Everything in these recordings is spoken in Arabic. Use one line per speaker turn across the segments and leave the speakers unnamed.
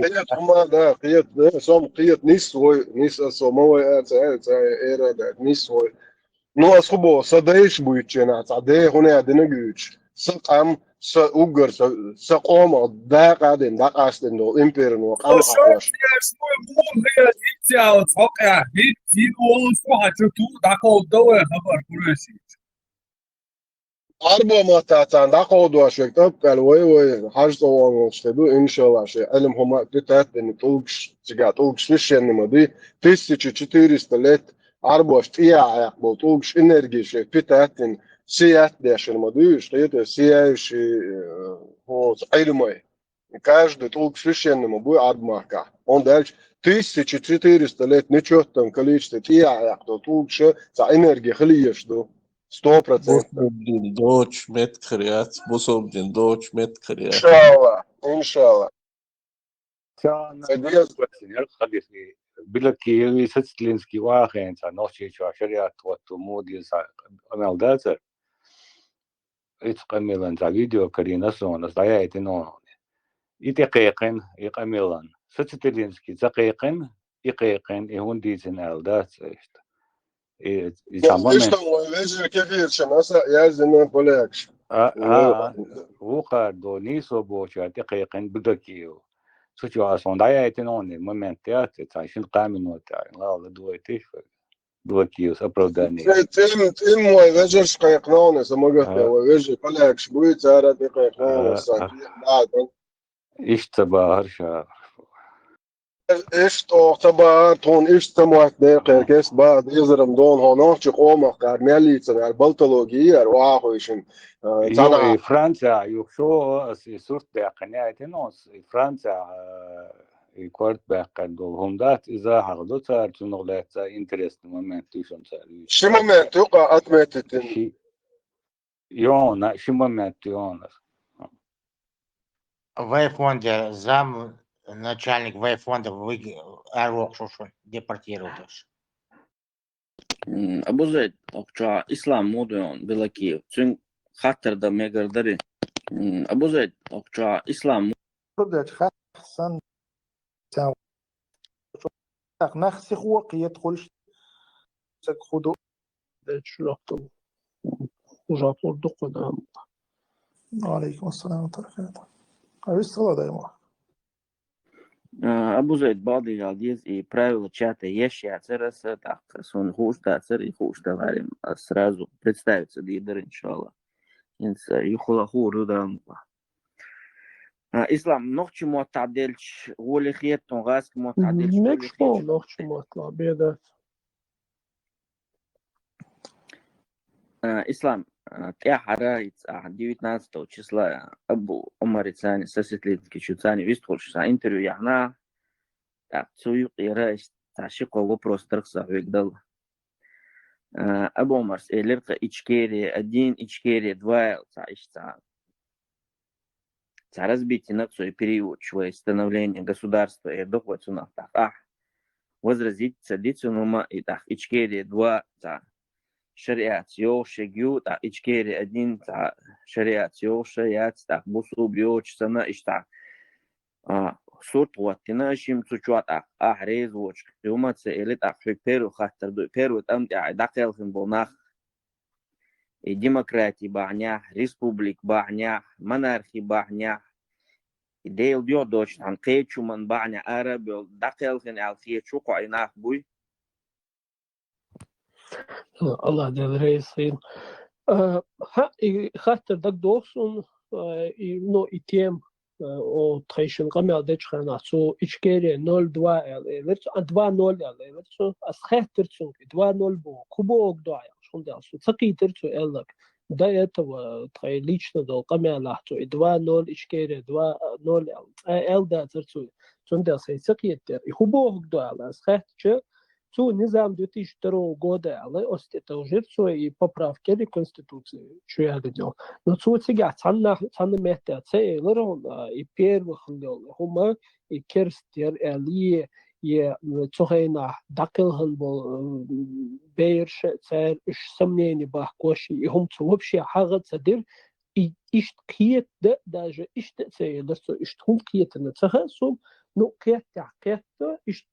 قيت هما ده قيت ده som قيت nis so mooi uit era dat nis hoor no as gebo sadeish buitjena sade hone adene güç sakam sa ugar sa qoma da qadin da qasden no imper no qam qaqwash
هي دي توقع دي وصوها تو داكو دو خبر كرسي
arbo matatan da qodu shek tabqal way حاجه طوال شتدو ان شاء الله شيء علم هما بتاعت ان توقش تجا توقش فيش يعني مدي 1400 لت arbo شتيا يقبل توقش انرجي شيء بتاعت ان سيات داش المدي شتيت سياش هو علمي каждый толк священный будет адмака. Он дальше 1400 лет ничего там количество тия, кто толкше за энергию хлеешь, что 100%.
بوسوبدين دوتش مت كريات بوسوبدين دوتش مت كريات
Иншалла.
كان
Надеюсь,
خليفي بلكي ستلينسكي واخين تا نوشي شريعة توتو مودي عمل داتر يتقملن تا فيديو كرينا سون ضيعت نون يتقيقن يقملن ستلينسكي تقيقن يقيقن يهون ديزن الدات
إيش تقول ليش كثير شناسة يا زلمة بلاكش.
وقع دونيسو بوشا دقيقا بدكيو سوتشواسون دايت نوني مومنتات تعيشين قامنو تاع لا دويتيش دوكيو سبروداني
تيم ويجرش قيقنون سمجت ويجي بلاكش بوي تارا دقيقنون ساكين بعد
اشتباه هرشا
إيش تعتبر تون إيش تموت دقيقة كيس بعد يزرم دون هونوش قوم قار مالي تبع البلطولوجية رواحويشن
يو فرنسا يوشو صورت دقيقة تنوس فرنسا يكورت باقدو هم دات إذا حقدو تار تنغلات إنترست مومنت تيشون تاري
شي مومنت يقع أتمتتن
يون شي مومنت يون
Вайфонде зам начальник Вайфонда Арокшушу депортировался.
Abu Zayd okça İslam modun bilaki çünkü hatırda megardari Abu Zayd okça İslam
بدأت خاصة نخسي خوق يدخل خدو شلوحتو وجاتو الدق دام عليكم السلام ورحمة الله وبركاته أبي الصلاة دايما
Abu Zayd bazı yaldız правила чата есть яцераса так сон хуста цер и хуста варим сразу представиться лидер иншалла инс юхула хуру дам إسلام نوع معتدلش غولي خيط تنغاس معتدلش
مكشفو نوع معتدل بيدات
إسلام يا حرايت 19 числа أبو عمر ثاني ساسيتلينكي شو ثاني вистхолш за интервью яхна так цуюк ираш ташико вопрос тыркса вегдал أبو عمر элерка ичкери 1 ичкери 2 таишта разбитие на свой период становления государства и доход у нас так возразить садиться нума и так ичкери 2 шариат йоше гю так ичкери 1 шариат йоше яц так бусу бьоч сана ишта сорт ватина шим цучуат рез воч юма целит перу хаттер до перу там дакелхин болнах и демократии бахня республик бахня монархии бахня идейл бьё доч ан кечуман бахня араб дакелхин алфие чуко айнах буй
الله ده رئيسين خاطر دك دوسون نو اتيم او تخيشن قمع دچ خنا سو اشكيري 02 اليرت 20 اليرت اس خاطر سو 20 بو كوبو دو شون ده سو تقيتر سو الك ده это تخيل лично до قمع لحتو 20 اشكيري 20 ال ده ترسو شون ده سي تقيتر كوبو دو اس خاطر Цу низам 2002 года, але остэто уже и поправки в Конституции, что я говорил. Но цу сега цанна метя целерон и первых лел, хума и керстер али и цухайна дакелхан был бейрш цер иш сомнений бахкоши и хум цу вообще хагат садир и ишт киет даже ишт целер, ишт хум киет на цахасум Ну, какая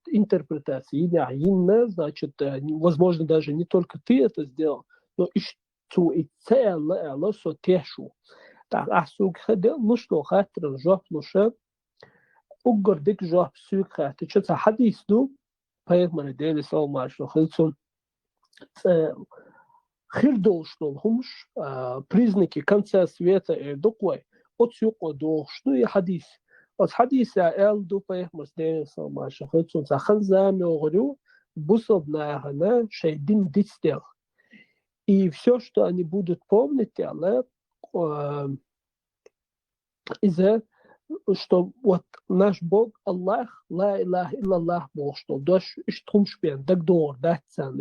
интерпретация, значит, возможно, даже не только ты это сделал, но и что и целое, что тешу. Так, а сук ходил, ну что, хатер, жоп, ну что, угордик жоп, сук хатер, что-то хадис, ну, поехали, дели салмаш, что хилцун. Хирдолшнолхумш, признаки конца света, докой, от сюко долшну и хадис. От хадиса элду поехали, дели салмаш, что хилцун, заханзами огрю, бусобная, шейдин дистел. И все, что они будут помнить, из-за что вот наш Бог Аллах, ла илах иллаллах Бог, что дош штумшпен, дагдор, датсан,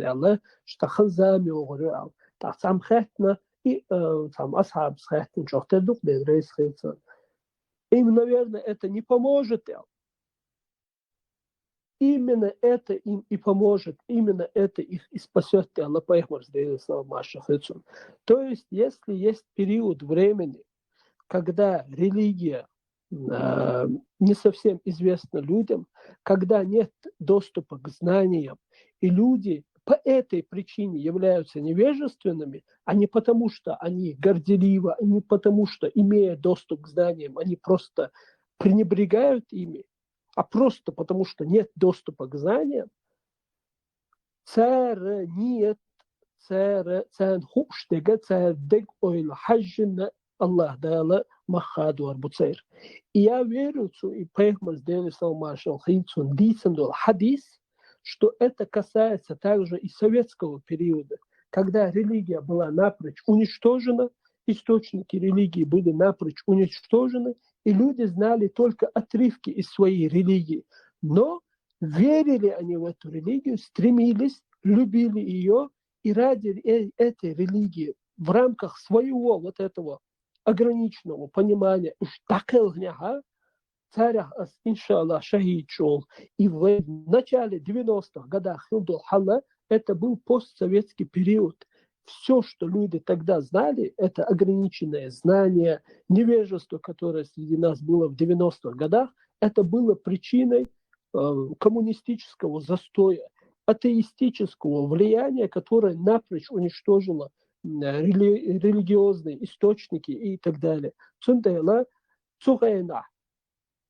что ханзами огрел, так сам хэтна и сам асхаб схэтна, что тедук бедрейс хэтсан. Им, наверное, это не поможет. Именно это им и поможет, именно это их и спасет. То есть, если есть период времени, когда религия не совсем известна людям, когда нет доступа к знаниям, и люди по этой причине являются невежественными, а не потому, что они горделивы, а не потому, что, имея доступ к знаниям, они просто пренебрегают ими, а просто потому, что нет доступа к знаниям, нет, Аллах дала махаду арбуцейр. И я верю, что и Пейхман сделал салмашал хинцун дисендул хадис, что это касается также и советского периода, когда религия была напрочь уничтожена, источники религии были напрочь уничтожены, и люди знали только отрывки из своей религии. Но верили они в эту религию, стремились, любили ее, и ради этой религии в рамках своего вот этого ограниченного понимания, царя, иншаллах, шахид шел. И в начале 90-х годах это был постсоветский период. Все, что люди тогда знали, это ограниченное знание, невежество, которое среди нас было в 90-х годах, это было причиной коммунистического застоя, атеистического влияния, которое напрочь уничтожило религиозные источники и так далее. Цундайла цугайна.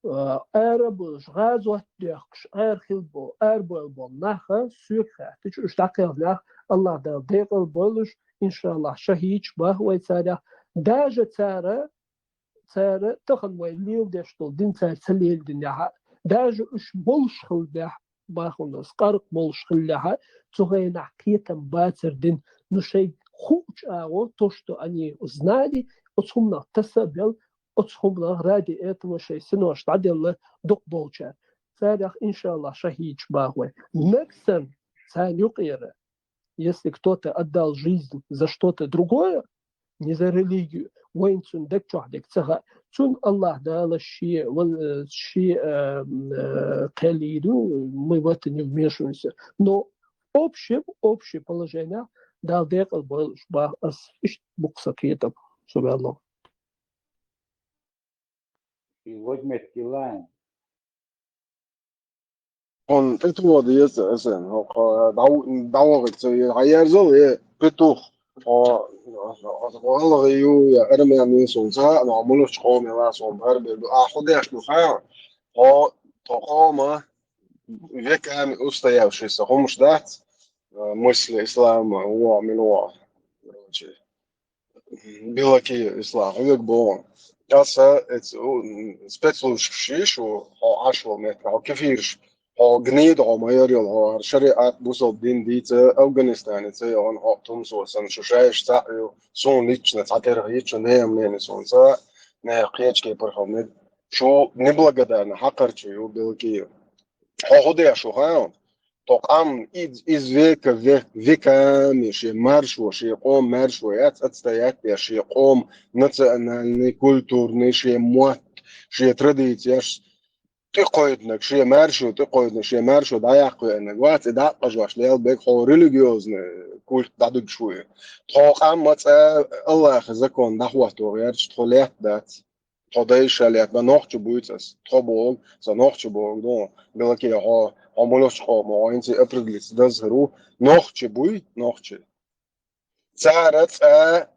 Арабы жгазу аттяхш, архилбо, арбалбо, наха, сюрха. Ты что, штакелнах, Аллах дал декал болуш, иншаллах, шахич, бахвай царя. Даже царя, таханвай лил, что дин царь салил диняха. Даже уж болшхил бях, бахуна, скарк болшхил ляха, цугайна китам бацер дин, ну шей хуч ао, то, что они знали, отсумна тасабел, отсумна ради этого шей сино штадилла дук болча. Царях, иншаллах, шахич бахвай. Нексан царюкира, если кто-то отдал жизнь за что-то другое, не за религию, وينسون دك تحدك تها تون الله دال الشيء والشيء قليل мы в это не вмешиваемся, но общее положение дал декал был букса китаб субханаллах.
И возьмет килайн.
Он это есть, даугит هيرزل بتوخ والله يا أرمي من سونسا نعملش قومي ما صوم هرب أخذ ياش نخاع أو تقامة век устоявшийся هم ждать мысли ислама هو من هو белаки ислам век был каса спецслужбщиш و عشرة متر أو كثيرش او جنيد او مايريال او شريعة بوصل دين ديت أفغانستان تي on او تمسو سن شوشاش تاعو سون ليتش نتعتر هيتش نيم نين سون سا نه قيتش كي برخم شو نبلغدان حقرچ يو بلكي هوديا شو ها тоқам из века веками ши маршу ши قوم маршу отстоять ши قوم национальный культурный ши мот ши традиция تقعدنك شيء مارشو تقعدنا شيء مارشو ضيق انك وقت دقة جواش ليال بيك هو ريليجيوزن كل دادوك شوية تقام مات الله يخزكون دحوة تغيرش تخليات دات Today's alert na noch zu buitas. Troborg, so noch zu borg do. Belki ha molos ha ma inti aprillis das ru noch zu bui noch zu. Zarat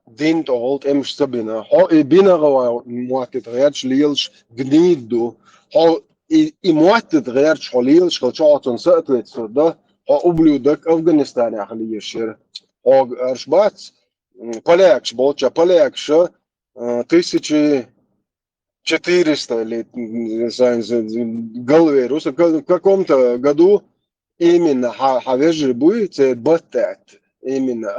din to holt em stabina. Ha ibina ga muatet reach liels gnido. Ha i muatet reach liels kalchaton satlet so da ha ubludak Afghanistan ya khali yeshir. Ha arshbat полякш болча полякш 1400 лет голове руса в каком-то году именно хавежи будет баттат именно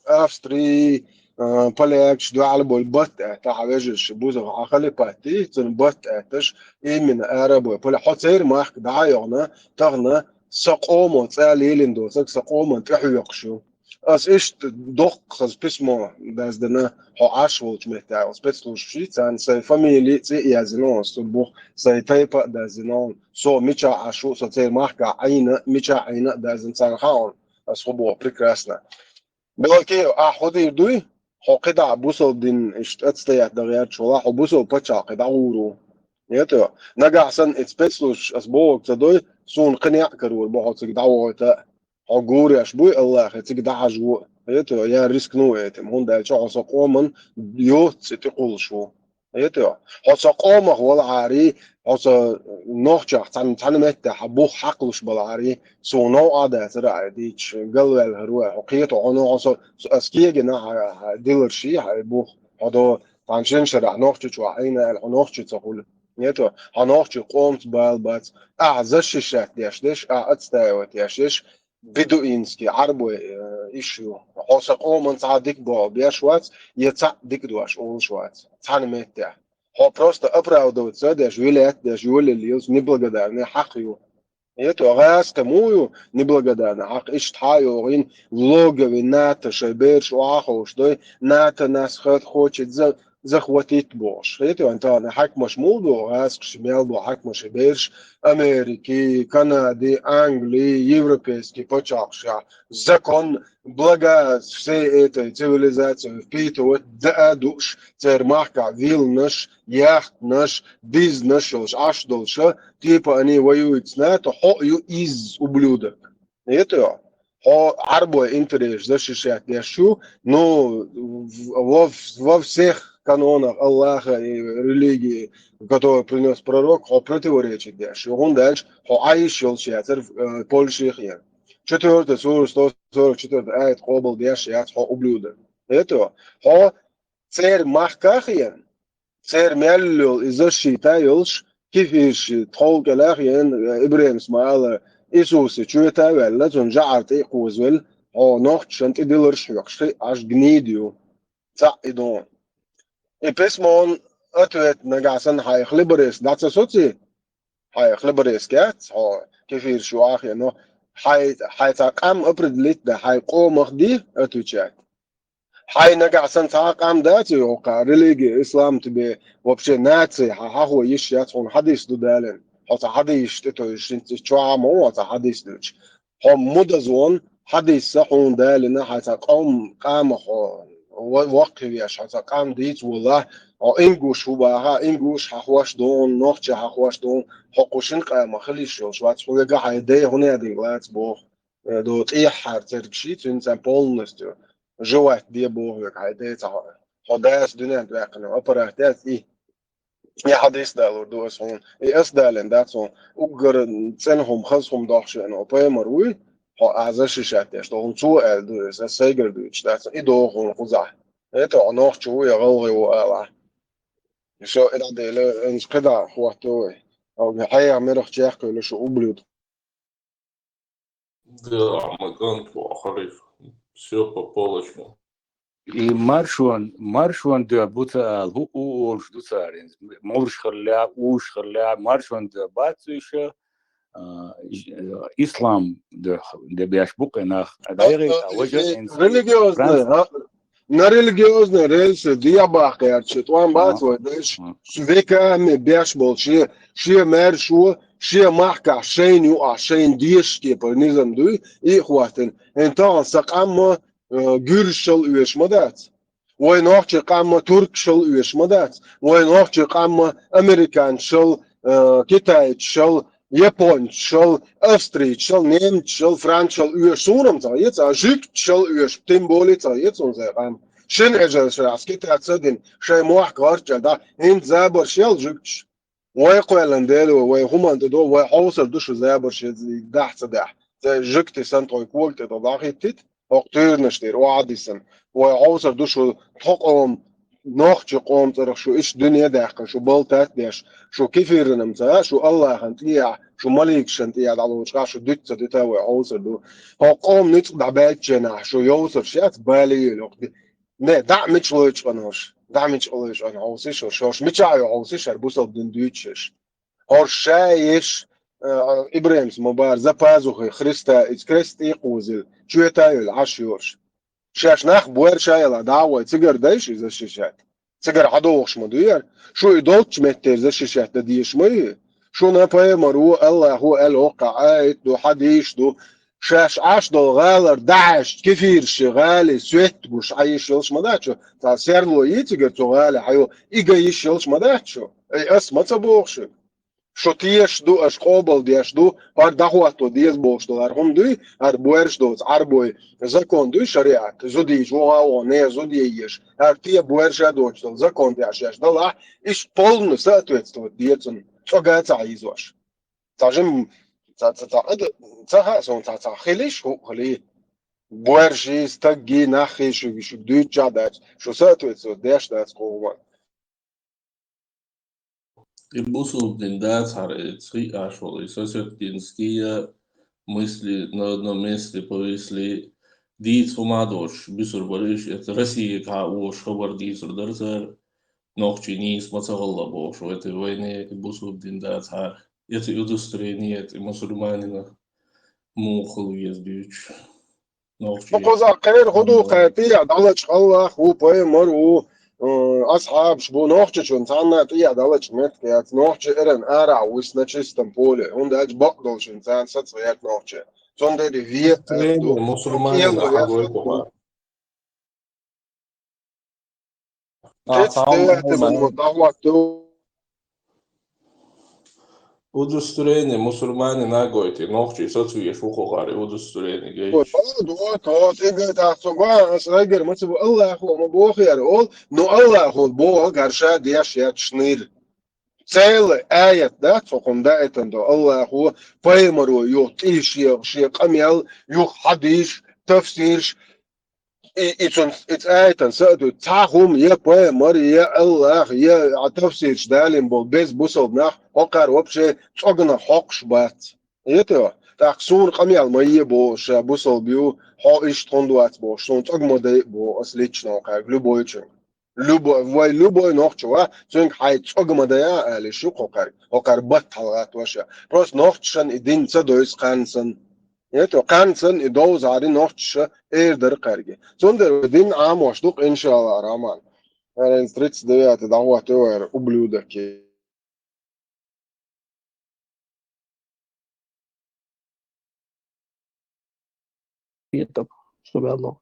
Австрии полякш дуалбол баттат хавежи шбуза хали пати цен баттатш именно арабы поля хотер мах даёна тагна سقومو تساليلين دو سقومو تحيقشو as ist doch das pismo das dana ho ashwol chmeta os petlushit an sai family ze yazino so buch sai taipa da zinon so micha ashu so tsay marka ayna micha ayna da zin san khaon as hobo прекрасно belki ahudi dui ho qida busol din ishtatstayat da gayat shola ho busol pacha qida uru yato naga hasan it's petlush as bo tsadoy sun qniya karur bo hot qida عقوري أشبوي الله خيتك ده عجو هيتو يا ريسك نو هيتم هون ده شو عصقومن يوت ستقول شو هيتو عصقومه هو العاري عص نوخجع تان متى حبوخ حقلش بالعاري سو نو عادة ترى ديش قلوا الهروة حقيقة عنو عص أسكيه جنا ديلر شيء حبوخ هذا تانشين شرع نوخجع شو عينا النوخجع تقول هيتو هنوخجع قومت بالبات أعزش الشات ديش أتستاوت ديش بدوينسكي عربو إيشو حوسقو من صادق بو بيشوات يتصع ديك دواش أول شوات تعلمت ده هو просто оправдывается даже вилет даже вилелиус неблагодарный حقيو это раз тому неблагодарный حق иштаю рин логови ната шеберш уахо что ната нас хочет захватить бош это антана حق مش موضوع راس شمال بو حق مش بيرش امريكي كندي انجلي европейский почакша закон блага всей этой цивилизации впитывать да душ цермахка вилнаш яхтнаш бизнес аж дольше типа они воюют с НАТО хою из ублюдок это هو عربو интерес защищать яшу но во всех канонах Аллаха и религии, которую принес пророк, он противоречит дальше. Он дальше, он аишел чатер Польши хер. 4 сура 144 аят хобл дальше я он ублюдок. Это он царь махкахиен, царь мяллил и защитаешь, кифиш толкалахиен Ибрахим смаала Иисуса чуета вела, он жарт и кузвел, он нохт шант и дилерш якши аж гнидию. Ца идон. И письмон ответ нагасан хай хлеборис датса соци хай хлеборис кят كيف شو آخر إنه حيتقام أبرد ده حيقوم مخدي أتوجه حي نقعسن تقام داتي وقع ريليجي إسلام تبي وبشي ناتي هو يشيات هون حديث دالن حتى حديث تتوجه شو عمو حتى حديث دلش هم مدزون حديث هون دالن حيتقام قام وقتيش حتى قام ديت والله أو إنجوش هو بها إنجوش حواش دون نوخش حواش دون حقوشين قام خليش يوش وات فوق هيدا هنا دي لاتس بو دوت إيه حرتك شيء إنسان بولنستو جوات دي بو هيدا تاع حداس دنيا تبقى أبرهتات إيه يا حديث دالور دوس هون إيه أسدالن داتون أجر سنهم خصهم داخشين أو بيمروي أعزش شاتيش دون سوء دوس السيجر دوش داتون إيه دوغون خزاح إيه نوخ شو يغلغي وآله شو إذا ده إنش كده هو توي أو حياة مرخ جاك ولا شو أبلود
Да, Маган Ахариф. Все по полочкам.
И маршван да бута ху уж дуцарин морш хрля уж хрля маршван да бацу еще ислам да бяш букенах адайри вожа
религиозная на религиозной рельсе диабах ярче тван бацу деш свека me бяш болче ши мершу ши махка шейню а шейн дишки по низам дуй и хватен энтон сакам гюршел уеш модат وين قام ترك شل ويش مدات وين قام أمريكان شل كيتاي شل يابان شل أستري شل نيم شل فرنسا شل ويش سونم تايت أجيك شل ويش تيمبولي تايت ونزاي قام شن أجل شراس كيتاي تصدين شيء موح كارت جدا هند زابر شل جيكش ويقول لندلو وهم أنتدو وحوصل دوش زابر شيء دح صدح زي جكتي سنتو يقول تضاعي تيت أقتير نشتير وعديسن وحوصل دوش تقوم نوخ قوم ترى شو إيش دنيا داخل شو بلتات داش شو كيفير نمتا شو الله هنتيع شو ملك شنتيع على وجهه شو دت دتا وحوصل دو هو قوم نتقطع بالك جناح شو يوصل شات بالي لوقتي نه دعمش لوش قناش دعمش لوش أنا عاوزش شوش متشعي عاوزش أربوسه بدون دوتشش هرشايش إبراهيم مبار زبازوخي خريستا إتكريستي قوزل شو تايل عشيورش شاش ناخ بوير شايلا دعوة تيجر دايش إذا شيشات تيجر عدوش مدير شو يدوتش متر إذا شيشات ديش مي شو نباي مرو الله هو الوقع آيت دو حديش دو شاش عاش دو غالر داعش كثير شغالي سويت بوش عايش يلش مداتشو تا سيرلو يتيجر تغالي حيو إيجا يلش مداتشو أي أسمى تبوخشو شو تيش دو اش قابل ديش دو هر دخواتو ديز بوش دو هر هم دوی هر بويرش دوز عربوي زكون دوی شريعت زوديش وغاو نه زوديش هر تيه بويرش دوش دو زكون ديش دو ايش полно соответствует диетам цогата عايزوش تاجم تا خليش هو خلي بويرشي استجي ناخي شو دوي جادات شو соответствует ديش دات قوة
Имбусул блиндат три ашвол. И сосед мысли на одном месте повисли. Дит фумадош, бисур бариш, это Россия ка уж хабар дисур дарзар. Нохчи низ мацагалла бош, в этой войне имбусул блиндат это удостоверение, это мусульманина мухал ездюч. Нохчи.
بقوزا قير خدو قاتيع دالج الله هو باي مرو أصحاب شبو نوخش شون تانا تيا دالج مت كيات نوخش إرن أرع ويسنا إستنبول هون داج بقدل شون تان ساتسيات نوخش تون دي في
Удостоверение
أدو
мусульманина
يلو
хагой
يفت
кома.
تيتس تيات بالمطاوة تو
Удостоверение мусульманина гойти. Нохчи соцвие шухогари удостоверение гейч.
دو تو تيجي تحسبا أسرائيل مثل الله هو مبوخ يرول نو الله هو بوه قرشا دياش يتشنير целая аят, да, цокунда это до Аллаху, поймару, ю тишья, шья камел, ю хадиш, тафсирш, и аятан саду, тахум, я поймар, я Аллах, я тафсирш, далим был, без бусовнах, окар вообще, цогна хокш бат. Это, так, сур камел, мои бо, ша бусов бью, хо иш тондуат бо, что он цогмодай бо, ослично, как любой человек. любой нохчуа цунг хай цогмадая али шу хокар батталгат ваша просто нохчшан идин цадойс кансан это кансан идоз ари нохчша эрдер карги цундер дин ам воштук иншалла раман 39 дават овер ублюдок
Это, чтобы оно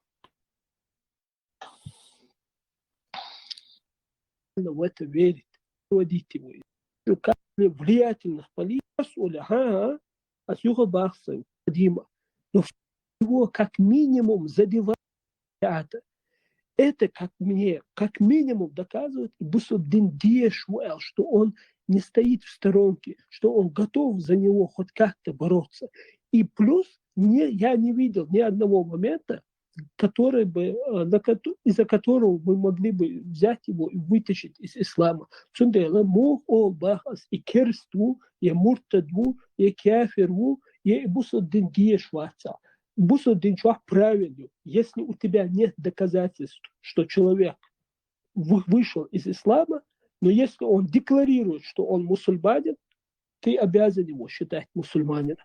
в это верит, водить его. Как влиятельных политиков, от юга Бахса, Дима, но его как минимум задевает это, как минимум доказывает Бусуддин Диешуэл, что он не стоит в сторонке, что он готов за него хоть как-то бороться. И плюс я не видел ни одного момента, из-за которого мы могли бы взять его и вытащить из ислама. Цундела мог ол бахас и керству, и муртадву, и кафирву, и Бусуддин Диешуаца. Бусуддин Шуах правильный. Если у тебя нет доказательств, что человек вышел из ислама, но если он декларирует, что он мусульманин, ты обязан его считать мусульманином.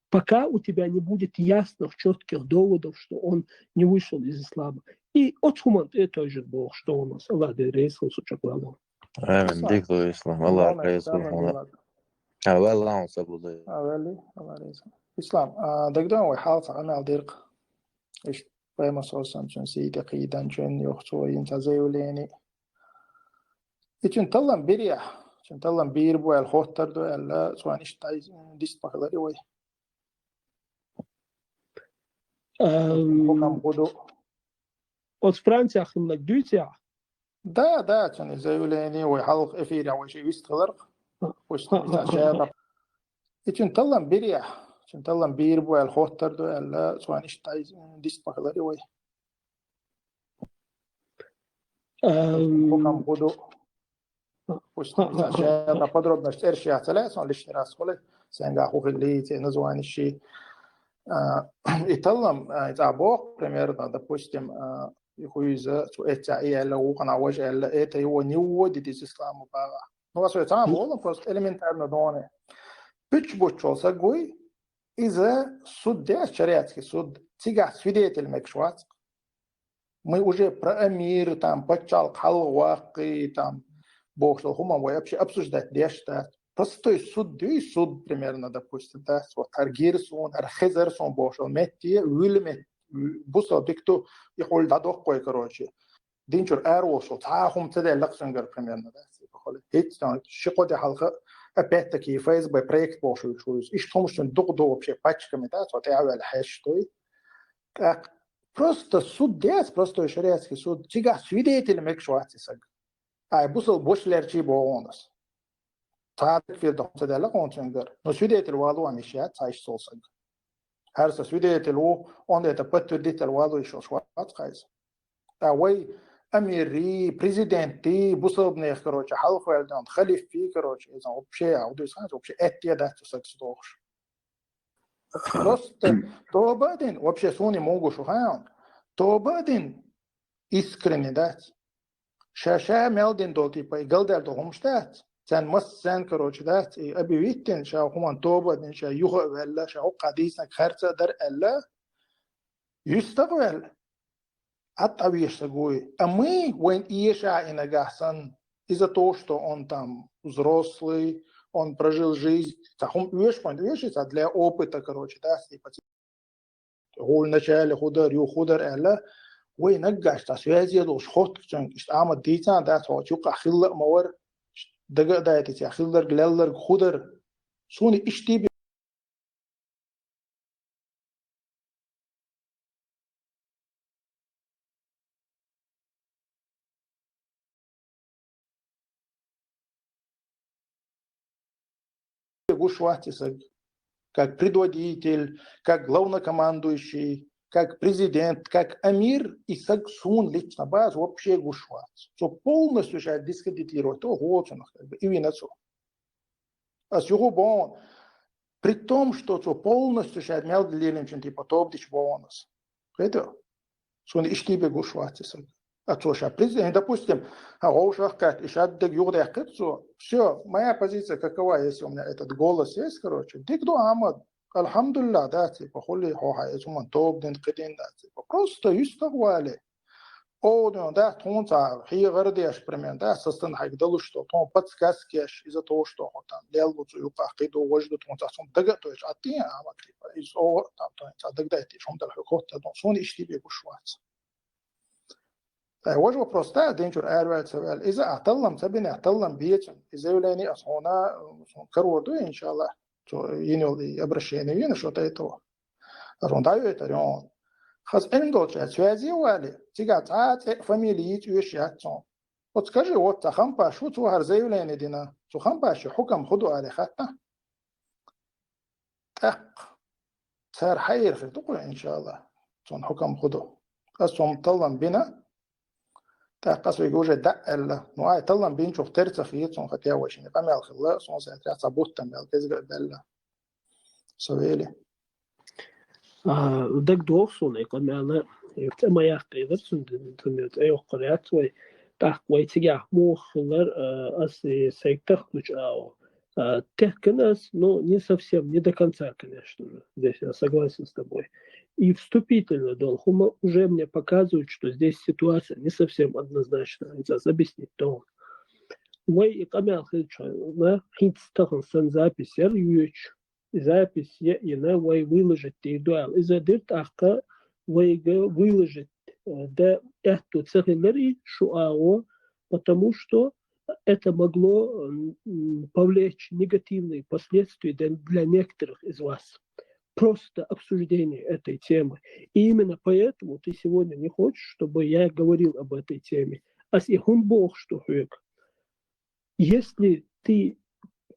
Пока у тебя не будет ясных, четких доводов, что он не вышел из ислама. И от хуман это же Бог, что у нас. Аллах рейсл сучаклалу.
Амин. Дикто ислам. Аллах рейсл. Аллах сабуды.
Islam. Degdon way xaalfa ana aldirq. قيمة سمشون سيدي قيدان شون يخشوين تزيوليني إيشون تلم بريح شون تلم بير بو الخوتر دو ألا سوانيش تايز ديست بخلاري وي حكم خدو
От Франции ахлымлак дүйте.
да شون زيوليني ويحلق إفيريا ويشي يستغلق وش شابا إيشون تلم بريح شون تلم بير بو الخوتر دو ألا سوانيش تايز ديست بخلاري وي حكم خدو وش شابا подробность إرشيا ثلاثة ليش راس خلي سنجا خوخ اللي نزوان الشيء يتلم إتعبوق примерно допустим يخويزة إتع إيه لو كان وجه إلا إيه هو نيو دي إسلام بقى نو أصلا تعب والله بس إلمنتارنا دونه بتشبوتشو سجوي إذا صد شريعتك صد تيجا سويديت المكشوات ما يوجد برأمير تام بتشال خلو واقي تام بوكسل هما ويبشي أبسوش دات ديش دات простой суд примерно допустим да вот аргирсон архезерсон бошол метти вилмет бусо дикту يقول дадох кой короче динчур арошо таахум теделлаксонгер примерно да بخول هيت شقود حلقه ابيت كيفاز باي проект бошол шуз иш томшун дуг вообще пачками да вот я вел хэштой как просто суд дес простой шариатский суд тига свидетель мекшуатисаг ай бусо бошлерчи боонас تعرف في الضغط ده لا كونتنجر نسويدة الوالو عميشات عايش صوصج هرس سويدة الو on ده تبتو ديت الوالو يشوش وات قايز أوي أميري بريزيدنتي بوصل نيخ كروش حلف والدان خليف في كروش إذا وبشيء أو دوس خانز وبشيء أتيا ده تسكس دوش رست تو بعدين وبشيء سوني موجو شو هان تو بعدين إسكرني ده شاشة ميلدين دولتي باي قلدر دوهم شتات سان مس سان كروش دات أبي ويتن شاو همان توبة دين شاو يوه ولا شاو قديسنا خرطة در ألا يستقبل أطبي يشتغوي أمي وين إيشا إنا جاهسن إذا توشتو он там взрослый он прожил жизнь تахум ويش это для опыта короче да типа هو вначале худер ю худер ألا وين نجاش تسويزي دوش خط чон إشت عمل ديتان ده تو يوقع خلق مور دقة دايتي يا خلدر جلالر خدر سوني اشتي бегушватисаг как предводитель как главнокомандующий как президент, как амир и как сун лично баз вообще гушват. Что полностью сейчас дискредитирует то готовно, именно что. А сегодня при том, что полностью сейчас мял делим чем типа топ-дич бонус. Это что не ищите гушват. А что сейчас президент, допустим, а ошах как и сейчас так юрда кэцо. Все, моя позиция какова, если у меня этот голос есть, короче. Дикду Ахмад. Alhamdulillah, да, типа, холи хоха, это он топ ден кеден, да, типа, просто юстагвали. О, да, тонца, хигардеш, примерно, да, состан хайгдалу, что тон подсказкиш из-за того, что он там лелгу цую кахиду вожду тонца сом дага, то есть а ты, ама типа, из о там тонца дага, ты шом дал хохот, то сон ищи бегу швац. وجه вопрос, да, денчур арвал савал. إذا أعطلهم سبنا أعطلهم بيتهم إذا يولاني أصونا كرودو إن شاء الله. ينول обращение вина что-то этого рондаю это рон хас эндолча связи вали тигата фамилии тюшятсон вот скажи вот хам пашу цу har заявление дина цу хам пашу хукам худу али хатта так صار حير في تقول ان شاء الله صون حكم خدو اسهم طلم بنا تاقص يجوج دق الا نوع طلم بين شوف ترتخيت صون خطيا وشين قام الخلا صون ساعه صبوت تم الكذب دل سويلي
دك دوخسون يقول انا ما يقدر سند اي قرات وي تقوي تيجا مخلر اس سيكتخلج او техканас, но не совсем, не до конца, конечно же. Здесь я согласен с тобой. И вступительно Долхума уже мне показывают, что здесь ситуация не совсем однозначная. Нельзя объяснить то. Мой и камел на хитстахан сан запись юч запись и на вой выложить ты дуал. Из-за дырт ахка выложить да эту целый шуао, потому что это могло повлечь негативные последствия для некоторых из вас. Просто обсуждение этой темы. И именно поэтому ты сегодня не хочешь, чтобы я говорил об этой теме. А сихун Бог, что если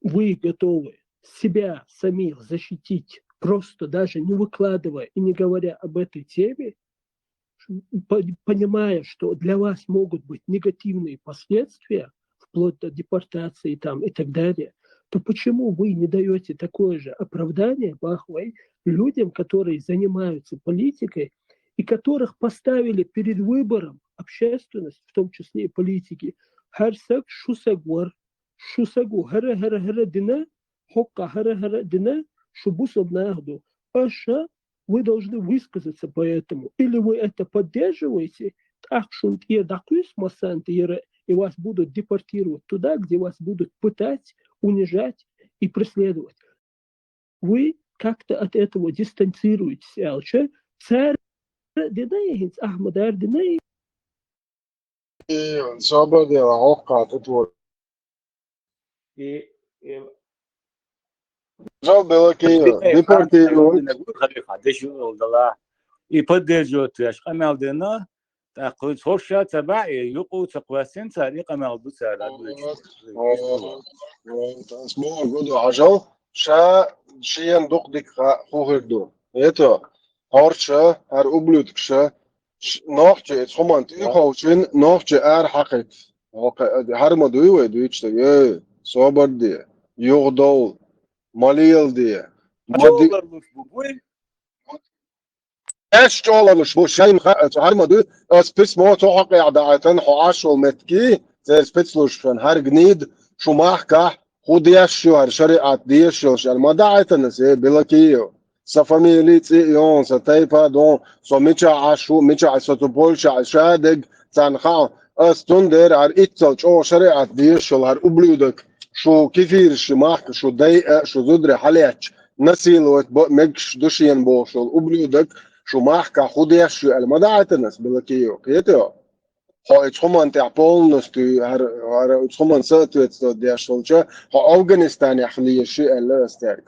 вы готовы себя самих защитить, просто даже не выкладывая и не говоря об этой теме, понимая, что для вас могут быть негативные последствия, вплоть до депортации там, и так далее, то почему вы не даете такое же оправдание Бахвай людям, которые занимаются политикой и которых поставили перед выбором общественность, в том числе и политики, харсак шусагвар, шусагу хара дина, хокка хара дина, шубусов нахду, аша вы должны высказаться по этому. Или вы это поддерживаете, и вас будут депортировать туда, где вас будут пытать, унижать и преследовать. Вы как-то от этого дистанцируетесь. Царь Диней, Ахмадар Диней.
صابر يا عقع تطور جاب بلاكي ديبورتيرو
и поддерживают Ашкамалдена, так сорша таба юку цаквасен цари камалду цара.
اسمه جودو عجل شا شيان دق خوهردو это هارشا هر ублюдкша نوحجة اتخمانت إيخوشين نوحجة حقيت هر ما دوي دويتشتا صابر دي يغدول ماليل دي مادي ايش جولش بو شاين هر ما دوي سبيس مو توحق يعدعتن حواش والمتكي زي سبيتسلوش فن هر جنيد شو محكا خودياش شو هر شريعات ديش شو ما دعتن سي بلاكيو sa famille yon sa taipa don so micha ashu micha so to polsha shadeg san kha astunder ar itzel o shari'at diyshul har ubludek sho kifir shmach sho day sho zudre halach nasil wat megsh dushian boshul ubludek sho mach ka khudish al mada'at nas belakiyo keto ha ichman ta polnosti har ichman satwet so diyshulcha ha Afghanistan yakhli shi al astark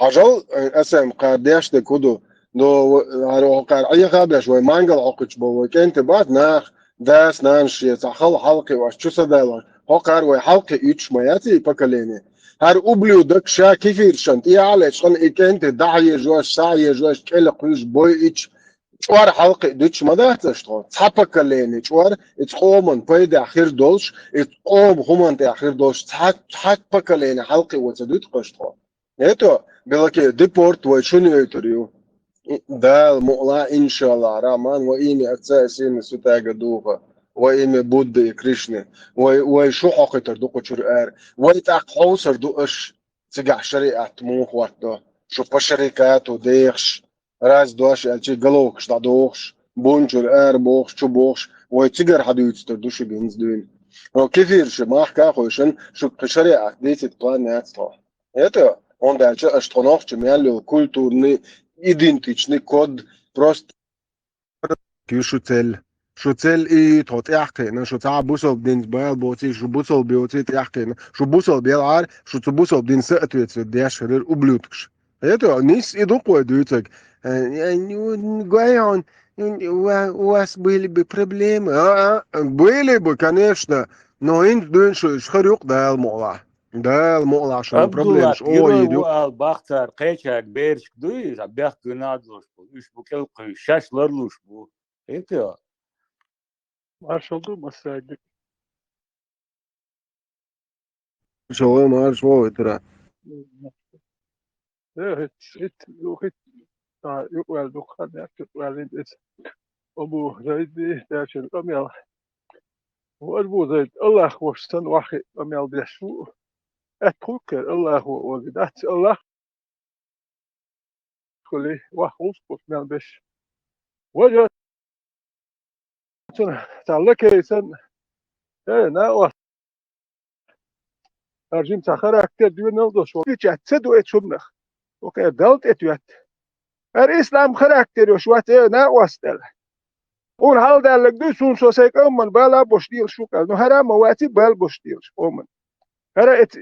حاجل اسم قرداش ده كدو دو هارو قرعي خابلا شوي مانجل عقج بو كنت بعد ناخ داس نانش يتخل حلقي واش شو سدالا هو قار وي حلقي ايش مياتي بكليني هار اوبليو دك شا كيفير شنت اي على شن اي كنت دعي جوش ساعي جوش كل قيش بوي ايش شوار حلقي دتش ما دهتش تو تحبكليني شوار اتقومن بيد اخير دولش اتقوم همان اخير دولش تحبكليني حلقي وتدوت قشطو это белаки депорт وای شنو يتريو دال مؤلا ان شاء الله رامان وإيمي أتساسين ستاجا دوغا وإيمي بود كريشنا وای شو حقيتر دوقو شرقار وای تاق حوصر دوقش تقع شريعة موخ واتو شو بشركات وديخش راز دوش الشي قلوكش دادوخش بون شرقار بوخش شو بوخش وای تقر حدو يتستر دوشي بينز دوين وكيفير شو ماحكا خوشن شو شريعة ديتي تقلان ناتو это он дальше астронавт чемялю культурный идентичный код просто شو تل اي توت يحكينا شو تعب بوصل بدين بيال بوتي شو بوصل بيوتي يحكينا شو بوصل بيلعار شو تبوصل بدين سقط يتصديش شرير وبلوتكش هيتو نيس يدوق دويتك يعني جايون واس بيلي ببروبليم بيلي конечно но انت دون شو خريق ده الموضوع ده الموضوع عشان بروبليمش او يدو
البختر قيشك بيرش دوي بيخ كنادلوش بو ايش بو كل شاش لرلوش بو انت
Marshall'du مساجد
شو ما عارف هو ترى
هت يقول دخان يقول أبو زيد داشل أميال وأبو زيد الله وشتن واحد أميال دشو أتوكل الله وجدت الله كله واحد وشمال بش وجد تعلق إنسان ناقص أرجم سخرة أكتر دون نلدوش وكيش أتصدق أتشمنخ وكي دلت أتوات الإسلام خراكتر وشوات نا واستل اون حال دلك دو سون سوسيك من بالا بوشتيل شوكا نو هرا مواتي بال بوشتيل اومن هرا ات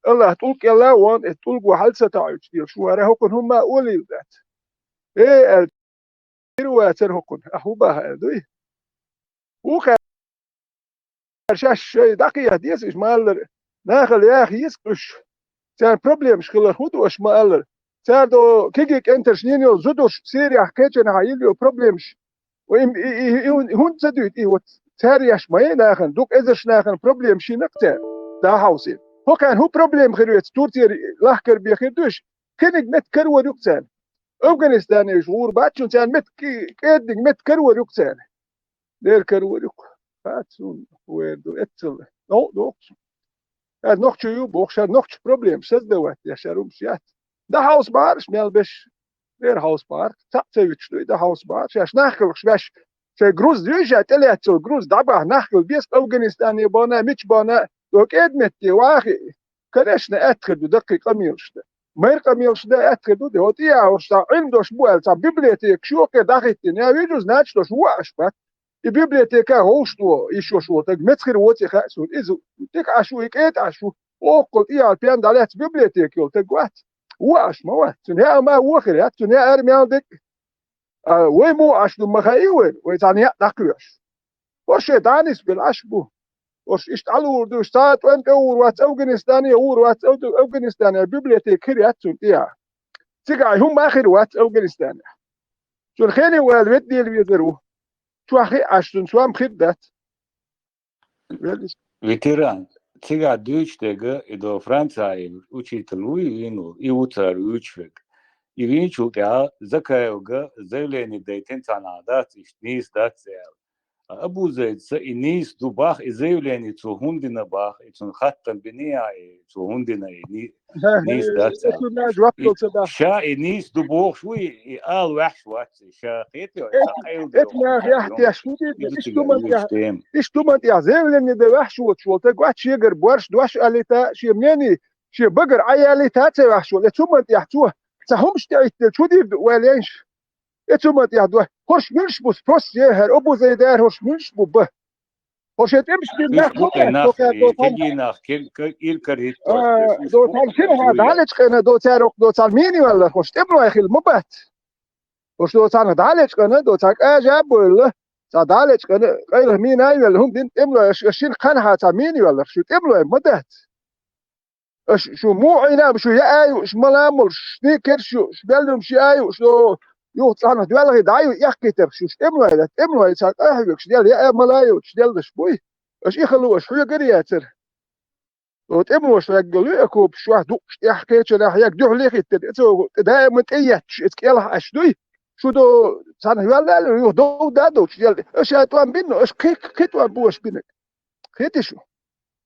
الله تلك الله وان تلك وحال ستعيش ديل شو هرا هكون هم اولي ذات ايه الواتر هكون اهو بها دوي وخا شاش دقيقة ديس إيش مالر ناخل يا أخي يسقش كان بروبلم شكل خدو إيش مالر ساردو كيجيك أنت شنينيو زدوش سيريا حكيتنا هايليو بروبلمش وإم هون زدوت إيه وتاريش ما يناخن دوك إذا ناخن بروبلم شي نقطة دا هاوسين هو كان هو بروبلم خيروت تورتي لاحكر بيخير دوش كنك متكر وريكتان أفغانستان يشغور باتشون كان كيدك متكر وريكتان دير كر وريك فاتسون ويردو اتل نو دوك nog tju boch had nog probleem zes de wat ja sharum shiat de hausbar smel besh der hausbar tatze wit de hausbar ja nachkel schwach ze gruz düja telet so gruz daba nachkel bis Afghanistan yabana mich bana dok edmet ki wahi كرشنا أتخذ دقيق أميرشته ما يرقى أميرشته أتخذ ده هتيا ورشتا عنده شبوال صار بيبليتيك شو كداخلتين يا ويجوز ناتشلو شو أشبك البيبليتيكا هوشتو يشوشو تك متخير وتي خاسون إذا تك عشو يكيت عشو وقل إياه البيان دالات بيبليتيك يو تك وات واش ما وات تنها ما وخر يا تنها أرمي عندك ويمو عشو مخايوين ويتعني تقويش وش دانيس بالعشبو وش اشتعلوا دو اشتات وانت اور وات أفغانستاني اور وات أفغانستاني البيبليتيك هريات تن إياه تقع هم آخر وات أفغانستاني شون خيني والبيت اللي بيدروه شو أخي عشان شو أم خدت
ветеран сега дүйчтеги до Франция учителуи ину и утар учвек и винчу я закаевга заявление дейтен санадат низ датсел ابو زيد نيس دباخ заявление цу хундина бах и цун хаттан бения цу хундина نيس داتسل شا نيس دبوخ شوي آل وحش واتس شا خيتي
اتنا يحتي شودي اشتمت يا زين ده وحش وتشولت قعد شي غير بورش دوش اليتا شي مني شي بقر عياليتا تي وحش ولا ثم يحتوه تهمش تعيت شو دي ولينش ثم يحتوه هوش مش بوس بروس يهر ابو زيدار هوش مش بوبه هوش تمش
بالنخ تجي نخ كل كريت
دو تالكين هذا عليك انا دو تارق دو تالميني ولا هوش تبلو يا اخي المبات وش دو تانا دالك انا دو تاك اجاب ولا دالك انا غير مين اي ولا هم دين تملو شين قنها تاميني ولا شو تملو مدات شو مو عينا شو يا اي وش ملامل شنيكر شو بلهم شي اي شو يو تانا دوالغي دايو يحكيتر شو تملو هذا تملو تاك اهوك شديل يا ملايو شديل شبوي اش يخلو اش هو قرياتر وتملو اش يقولوا يكوب شو دوك يحكيت انا حياك دوح ليخي دائما تياتش اتكيلها اشدوي شو دو تانا ولا يو دو دادو شديل اش اتوان بينو اش كيت وان بوش بينك خيتي شو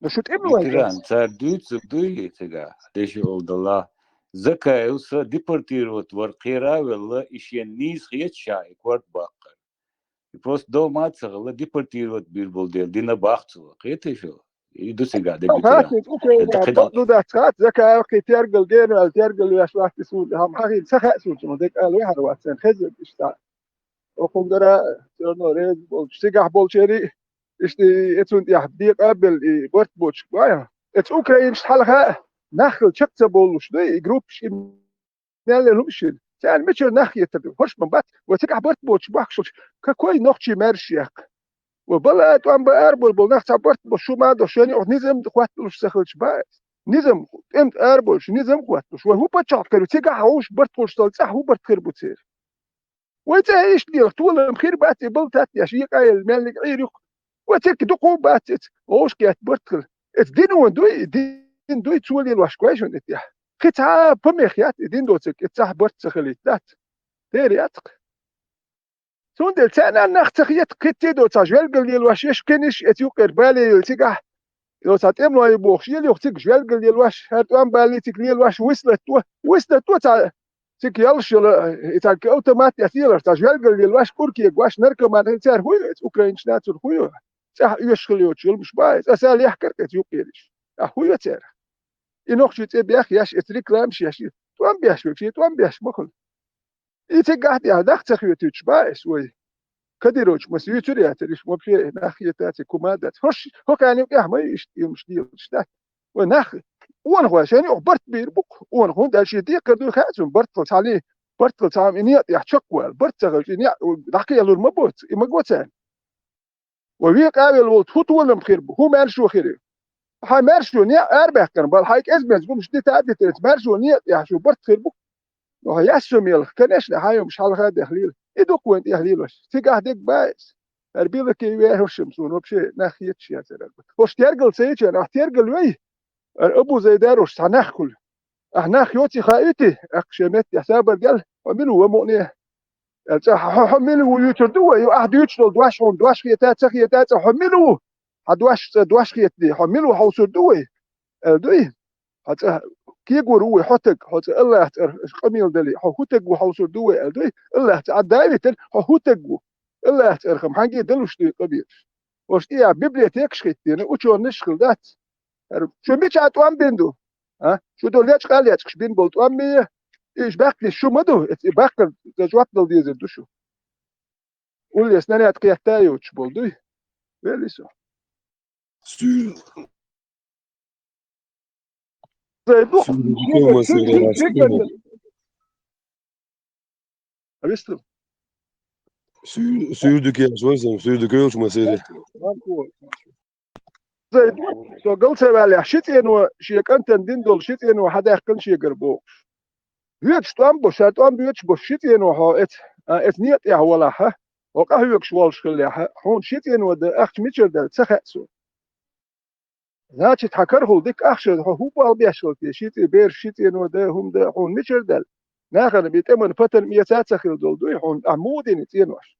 شو تملو
ветеран цар дүйцү дүй тега деши олдала закаевса депортировать варкира вела ишен низ хетша и кварт баккар и просто дома цагла депортировать бир болдел дина бахцу хети шо и до сега де ветеран
دو داتات زكا كي ترجل دين ولا ترجل يا شو تسول هم حقي سخا سول ديك قال واحد واتسن خزب اشتا وقدر نو ريز بول سيغا بول شيري اشتي اتون يحدي قبل بورت بوتش بايا اتس اوكراين حلها نخل شقت بولش دي جروبش نال لومشين كان مش ناحيه تبي هوش من بات وتكع بورت بوتش باخش كوي نوختي مارشيق وبلا توان باربل بول نخت بورت بشو ما دوشاني نظام قواتلوش سخلش با نظام امت اربلش نظام قواتلوش وهو بتشاق كانوا تكع هوش بورت بوتش صح هو بورت خير بوتير وتعيش لي طول مخير باتي بلتات يا شيخ الملك عيرك وتك دقو باتت اوش كيات برتل دين دين دوي تولي الواش كويس ونتيا قطعه بمخيات دين دوتك تصح برت خليتات تيرياتك سوندل تانا نختخيت كتي دو تاجوال قال لي الواش اش كنش اتيوقر بالي تيقع لو تاتم لو يبوخ يلي اختك جوال قال لي الواش هاتوان بالي تكلي الواش وصلت تو تك يلش يتاك اوتومات يثير تاجوال قال لي الواش كوركي واش نركب ما نتار هو اوكراين شناتر هو صح يشخليوت يل مش بايز اسال يحكر كتيوقيرش هو يتر انوخ شيت بياخ ياش اتريكلام شيش توان بياش شي توان بياش مخل يتقعد يا دخت خيوتش بايس وي كديروش مسيوتريات ريش مبشي ناخيتات كومادات هو كان ما يمش ديل شتات وناخ وان هو عشان يخبرت بيربوك وان هو ده شيء دي كدو خازم برتل عليه برتل عام إني يحشكوا برتل إني دحكي يلور مبوت مقوتان ويك قابل وتفوت ولا مخرب هو مارشو خير هاي مارشو نيا أربع كان بل هايك إزمز قوم شدي تعدي تريت مارشو نيا يحشو برت خربوك وهي يسوم يل كناش نحايو مش حال هذا يخليل إدوك وين يخليل وش تيجا هديك بايس أربيلك يويه وشمسون وبشي ناخيتش يا سلام وش تيرجل سيجي أنا تيرجل ويه أبو زي داروش سناخل أحناخ يوتي خايتي أقشمت يا سابر قال ومنو ومؤنيه حملوا ويتردوا يو أحد يشتغل دواش خيتات حملوا دواش خيت دي حملوا حوصل دوي دوي حتى كي يقولوا حتى الله يحتر قميل دلي حوتك وحوصل دوي دوي الله تعدى تن حوتك الله يحتر خم حاجة دلوش دي قبيل وش إيه بيبليتيك شخيتين وشو نشخل ذات شو بيش عتوان بيندو ها شو دول ليش قال ياتش بين بولت أمي إيش باقي شو مدو باقي تجوات دل دي زدو شو قول لي أسناني أتقيا تايو تشبولدوي ويلي سو زيدو أبيستو
Zuurduk ja, zo is het. Zuurduk girls maar zeggen.
زيدو سو قلت بالي شيت إنه شيء كنت ندين دول شيت إنه حدا يحكي شيء قربو هيك شتوان بوش شتوان بيوتش بوش شيت إنه ها إت نيت يا ولا ها وقهوة شوال شخليها هون شيت إنه ده أخش ميتشر ده تسخسو ناتش تحكره ديك أخش هو بالبيشل شيت بير شيت إنه ده هم ده هون ميتشر ده ناخذ بيتمن فتن ميتات سخر دول دوي هون عمودين تينوش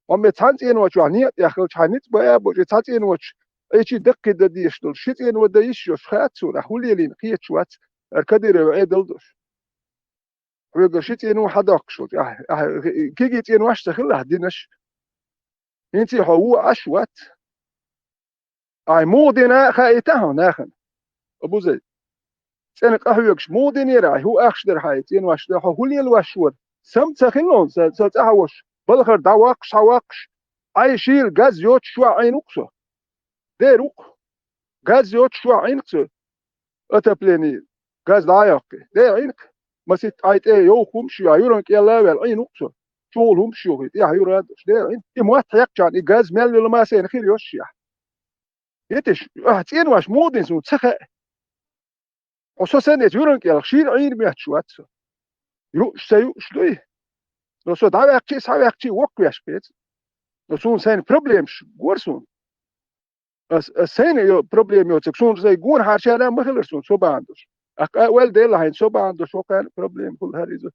هم تانتين وش عنيت يا أخي تانيت بيا بوش تانتين وش أيش دق ده ديش دول شيت إنه ده يشوف خاتسو رحولي لين خيت شوات الكدير عيد دلدوش ويقول شيت إنه حداك شو كي جيت إنه وش تخلى هدينش انتي هو أشوات أي مودنا خايتها ناخن أبو زيد سنة قهوكش مودني راي هو أخش در حياتين واش ده هو لي الوشور سم تخلون ستهوش بالخر دواقش هواقش أي شيل غاز يوت شو عينوكسو ديروك غاز يوت شو عينكسو أتبليني غاز دايق ده عينك مسيت عيت إيه يو خمشي يورنك يلا ويل عينوكسو شول هم شو يا يورادش ده عين يموت يقجان غاز مال لما سين خير يوشيا يتش أحتين واش مودن سو تسخ خصوصا يورنك يلا شيل عين ميت شوات يو سيو شلوي لو سو دعوة أكتي سعوة أكتي وقويش بيت لو سون سين بروبليمش غورسون سين يو بروبليم يو تكسون زي غور هارشانا مخلرسون سو باندوش أول ديل هين سو باندوش وكان بروبليم كل هاريزو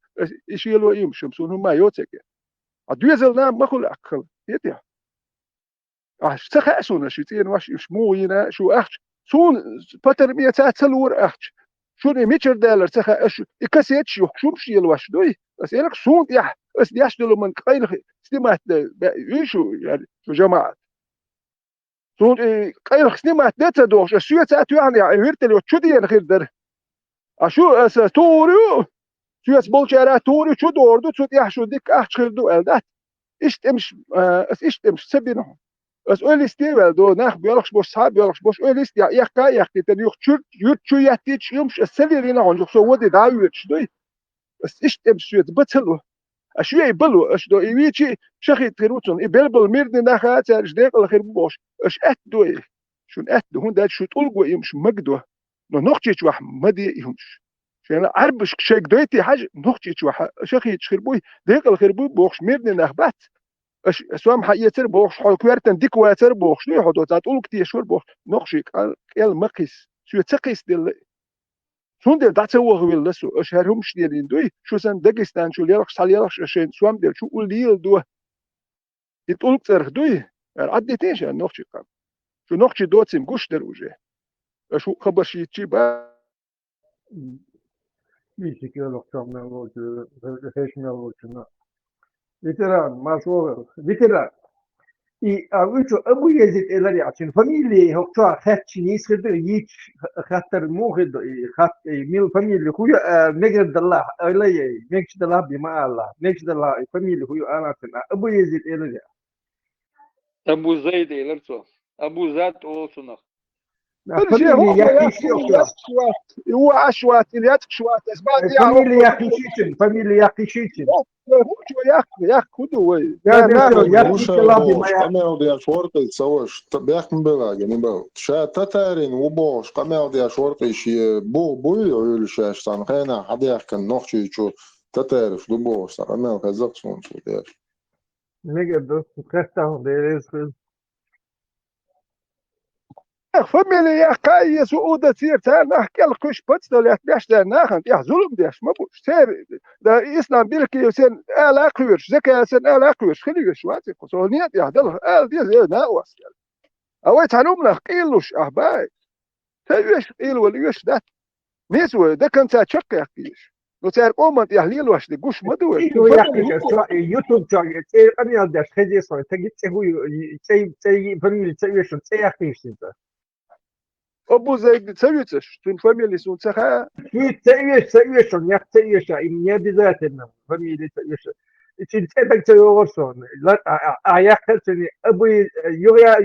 إشيلو يمشم سون هما يوتك أدويزل نام مخل أكل يتيا سخاسون شتين واش شموينا شو أخش سون باتر ميتات سلور أخش شو ميتشر دالر سخا أش إكسيتش يخشومش يلواش دوي بس يلك سون يح بس يشتغلوا من قيل سنمات يشو يعني شو جماعة سون قيل سنمات داتا دوش السوية ساعتو يعني هيرت اللي شو دي خير در أشو أس توريو سوية بولشارة توريو شو دوردو شو يحشو ديك أحش خير دو ألدات إيش تمش إيش تمش سبينهم بس أولي ستيبل دو ناخ بيالكش بوش صعب بيالكش بوش أولي ستيا يحكي تاني يخ شو يحتيج يمش السليرين عن شو ودي داويتش دوي بس إيش تمش سوية بتسلو أشوي يبلو أشدو يويتشي شخي تيروتون يبلبل ميردي ناخات أجديق الخير بوش أش أتدوي شون أتدو هون داد شو تلقوا يمش مقدو نخجيش واح مدي يمش شون عربش شيك دويتي حاجة نخجيش واح شخي تشخربوي ديق الخير بوش ميردي ناخبات أش سوام حقيتر بوش حول كوارتن ديك واتر بوش ليه حدو تقول كتير شور بوش نخجيك قال مقيس شو تقيس دل شون دل داتسوه ويلسو أشهرهمش ديالين دوي شو سن داغستان شو ليرخ ساليرخ شين سوام دل شو قوليل دو يتقول ترخ دوي عديتيش نوخشي قام شو نوخشي دوتسم قش دروجه شو خبر شي تشيبا
İşte loksamlar oldu, seçimler oldu. Veteran, maşover, veteran. Üç Abu Yazid eller için familya hokta khatçi yisirdi yiç khatar muhid khat mil familya huyu megdallah öyle megdallah bima Allah megdallah familya huyu anatın Abu Yazid eller
Abu Zayd ilerso. Abu Zat olsun.
كل شيء
familya
هو
yakışı
ياكل
yok
شوات هو عشوات اللي ياتك شوات اسبان يا
familya yakışı için familya yakışı için
هو شو ياكل وي
ya
لا
diyor
لا
وش
yakışı bima
بوش قمع دي شورقي تسوش بيحكم بلا يعني بو شا تتارين وبوش قمع دي شورقي شي بو بوي يقول شاش تان خينا حد يحكي نوخشي شو تتارف دو بوش قمع كزق سون شو ديش
megdo kasta deriz
فاميلي يا قاي سعودة سير تار نحكي الكش بتس ولا تبيش تار ناخن يا ظلم ديش ما بوش سير دا إسلام بيلك يسن آل أكويرش زكاة سن آل أكويرش خلي شواتي قصونيات يا دل آل دي زي ناوس أويت هنومنا قيلوش أهباي تيوش قيل وليوش ده نسوي ده كان تشق يا قيش لو تار قومت يا هليل واش دي قوش مدوي
İyi o yaklaşık YouTube çağırıyor. Kanal ders hediye sonra te git huyu familya seviyorsun yaklaşık.
أبو زيد تسويتش تون فاميلي سون تخا
Seviyorsun seviyorsun imniye bizatın familya seviyorsun. İçin tebek seviyorsun. La ayakta seni Abu yuya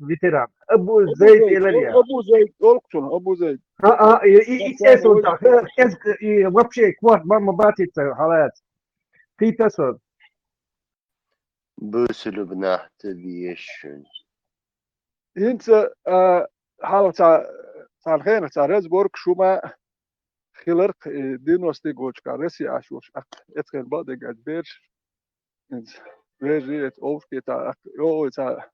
veteran. Abu Zeyd iler ya.
أبو زيد أولكتون أبو زيد
İç eson da. Ez вообще кварт мама батит halat. Kıytasın.
بوسلو بناحت بيشن
أنت حاول تاع الخير تاع رزبورغ شو ما خلرق دينوستي جوج كارسي عشوش اتخل بعد قاعد بيرش بيرجيت أوفكي تاع يو تاع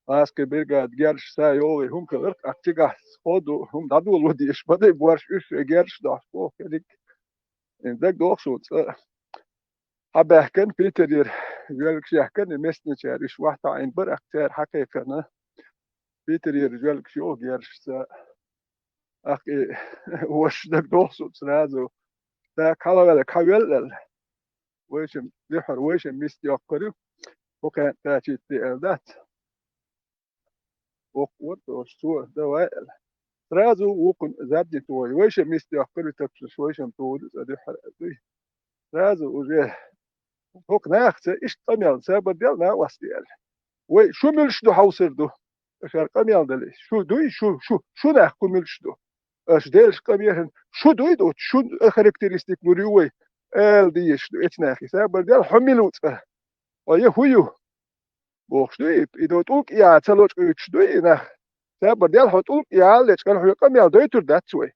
اسكي بيرجاد جيرش سا يو هم خلرق أكتيجا خودو هم دادو لوديش بدي بورش إيش جيرش داش بو كديك إندك دوخسوت حبهكن بيتر يقولك شيحكن مسني شاريش واحد عين بر أكتر حقيقة بيتر يقولك شو جيرش سا أخي وش دك دوخسوت سنازو تا كلا ولا كويل ويشم لحر ويشم ميستي أقرب وكان تأتي الدات وقت وشتوه دوائل رازو وكن زادي توي ويشم ميستي أقرب تبشش ويشم تود زادي حرقي رازو وجه هوك ناخت إيش طميان سابر ديالنا واسديال وي شو ملش دو حوصر دو أشار قميان دلي شو دوي شو ناخ ملش دو أش ديلش قميان شو دوي دو شو خاركترستيك نوريوي ال ديش دو اتناخي سابر ديال حملوت ويه هويو بوخش دوي إدو توك يا تلوش إيش دوي ناخ سابر ديال حطوك يا ليش كان حيو قميان دوي تردات سوي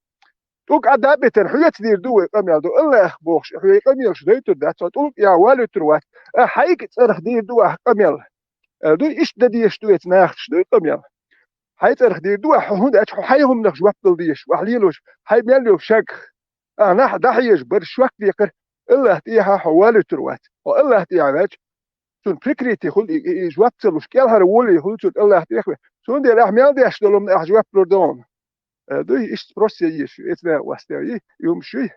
توك عدا بيتن حيو تدير دوي قميان دو الله بوخش حيو قميان دوي تردات سوي توك يا والو تروات حيك تصرخ دير دوي قميان دوي إيش ديش دوي تناخش دوي قميان حي تصرخ دير دوي حهود أتش حيهم نخ جواب ديش وحليلوش حي ميلو شك أنا حدا حيج برشوك ديقر الله تيها حوالو تروات والله تيها تون فكرتي خل جواب تلوش كيال هرولي خل تون الله تيخوي تون دي الأحمال دي أشتغلهم أحجواب لردون دوي إيش بروسي يش إتنا واستوي يوم شوي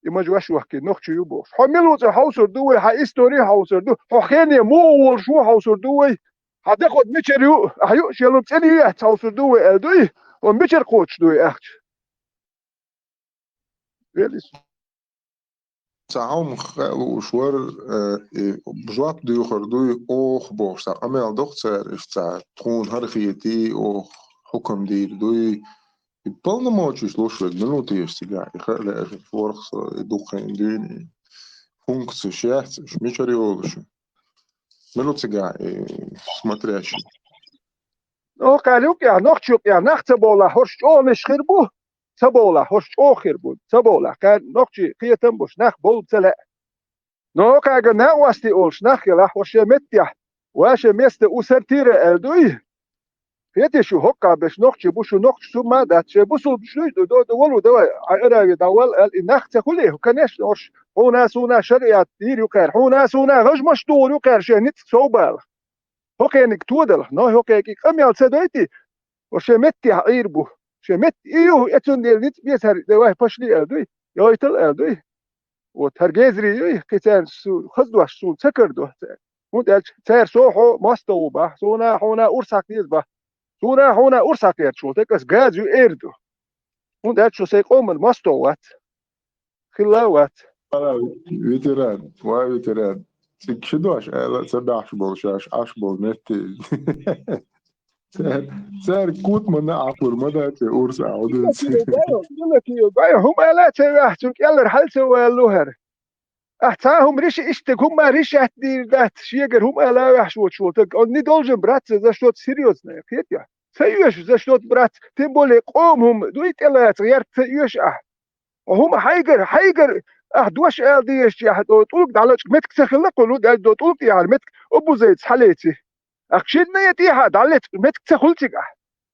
يما جواش وحكي نخشي يبوش حملوا حوصر دوي إستوري حوصر دوي حخيني مو أول شو حوصر دوي هتاخد ميتشر هيوش يلو تاني حوصر دوي دوي وميتشر قوتش دوي أختش
تعاون وشوار بجواب ديو خردوي اوخ بوش تا امال دختر is تا تخون هرخيتي اوخ حكم دير دوي بلنا موجش لوشوك منوتي استيقاع يخلق فرخ دوخين ديني فونكس شاحت مش ريولش منوتي قاع سماترياشي
او قالوك يا نخشوك يا نخت بولا هرش او نشخربو تبولا هرش او خربو تبولا كان نخشي قيتم بوش نخ بول تلا نو كاغا نا واستي اولش نخ يلا هرش متيح واش مست اسرتير الدوي فيتي شو هوكا باش نخشي بوشو نخش سو ما دات بوسو شنو دو ولو دو اراغي داول النخت كله كناش هرش هنا سونا شريعه دير يقال هنا سونا غش مش دور يقال شي نت صوبال هوكا انك تودل نو هوكا كي قميال سدويتي هرش متيح ايربو شمت إيوه يتون ديال نت بيسهر دواه باشلي ألدوي يويتل ألدوي وترجزري يوي كتان سو خذ واش سو تكر دوه وده تير سوحو مستوبة سونا هنا أرساك يزبا سونا هنا أرساك يرشو تكس جازو إيردو وده شو سيقوم المستوات خلاوات
فيتران وفيتران شدوش لا سبعش بولشاش عشبول نتي سار كوت من عفور مدى تورس عودت
بايو هم لا تبحثون يلا رحلت واللوهر احتاهم ريش اشتك هم ريش احتدير دات شيقر هم لا يحشوت شو تك اني دولجن برات زا شوت سيريوس نه كيتيا سيوش زا شوت برات تيمبولي قومهم دويت الا تغير سيوش وهم حيقر دوش ديش يا طولك دالك متك تخلق ولو دال طولك يعني متك ابو زيد حليتي اكشد نيتي دالت متك تخلتك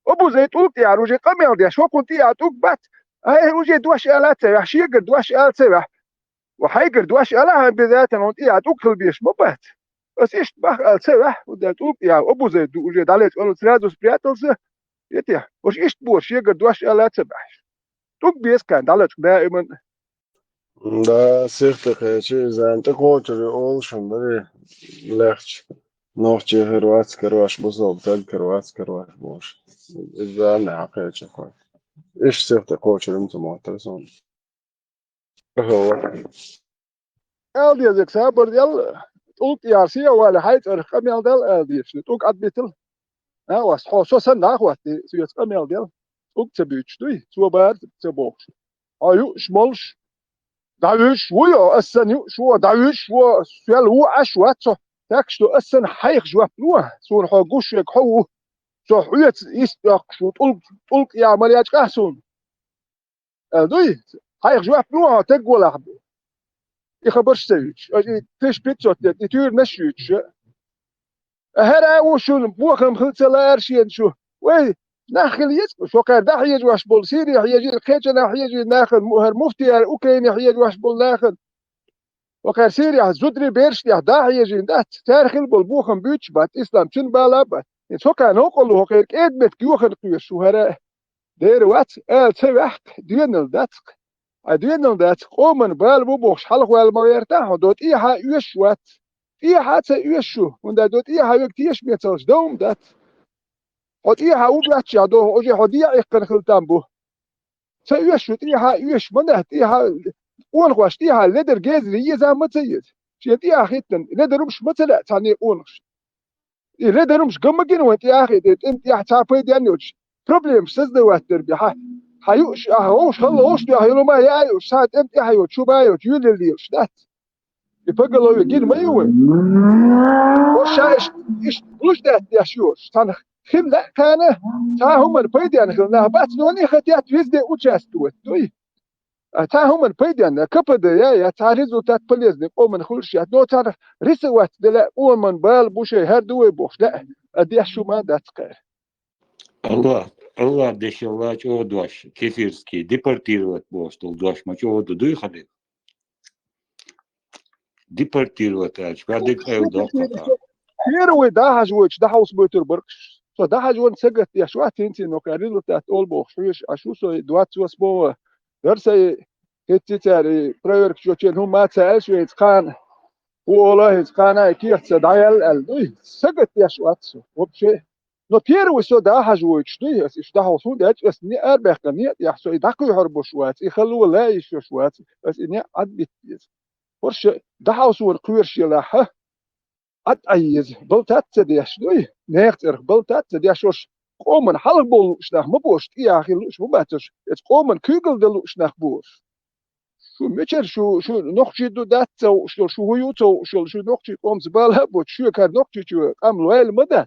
ابو زيد طولك يعني وجي قميل دي شو كنت يا توك بات هاي وجي دوش الات يا شيقر دوش الات سبح وحيقر دوش الها بذات انت يا توك البيش مبات بس ايش بخ سبح ودال طولك يا ابو زيد وجي دالت اول سرادوس برياتلز يتي وش ايش بوش يقر دوش الات سبح توك بيس كان دالت دائما
Da sirte че zante kočeri olšan dari lehč. Nohče Hrvatska roš buzog tad Hrvatska roš boš. إذا أنا حقيقة كويس إيش سيرت كوتش أنتم معترضون هو
الدي زك سابر ديال قلت يا سي ولا حيت رقم يال ديال الدي توك ادبيتل ها واس خصوصا سنة وقت سيت رقم يال ديال توك تبيتش دوي تو بار تبوش ايو شمالش داوش ويا السن شو داوش و سؤال هو اشوات تاكشتو السن حيخ جواب نوه سون حقوش يك حو سو حيت يستق شو طلق يا مرياج قاسون دوي حيخ جواب نوه تقول اخبي يخبرش سويتش تيش بيتزوت يتير مشيتش هرا وشون بوخم خلت لا ارشين شو وي ناخل يسكو شو كان ده يجي واش بول سيري يجي الخيج انا يجي ناخل مهر مفتي اوكراني يجي واش بول ناخل وكان سيري زدري بيرش ده يجي ده تاريخ البول بوخم بيتش بات اسلام شن بالابا شو كان هو هو غير ادمت كيوخن شو هرا دير وات سبح دينل داتك أدينهم ذات قومن بالبو بوش حلق والمغيرتاح دوت إيها يشوات إيها تيشو وندا دوت إيها يكتيش بيتلش دوم ذات قد إيها وبلاتش يدوه أجي حديع يقن خلتان بو تيشو إيها يش منهت إيها ونغوش إيها لدر جيزري يزا متيد شيت إيها خيتن لدر مش متلا تاني ونغش لدر مش قمقين وانت إيها خيتن انت إيها تابي ديانيوش بروبليم سزدوات دربي هيوش هوش خلوش دي هيلو ما يايوش ساعة امتى هيوش شو بايوش يولي اللي يوش دات يفقلوا يجين ما يوين وش ايش بلوش دات يا شيوش تان خم لا كان تا هم البيدي انا خلنا بات نوني خديات ويزدي وجاستوت دوي تا هم البيدي انا كبد يا تاريزو تات بليزني او من خلش يا نو تار ريسوات دلا او من بال بوشي هردوي بوش لا ادي شو ما دات قير
الله دشلاч одваш кефирский депортировать бостол дваш мач оду дуй хади депортировать ач кадек элдо кака
يروي ده هجوش ده هوس بيتر بركش فده هجون سجت يا شو انت انه كاريزو تاعت اول بوخ شويش اشو سو دوات سو سبو درسي هتتاري برايرك شو تشين هم ما تسالش يتقان والله يتقان كيف تدعيل ال سجت يا شو اتسو وبشي نو بيروي سو ده هجوش دوي ايش ده هوس ده بس ني اربح كني يحسو يدقوا يحربوا شوات يخلوا لا يشو شوات بس اني عدت ورش ده هوس ورقويرش يلاحه أيز بلتات تديش دوي نيختر بلتات تديش وش قومن حلق بول شناخ مبوش يا أخي لوش مباتش قومن كيغل دلو شناخ بوش شو ميتشر شو نوخشي دو دات شو هو شو نوخشي قوم زبالها بوش شو كان نوخشي شو قام لويل مدى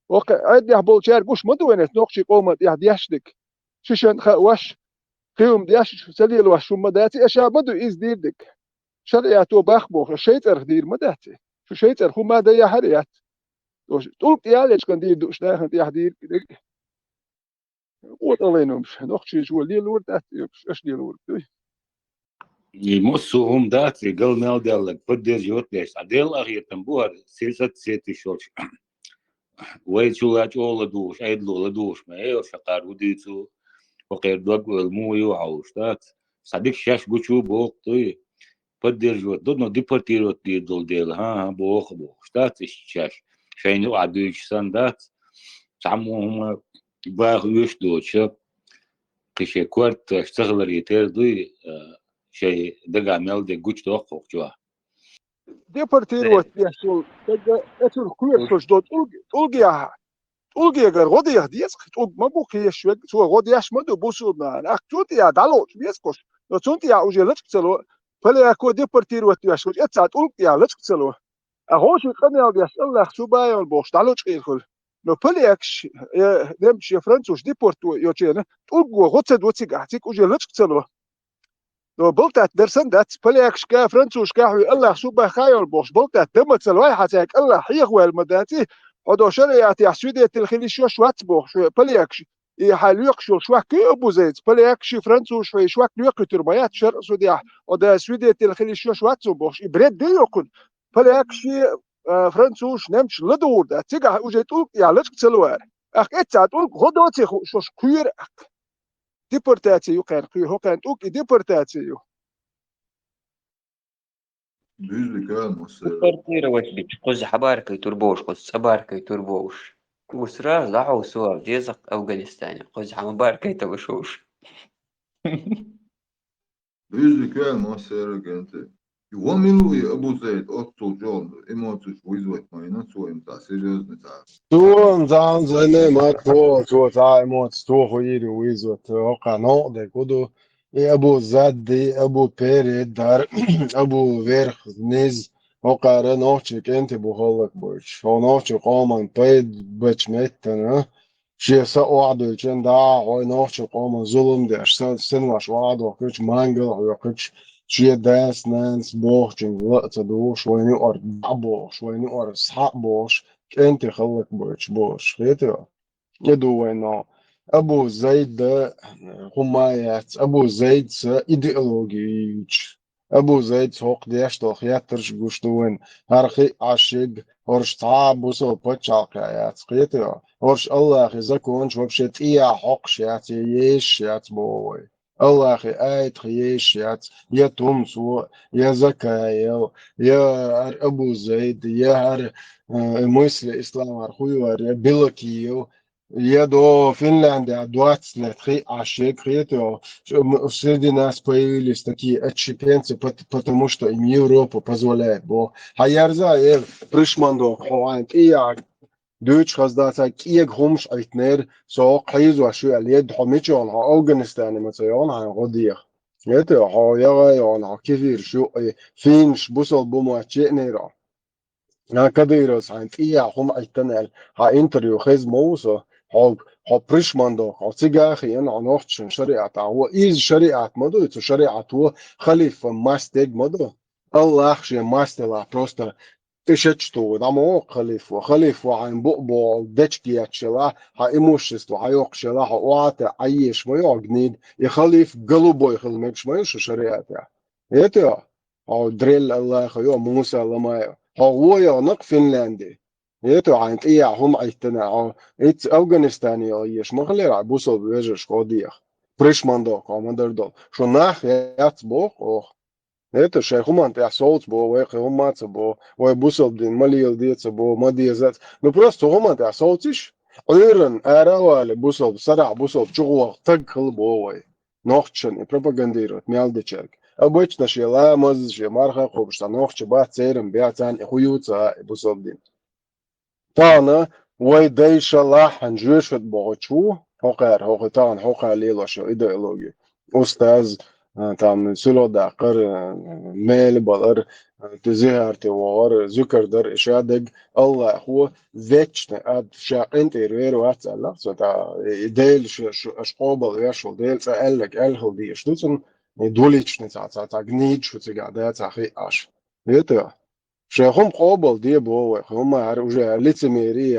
وقع عد يا بول شار بوش مدو وين نوخشي قوم يا دياشدك شو شن واش قيوم دياش سليل واش شو مداتي اشا مدو إز ديردك شريعتو باخبو شيتر دير مداتي شو شيتر هو ما ديا حريات طول يالش كان دير دوش داخل دي حدير قوت علينهمش نوخشي شو اللي الورد اش دي الورد
يمسوهم دات قال نال ديالك بدير جوت ليش عديل اخي تنبوها سيسة سيتي شوش ويت شو لاج اول دوش ايدلو لدوش ما ايو شقار وديتو وقير دوق المو يوعوش دات صديق شاش بوشو بوق طي поддерживать, но депортировать дол дел, ها بوخ شتات الشاش شيء نوع دوش سندات تعمهم باغ يوش دوش كشي كورت اشتغل ريتير دوي شيء دقا ميل دي قوش دوخ جوا
deportiruot viestul, etul kuertos dot ulgia gar godiah dies ma buki shweg so godiah shmadu busudna aktutia dalot vieskos no tuntia uje letselo pele ako deportiruot viestul etsat ulgia letselo a hosh qamel dies allah subayol bosh dalot qilkul no pele aksh dem shi franцуз deportu yochene ulgo gotset wotsig atik uje letselo no boltat dersen dat pele aksh ka franцуз ka allah subay khayol bosh boltat dematsel way hatak allah highwel madati هذا شريعة يحسودية الخليشيو شوات بوخ شو بليكش يحلوق شو شواك أبو زيد بليكش فرنسو شوي شواك لوق تربيات شرق سوديا هذا سودية الخليشيو شوات بوخ بريد ديوكن بليكش فرنسوش نمش لدور ده تيجا وجيت يا لك تسلوار أخ إتسات هذا تيخو شو كوير ديبورتاتيو كان كوير هو كان ديبورتاتيو
Депортировать бич, коз хабаркой турбош, коз сабаркой турбош. Усра заху суав джезак Афганистане, коз хамабаркой тавышуш.
Bizlikler masaya gente. Uomini Abu Zaid otto giorno emozio вызвать майна своим та серьезно та.
تو زان زنه ما تو تا موت تو خویری ویزوت وقع نقده کدو ابو زدی ابو پیری در ابو ورخ نیز وقع را نوچک انت بخالک باش و نوچک قامان پید بچمتنه شیسا وعدو چند دا عوی نوچک قامان ظلم دیش سنواش وعدو کچ مانگل و کچ شيء داس ناس بوش جن وقت دوش وين يقر دعبوش وين يقر اسحاق بوش انت خلك بوش خيتي يدو وين ابو زيد ده حمايات ابو زيد ايديولوجيش ابو زيد سوق ديش تو خياترش بوشتوين هرخي عشق ورش تعب وصل بتشاقيات خيتي ورش الله خزكونش وبشت ايا حقش ياتي يش يات بوي الله أخي آيت خيش يا تونسو يا زكايا يا أبو زيد يا مسلم إسلام أرخوي يا بلوكيو يا دو فنلندا دوات سنتخي عشيك خيتو среди нас появились такие отщепенцы, потому что им Европа позволяет. Бо хаярза пришмандо хавант и دوش خزداتا كيك همش ايتنير سو قيز وشو اليد حميشون ها أفغانستان مثلا ها غدير يتو ها يغا ها كثير شو فينش بوصل بمواتشي نيرا نا كديرس عن فيها هم ايتنال ها انتريو خز موسى ها بريشماندو ها تيجاخي انا عنوختشن شريعة هو إيز شريعة مدو يتو شريعة هو خليفة ماستيج مدو الله أخشي ماستلا بروستا تشتو دامو خليفة عن بقبو دشكي اتشلا ها имущество ها يوقشلا ها وعتا عيش ما يوغنيد يخليف قلبو يخلمكش ما يوشو شريعتا يتو ها دريل الله خيو موسى لما ها ويا نق فنلندي يتو عن ايا هم ايتنا ها ات افغانستاني ايش ما خلي رعبوسو بيجش قوديخ بريشماندو كوماندردو شو ناخ يات بوخ Это шайхуман ты асолц бо вай хумаца бо вай бусол дин малил деца бо мадиезат ну просто хуман ты асолциш ойран аравали бусол сара бусол чугуа тагхл бо вай нохчен и пропагандирует мялдечек обычно шела маз же марха хобшта нохче ба церем бяцан хуюца бусол дин тана вай дейшала ханжушет бо чу хокар хокатан хока лила шо идеология أستاذ tam سلو قر مال بلر تزهر توار ذكر در إشادق الله هو ذكشنا أد شاقين تيروير واتسأل سو تا ديل أشقوبل يشل ديل سألك ألهل دي شتوتن دوليتشنا تا جنيد شو تقعد تا خي أش يتوا شيخهم قابل دي بوه هم هر وجه لتميري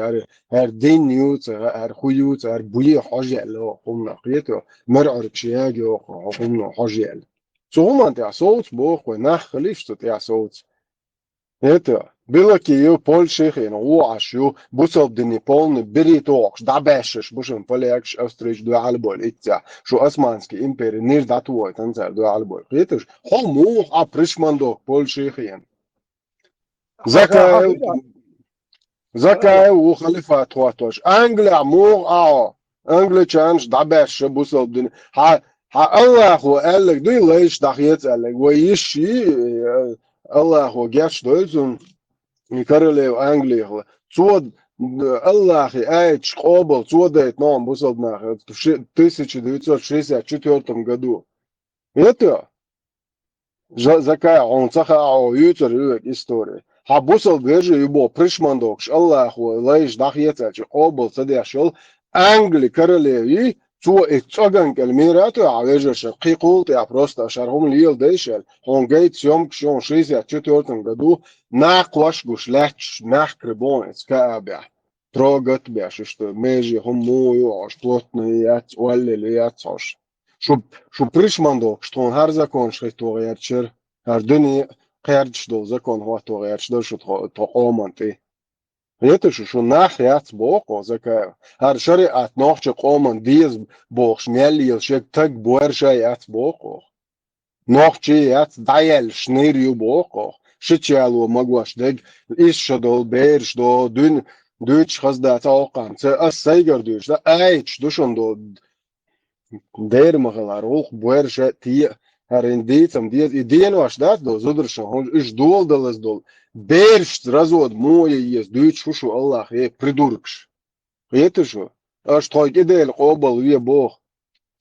هر دين نيوت هر خيوت هر بوي حاجة له هم نقيته مرعر بشياجي هم حاجة له سو هم أنت صوت بوه ونح خليفت تيا صوت هتا Bilakiju Polšihien uašu, busaldini polni biritoks, dabešas, bušam paliekš Austriešu do alboļu itcā. Šo Osmanski imperi nir datuoja tancēr do alboļu. Kietuši, homu aprišmandok Polšihien. Zakaev u Khalifat huatoš. Anglia mur ao. Anglia change dabešas busaldini. Ha Allahu ellik duy leish dahiet ellik. Wa yishi Allahu gersh doyzun. Karalev Anglija. Cod Allahi aič qobal codēt nom busaldnāk 1964 году. Это закая он цахао ютер юк история. Ha busald veži jubo prišmandokš Allahu leish dahietēči qobal sadēšol Angli karalevi цо цоганк الميراتو عاوجش قيقول تاع بروستا شارهم ليل ديشل هون جيت يوم كشون 64 году ناقوش гуш лач нахкребон скабя трогат бяш что межи хомую аш плотный яц олле яцош шо пришмандо что он har закон шхто ярчер har дни qerch do закон хвато ярч до что то оманты Это что нах яц боко закая. Har шариат нохче коман диз бохш мелил шек так буерша яц боко. Нохче яц даял шнирю боко. Шичалу магваш дег ишшадол берш до дün düç хаздат алкан. Це асайгар düç да айч душон до der magalar ох буерша ти Арендицам диз идеен ваш да до зудршо он иш долдалас дол. Берш разод моя есть дуть шушу Аллах придуркш. Это что? А что идея обал ве Бог.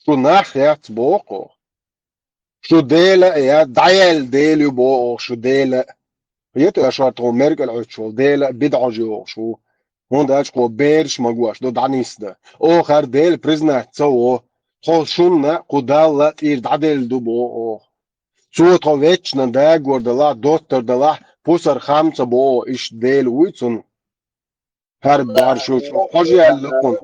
Что нах яц Бог. Что деля я даял делю Бог что деля. Это что то меркал что деля бидажо что. Он да что берш магуаш до данисда. Охар дел признать цо. Холшунна кудалла ир дадел дубо. Цо то вечно да гордала доктор дала Pusar خمسة بو إيش ديل ويتون هرب دار شو حاجة يعلقون.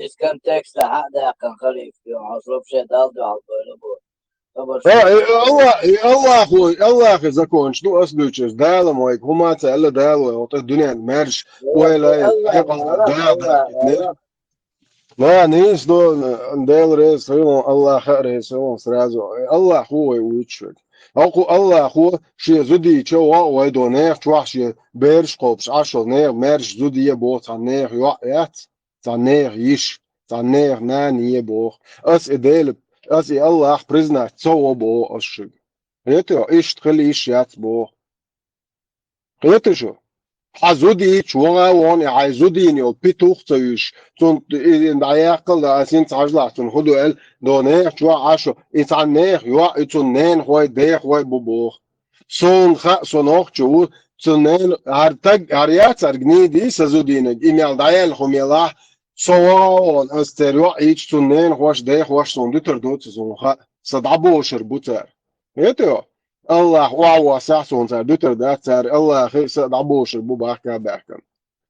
إسكان تكست هذا كان خليف يوم عصرب شيء دالدو على البلبور.
الله أخي زكون شنو أصلوش دال ما يك هما تعلق دال ويعطي الدنيا مرش ولا دال لا نيس دو دال رئيس الله خير رئيس سرازو الله هو ويتشوك أقول الله هو شيء زودي شو وايدو نير شو شيء بيرش قبش عشر نير مرش زودي يبوت عن نير يات عن نير يش عن نير نان يبوه أس إديل أس الله برزنا تصو بو أشج يتو إيش تخلي إيش يات بو يتو شو حزودي شو وان عايزودي نيو بيتوخ تيش تون إن عياقل أسين تعجلا تون خدو ال دونير شو عشو إتعن نير يوا إتون نين هواي دير هواي بوبوخ صون خا صنوخ شو صنين هرتج هريات أرجني دي سزودينك إميال دايل خميلا صوان أستروا إيش صنين هواش دير هواش صون دتر دوت صون خا صدعبو شربوتر يتو الله واو ساعسون صار دتر دات صار الله خير صدعبو شربو باكا باكا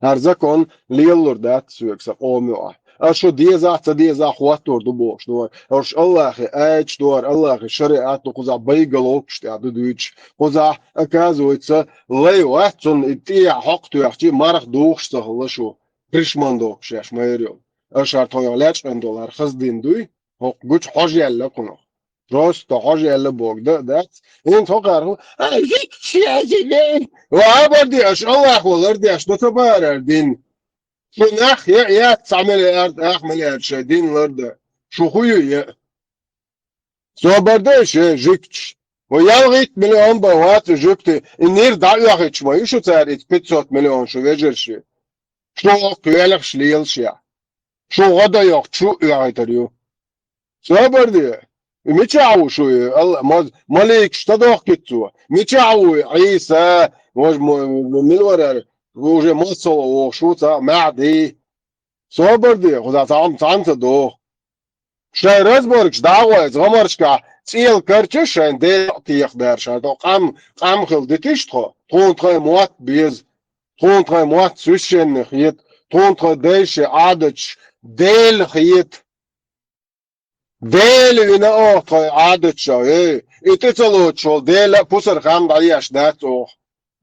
هرزكون ليلور دات سويك سقومي أشو ديزا خواتور دبوش دور أرش الله خي أيش دور الله خي شريعات نقوزا بيجلوك شتى دوتش قوزا أكازويتسا لي واتون إتيا حقتو يحكي مرخ دوخش تهلشو بريشماندوك شاش مايريو أشار تويولاتش $10 خزدين دوي حق جوش حاجة يلا كنو راست حاجة يلا بوك ده إن توقعه هيك شيء وعبردي أش الله خولردي أش نتبارردين شو نخ يا 9 مليار مليار شادين لرده شو خويا سو بردش جيكش ويالغيت مليون بوات جوكتي النير دعوة ما يشو تاريت 500 مليون شو يجرشي شو كيالك شليلشيا شو غدا يوك شو يعيتريو سو بردي ميتشاو شو الله مالك شتدوخ كتو ميتشاو عيسى ملورر وجه مصر وشوطة معدي صبردي خذ تعم تدو شاي رزبوركش دعوة غمرش كا تيل كرتش عندي تيخ درش هذا قام خلدتيش تون تري موات بيز تون تري موات سوشن خيط تون تري ديش عادش ديل خيط ديل هنا عادش ايه اتتلو تشول ديل بوسر خام دعيش داتو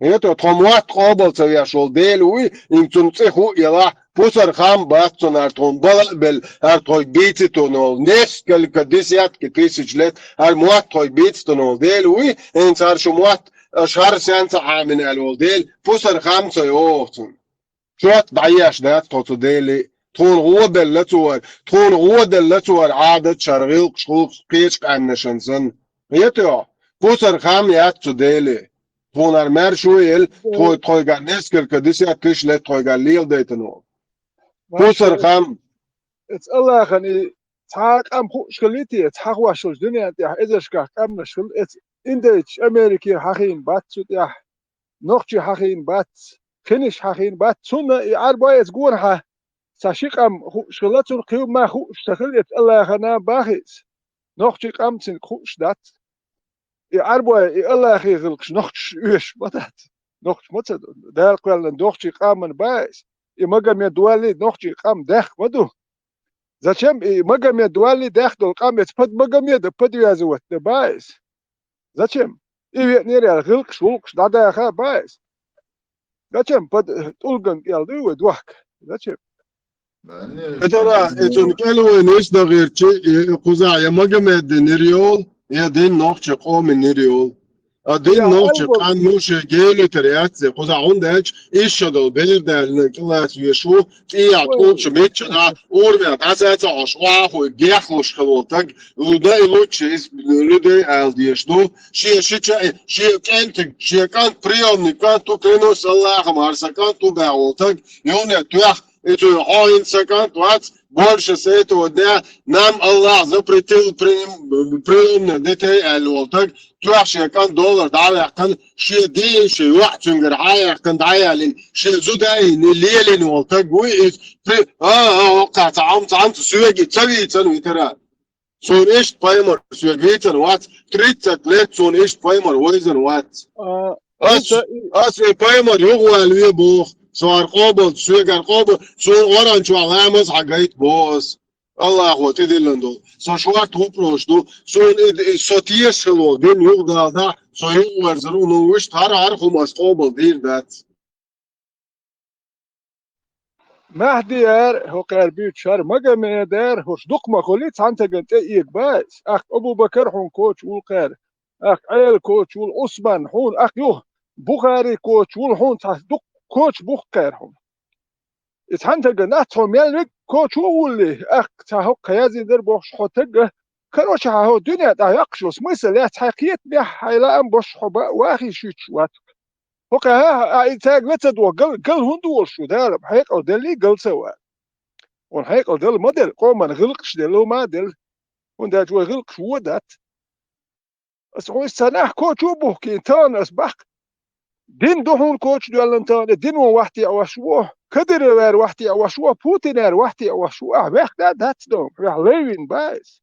هيتو تموات قابل سويا شول ديلوي إن تنصحو يلا بوسر خام باستون أرتون بل أرتوي بيتي تونول نفس كديسيات كتيسجلت موات توي بيتي تونول ديلوي إن صار شو موات شهر سنة عامن الولديل بوسر خامسة يوتون شوت بعياش دات توتو ديلي تون غود اللتور تون غود اللتور عادة شرغيل شخوق قيش قانشنسن يتو بوسر خام ياتو ديلي تون ارمر شويل توي قانسكر كديسيات كيشلت توي قاليل ديتنو بوسر خام
اتس الله خني تاق ام خو شكليتي تاق واشل دنيا تاع اذا شكا ام نشل ات انديتش امريكي حقين بات تاع نوختي حقين بات خنش حقين بات سنة عرباية تقولها ساشيق ام خو شلاتون قيوم ما خو اشتغل ات الله خنا باخيس نوختي قامتن خوش دات عرباية الله خي غلقش نوختش ايش بدات نوختش متى دال قال نوختي قامن بايس مقام يدوالي نوختي قام داخ مدو Зачем и мгм дуали дахдол камец под мгм да подвязывать да байс? Зачем? И ведь не реал гылк шулк надо ха байс. Зачем под тулган ялды дуак? Зачем?
ترى اتنقلوا ناس ده غير شيء قزع يا مجمد نريول يا دين نوخش قوم نريول دين
يا
نوخش
أول
قان موش جيل تريات قزع عندك ايش ده البلد اللي كلاس يشو تي طول شميت شنا اورمي اساس عشوا خو جيخلش خلوتك وده لوتش اس بنرده الديشدو شي كانت شي كان بريوم كان تو كانوا الله مارسا كان تو باولتك يوم توخ это он секунд больше с этого дня нам Аллах запретил приемные детей الولتك توحش كان دولار دعوة كان شيء دين شيء واحد شنقر عاية كان دعاية شيء زوداي نليل الولتك ويس وقع تعام سويجي تسوي تنوي ترى سون إيش بايمر سويجي تنوات تريت تلت سون إيش بايمر ويزن وات أسوي بايمر يغوى الوي بوخ صار قابل سويجر قابل سون أوران شو علامة حقيت بوس الله هو تدلندو سو شوات هوبروش دو سون سوتيش خلو دين يغدا دا سو يغور زرو نو وش هر خماس قابل دير دات
مهدي هو قال بيت شهر مقام دار هوش دقمة خليت عنتا قلت ايك باس اخ ابو بكر حون كوتش والقار اخ عيل كوتش والعثمان حون اخ يوه بخاري كوتش والحون دق كوتش بخار حون اتحنتا قناتهم يلك كوتش واللي اخ تاهو قيازي در بوش حوتق كروش هاو دنيا دا يقشوس مثل يا تحقيت بيح هايلا ام بوش حبا واخي شوت هوكا ها تاج لتدو قل هندول شو دار بحيق او دلي قل سوا والحيق او دل مدل قوم من غلقش دلو ما دل ونداج وغلق شو دات بس هو السناح كوتشو بوكي تان اسبح دين دهون كوتش دول تان دين وحتي او شو كدر وير وحتي او شو بوتين وحتي او شو بخ دات دوم راح ليفين بايس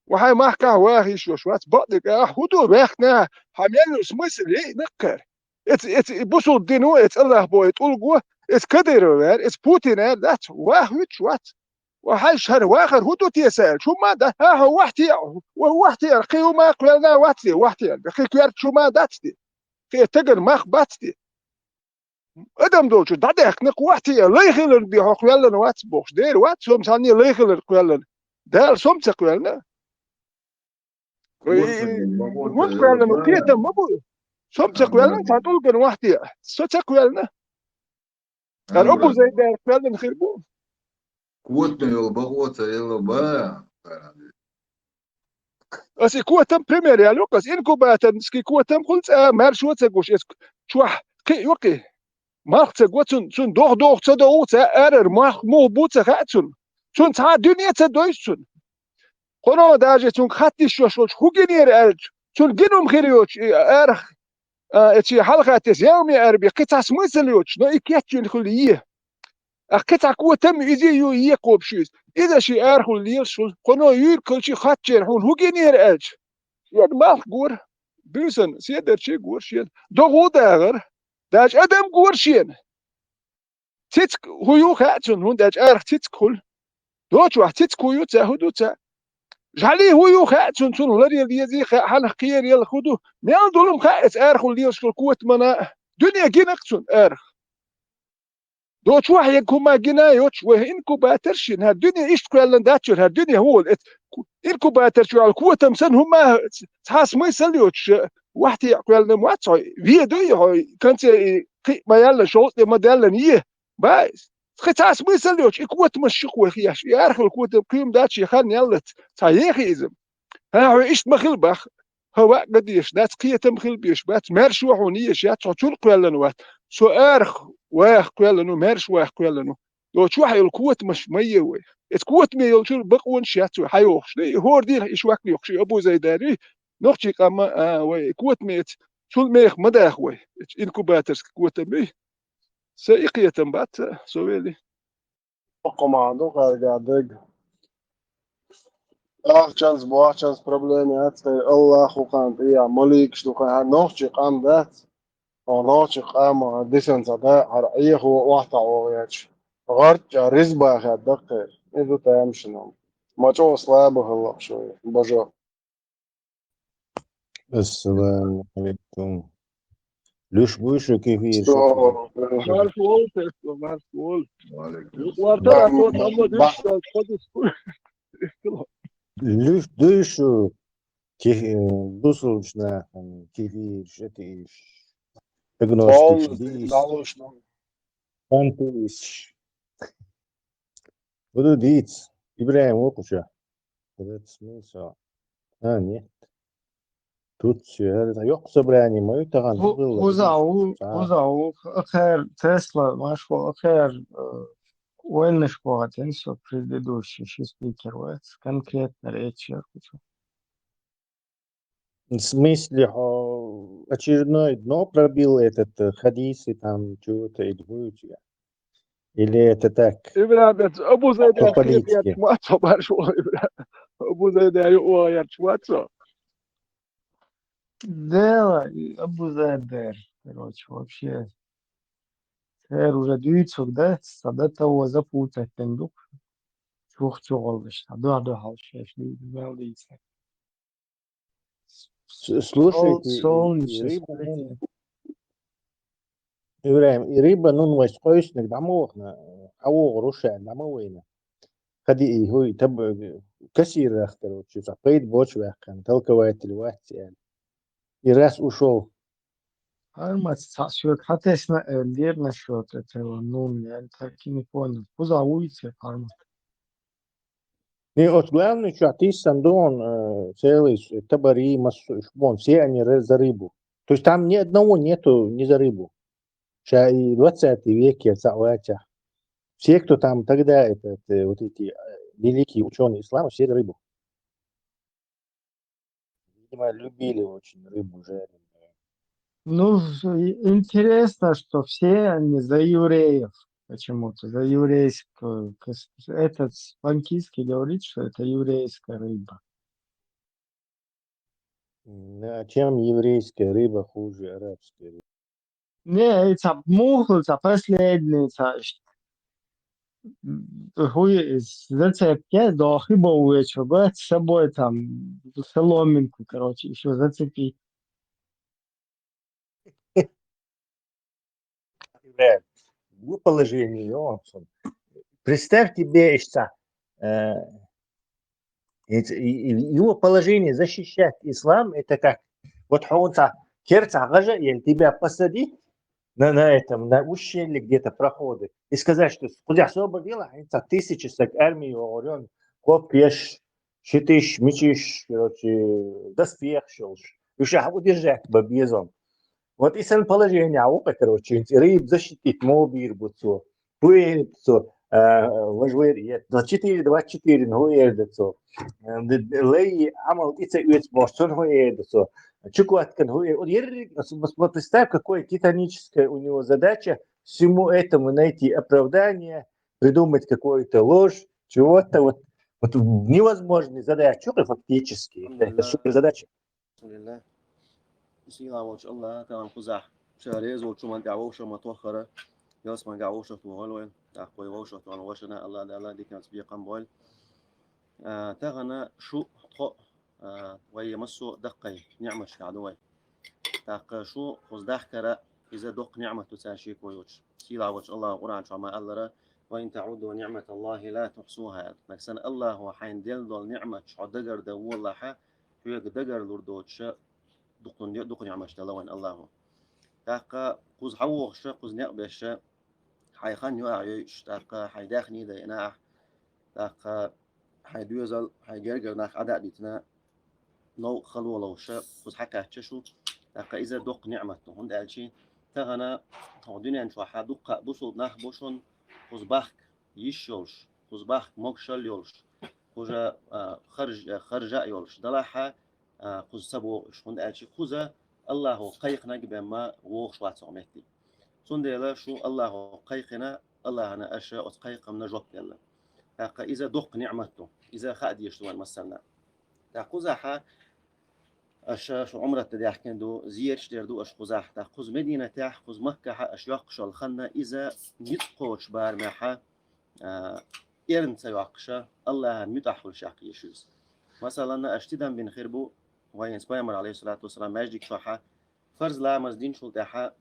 وهاي محكا واهي شو بعدك هدو بخنا حميل سمس لي نقر ات بوسو دينو ات الله بوي تقول جوه ات كدر وير ات بوتين دات واحد شوات وهاي شهر واخر هدو تيسال شو ما ده ها هو وحتي قيو ما قلنا وحتي بخي كير شو ما داتي في تجر ماخ باتي ادم دول شو دادك نق وحتي ليخلن بي قلنا وات بوش دير وات سوم ثاني ليخلن قلنا دال سوم تقلنا مش قلنا مكيتا مبو سوم تقلنا تقول كن وحتي سو تقلنا قال ابو زي دار قلنا خربو
كوتنا يلبغوتا يلبا
أسي كوتم بريمير يا لوكاس إنكو باتن سكي كوتم قلت مارشو تسقوش شوح كي يوكي مارك تسقوتن سن دوغ تدو تأرر مارك مو بوتا خاتن سن تا دنيا تدويسن قنو داجي سن خاتي شوش هوغينير أرج سن جنوم خيريوش أرخ اتي حلقة تس يومي أربي قطع سمسليوش نو إكياتين خليه قطع كوتم إذا يو يقوب شيز إذا شي أرخو الليل شو قنو يور كل شي خاتشين هون هوغينير أرج يد مالك قور بيسن سيدر شي قور شين دوغو داغر داج أدم قور شين تتك هو يو خاتشن هون داج أرخ تتكل دوش واحد تتكو يو تا هدو تا جالي هو يو خات سن لري دي حن خير يلا خدو ميال دولم خات ارخ اللي شكل قوه منا دنيا جنقسن ارخ دوتش واحد يكون جنا يوتش وإنكو باترشين هالدنيا إيش كلن داتشر هالدنيا هو إنكو باترشوا على القوة تمسن هم تحس ما يسليوتش واحد يقولن مواتش في دوي هاي كانت ما يلا شوط ما دلن يه بايس تحس ما يسليوتش قوة مش قوة خياش يعرف القوة قيم داتش يخان يلا تايخ إذا ها هو إيش مخلبخ هو قديش دات قية مخل بيش بات مارش وحونيش يا تشول قلن وات سو ارخ واخ قلنو مارش واخ قلنو لو شو حي القوة مش مية وي القوة مية يلشل بقون شاتو حيوخش لي هور دي إيش وقت يخش أبو زيداري نخشي قاما وي قوة ميت شول ميخ مداخ وي إنكوباترز قوة مي سيقية تنبات سويلي
Komā, nu, kā deg. Ahčans, boahčans problēma atskaja Allahu kan, ja, molīkš, tu kā nohči kan dat, o nohči kama disensa da, har ihu wahta ogiyač. Gharja rizbah ya dakir, idu taamshinam. Mačo slābu hallaq šoja, bažo.
السلام عليكم. ليش بوشو كيف هي
So,
Marfol, Tesla, Marfol.
وعليكم
Guarda
السلام.
a tua tábua de
ليش دوشو كيف دوسلشنا كيف شتيش اغنوستيش
Polns
ديس
dalušana.
فانتيش بدو ديت إبراهيم وقشة بدأت سميسا هاني توتشي هذا يقصى براني ما يتغن
وزعو خير تسلا مشغول خير وين нишкога тенсо предыдущий спикер вот конкретно речь
В смысле, очередной дно пробил этот хадис и там чего-то и двоечка? Или это так,
إبراهيم أبو زيد
по
أخي يا
политике?
شماتو برشو إبراهيم أبو زيد يا شماتو
дело Абу Зайдер короче вообще خير уже дүйцөк да сада того запутать тендук чух чуголдыш да халшешли белдийся
Слушайте,
солнечный
Ибраим, и рыба, ну, вась койшник дамовна, ау руша дамовина. Ходи и хуй, таб кассир, короче, запейт боч вяхан, толкователь вахти. И раз ушел.
Армат счет хотя лер насчет этого ну я так и не понял куда уйти армат
И вот главное, что ты сандон целый, табари, массу, вон, все они за рыбу. То есть там ни одного нету не за рыбу. Сейчас и 20 веке, все, кто там тогда, вот эти великие ученые ислама, все за рыбу. Видимо, любили очень рыбу жареную.
ну интересно что все они за евреев почему-то за еврейскую этот Панкийский говорит что это еврейская рыба
А чем еврейская рыба хуже арабской рыбы?
не это мухлца последняя хуй зацепки дохи бауэ чего с собой там соломинку короче еще зацепить
В положении, представь тебе, что его положение защищать ислам, это как вот хунца керца гажа, и тебя посадить на этом, на ущелье где-то проходы, и сказать, что куда освободила, это тысячи так армии, орен, копьешь, щитыш, мечишь, короче, доспех шелш, и что удержать бабьезом. Вот и сан положение, короче, рыб защитить, мобир буцо, пуэльцо, важвер, 24, нхуэльцо, лей, амал, ица уец бошсон хуэльцо, чукуаткан хуэль. Вот еррик, представь, какая титаническая у него задача всему этому найти оправдание, придумать какую-то ложь, чего-то, вот невозможная задача, фактически, это суперзадача.
بسم الله ما شاء الله كان قزح شهريز وشمان دعوش ما توخرة ياس ما دعوش توهلوين أخوي وش توان وشنا الله دي كان سبيق قنبول تغنى شو تخو ويمسو دقي نعمة شعدوي تاق شو خز دحكرة إذا دق نعمة تساشي كويوش سيلا وش الله قرآن شو ما الله وإن تعودوا نعمة الله لا تحصوها لكن الله هو حين دل نعمة شو دقر دو والله حا شو يقدر لردوش دق نعمة شتلوين الله تاق خز حوش خز نقبش حي خان يوعيش تاق حي داخني دينا تاق حي دوزل حي جرجر ناخ عدا بيتنا نو خلو لو شا خز حكا تشو تاق إذا دق نعمته هند ألشي تغنى هودين شو حدق بوصل ناخ بوشون خز باخ يشولش خز باخ مقشل يولش خجا خرجا يولش دلاحة خز سبو شون ألشي خزا الله قيقنا بما ووخ واتس عمتي سندلا شو الله قيقنا الله أنا أشياء قيق من جوك يلا تاق إذا دق نعمته إذا خاد يشتوان مثلا تاق زاحة أشياء شو عمرة تدي كندو زيرش دردو أش خزاح تاق خز مدينة تاح خز مكة أشياء شل خنا إذا نتقوش بار محا إيرن سيوقشة الله متحول شاق يشوز مثلا أشتدم بن خربو وين سبايمر عليه الصلاة والسلام ماجدك شوحة فرز لا مزدين شو تاحة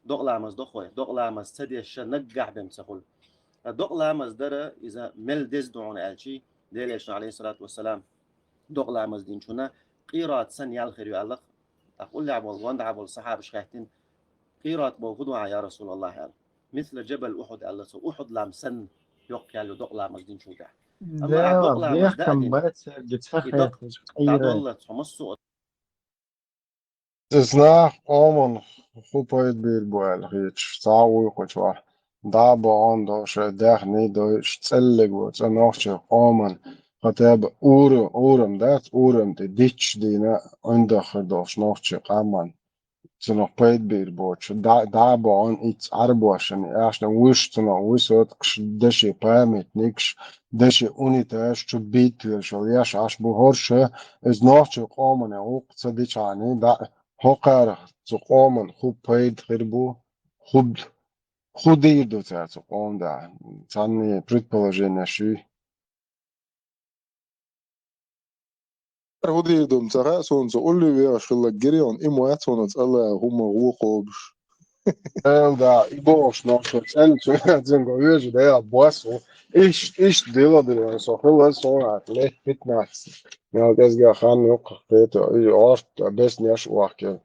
دق لامز دخوي دق لامز سديش نقع بمسخول دق لامز درة إذا مل دز دعون ألشي ديليش عليه الصلاة والسلام دق لامز دين شونا قيرات سن يالخير يالله أقول لعبول وان دعبول صحاب شخاتين قيرات بوغدوا يا رسول الله يال مثل جبل أحد الله سو أحد لام سن يق يالو دق لامز دين شو ده الله دق لامز
بيحكم
دقدين
بس جتفخ
يدق
غيره
تعدول تمسو
Snach omen goed bir boel rich sawu qochwa da bon do she dach ni do stelle gut so noch che omen hatab urem dat urem de dich dina under do noch che qaman so noch paid bir boch da bon it's arboshen erst wish to know wisot deshe pamit nix deshe unitas to bit sho yash ash bu horsche es noch che omen ook tzadichani da هقر تقوم خوب پاید خربو خوب دیر دو تا تقوم دا تانی предположение شوی
هودي دوم تغاسون تقول لي بيا شغل الجريون إمو ياتون تقلا هم وقوبش
da I boš nošo centru zingo vieži da ja bosu iş dilo dilo so hıla sonra let bitmez ya gezga han yok peto ort bes niaş uake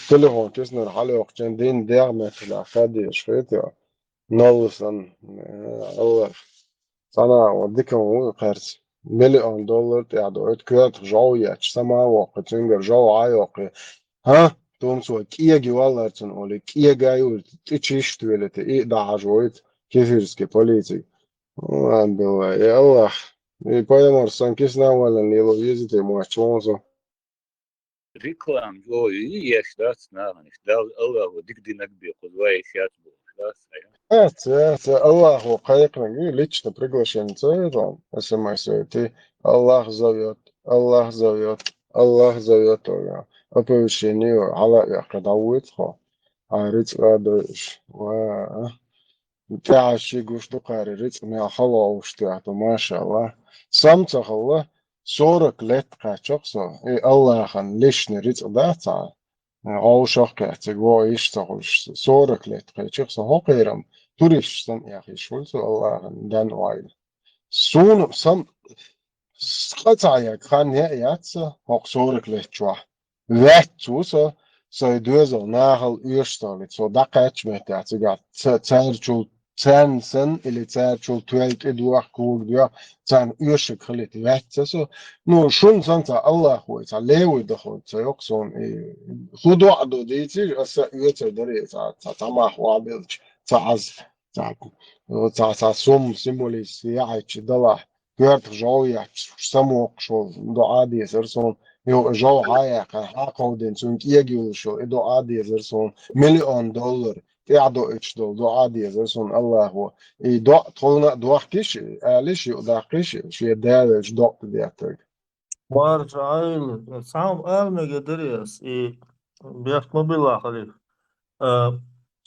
telefon kesner hale yok cendin dermet la fadi şfeto nolsan Allah sana وديكم قرض $1,000,000 تقعد كات جوية سما واقع تنجر جو عايق ها توم سو كيه جوالرتن ولا كيه جايول تشيش تولت ايه دا جويت كيفيرسكي بوليتي عند يا الله podemos sankisna ولا نيلو يزيتي موچونزو
ريكلام جو يشتات ناغنش دا الله وديك دي نقبي قدوة يشات بو
это Аллаху кайкна и лично приглашение целом смс-ы Аллах зовет Аллах зовет тебя оповещение على يقدوتها عريت قادش و تعشي قوش تقاري ريت ما خلا وشتعت ما شاء الله سمتخ الله صورك لتقى شخصا اي الله خن ليش نريت داتا او شخص تقوى يشتغل صورك لتقى شخصا هو قيرم تريش سن يا اخي شولت الله خن دان وايد سون سم قطع يا خان ياتsa هو صورك لتشوا واتوسا så duezel nagel uurstalit så dakatch met dat så gat tsarchul tsansen eller tsarchul twelt eduach kog dia tsan uurshik khalit vetsa så no shun santa Allah hu ta lewi de khod så också khudu ado diti asa uurta dare ta tamah wabilch ta az ta sum simbolis yaach dala gert joyach samok shol do adi serson Jo عايق حاقودين سون يجيو شو إدو عادي زرسون $1,000,000 تعدو إيش دو عادي زرسون الله هو إدو طولنا دو حكيش ليش يقدر حكيش شيء دارج دو تدياتك
وارج عائل سام أمن قدريس بيخت مبلا خليف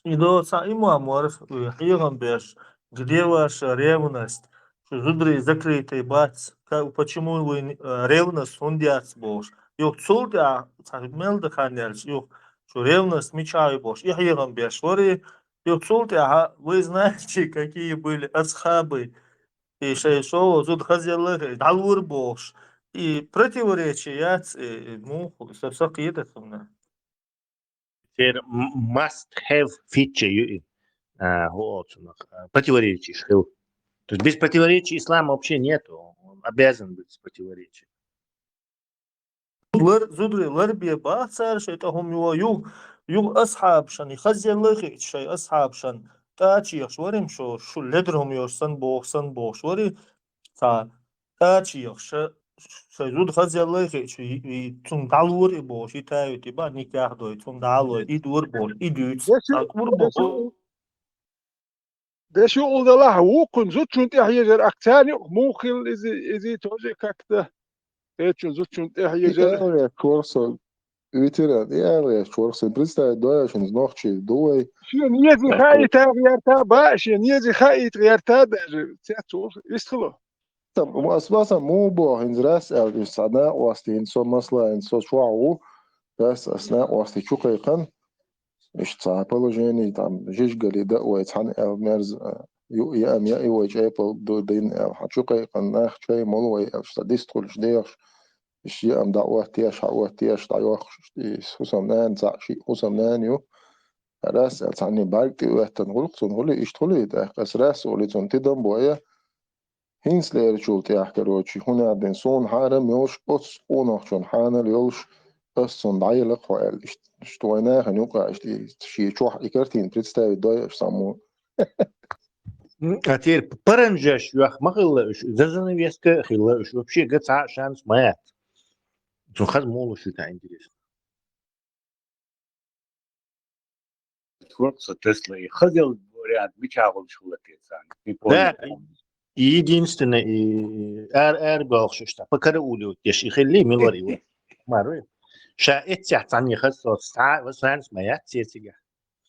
إدو سائمو أمورف حيغم بيش قديوة شريمونست Зудри закрытый бац. Почему вы ревность хундяц бош? Yok цулда мел дыханияльш. Yok что ревность мечаю бош. Я егам бешвори. Yok цулда вы знаете, какие были асхабы. И шейшо зуд хазяллы далвур бош. И противоречия ну сакида сумна.
Теперь must have feature противоречий. То есть без противоречий ислама вообще нету. Он обязан быть с противоречием.
زودري بيباثر شيء تهم يو أصحاب شان يخزن لغي شيء أصحاب شان تاتشي يخشوريم شو لدرهم يورسن بوخ شوري تاتشي يخش شيء زود خزن لغي شو تون دالور بوش يتايو تبا نكاح دوي تون دالور يدور بول يدوت تاكور بول
ده شو الله وكن زود شنت يحيجر أكتاني موخل إذا توجه كاكته ده زود شنت يحيجر
Ja čvorso, veterán, ja čvorso, predstavljaj dojašen znohči, doj.
شو نيزي خايت غيرتها باش نيزي خايت غيرتها ده تاتو يستخلو
Tam, أساسا مو بو هنزراس أو الصناع واستين صو مصلا إن صو شوعو بس أثناء واستي شقيقا إيش تصابلو جيني tam جيش قلي دا ويتحن أو مرز يأم يأي ويجيبل دو دين أو حشقيقا ناخ شي مولوي أو شتديستخل شديخ إيش يأم دعوة تياش حوة تياش دعوخ حسام نان شي حسام نان يو راس تعني بالك وقتن غلق تنقول إيش تقولي ده بس راس ولي تنتدم بويا هينس لير شو تيحكي روتشي هنا عدن صون حارم يوش قص ونخشون حانا ليوش قصون دعيلق وقال اشتويناه هنوقع شي شوح إكرتين بريتستاوي الداية إش سامون
А теперь паранжаш юах махилла зазанавеска хилла вообще гца шанс маят. Хаз молу что-то интересно.
Творца Тесла и хазил вариант мечагул шулатецан.
Да, единственное ар что покараулю теш и хилли милари. Мару. Ша этяцан яхас саа васанс маят цецига.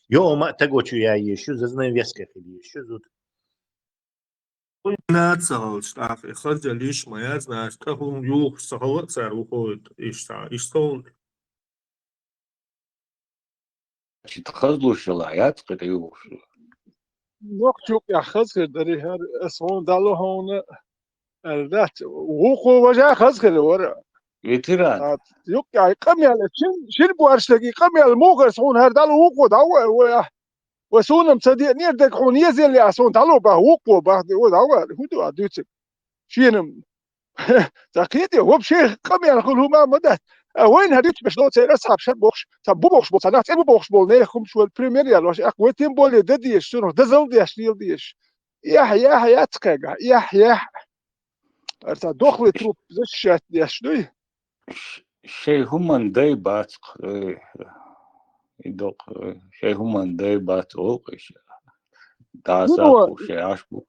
Йома тагочу я еще зазанавеска хилли еще зуд.
ناتسال شتاف خرج ليش ما يزنا شتهم يو سهوت سر وخود إشتول
تخزلو شلايات قد يوش
نقطة يا خزخر دري هر اسمون دالو هون الذات وقو وجه خزخر ورا
فيتران
يوك يا قم يا شن بوارشتكي قم يا الموغر سون هر دالو وقو داو وسون مصدق نيردك حون يزل اللي اسون دالو با وقو با داو هدو ادوتك شينم تقيدي هو بشيء قم يا كل هما مدت وين هديت باش لو تصير اصحاب شر بوخش طب بوخش بول صنعت بو بوخش بول نيخم شو البريمير يا واش اقوى تيم بول دديش شنو دزل ديش ليل ديش يا تقاقع يا ارتا دخل تروب زش شات ديش دوي
شيء هم داي باتق يدق شيء هم داي باتق داسا شيء عشبو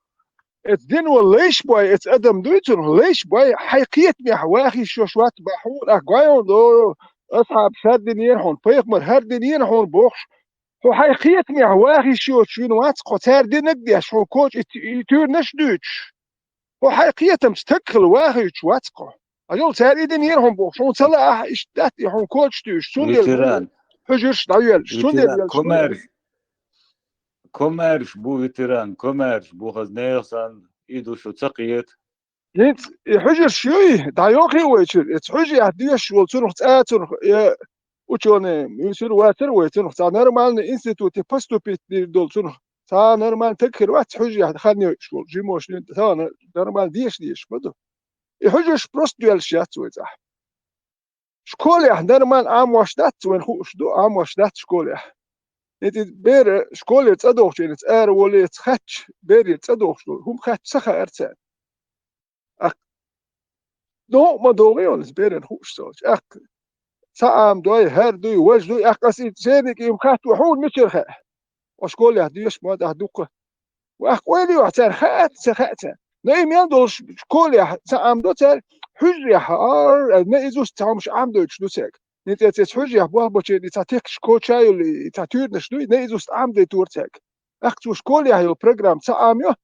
الدين والليش باي ادم دويتون ليش باي حقيقة محواخي شوشوات بحون اقوايون دو اصحاب شاد دنيين حون بيقمر هر دنيين حون بوخش هو حقيقة محواخي شوشوات قتار دينك ديش هو كوش يتور نش دوتش هو حقيقة مستقل واخي شواتقو اجول تار دنيين حون بوخش هون تلا اشتات حون كوش دوش سون
فيتران
حجرش دايل سون ديال
كوميرش بو فيتران كوميرش بو غزنيرسان إيدو شو تقيت
ينت حجر شوي دايوخي ويشر حجر هديش والتنخ تاتنخ يا وشون يصير واتر ويتنخ تا نورمال انستيتوت باستو بيت دول تنخ تا نورمال تكر وقت حجر خلني شغل جيموش تا نورمال ديش بدو حجر بروست ديال شات ويتاح شكولي نورمال عام واشدات وين خوش دو عام واشدات شكولي نت بير شكولي تصدوخ نت ار ولي تخاتش بير تصدوخ هم خاتش سخا ارتان دو ما دوغيون سبيرن خوش سوش سام دوي هر دوي وج دوي قصيد سينك يم خات وحول مشر خا وشكولي هديش ما دهدوق واخويلي وحتر خات سخات نايم يندول شكولي سام دو تر حجري حار نيزوس تامش عام دوش دوسك نت حجري بوه بوچي تاتيك شكوچاي اللي تاتور نشدوي نيزوس عام دي تورتك اختو شكولي هاي البروجرام ساميو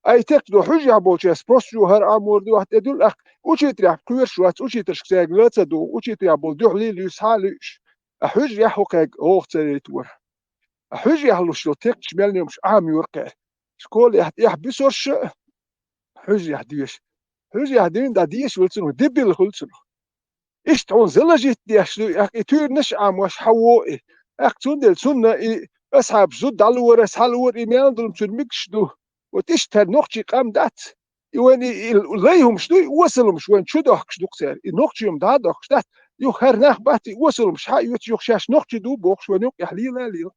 أي تكدو حجة بوشيس بروسيو هر أمور دو واحد يدل أخ وشيت ريح كوير شوات وشيت رشكساق لا تدو وشيت ريح بول دوح لي ليسحاليش أحج ريح وقاق أوغ تريتور أحج ريح لشلو تكش ملني مش عام يورقع سكول يح بسورش حج ريح ديش حج ريح دين دا ديش ولتنو دبل خلتنو إيش تعون زلجت ديش أخ إتور نش عام واش حوائي أخ تندل سنة أصحاب زود علور أسحالور إيمان دلم ترمكش دو وتشتهر نوختي قام دات يواني ليهم شدو وصلهم شوين شو دوخ شدو قصير نوختي يوم دا دوخ شدات يوخر ناخ باتي وصلهم شحا يوت يوخشاش نوختي دو بوخ شوين يوك يحليلا ليل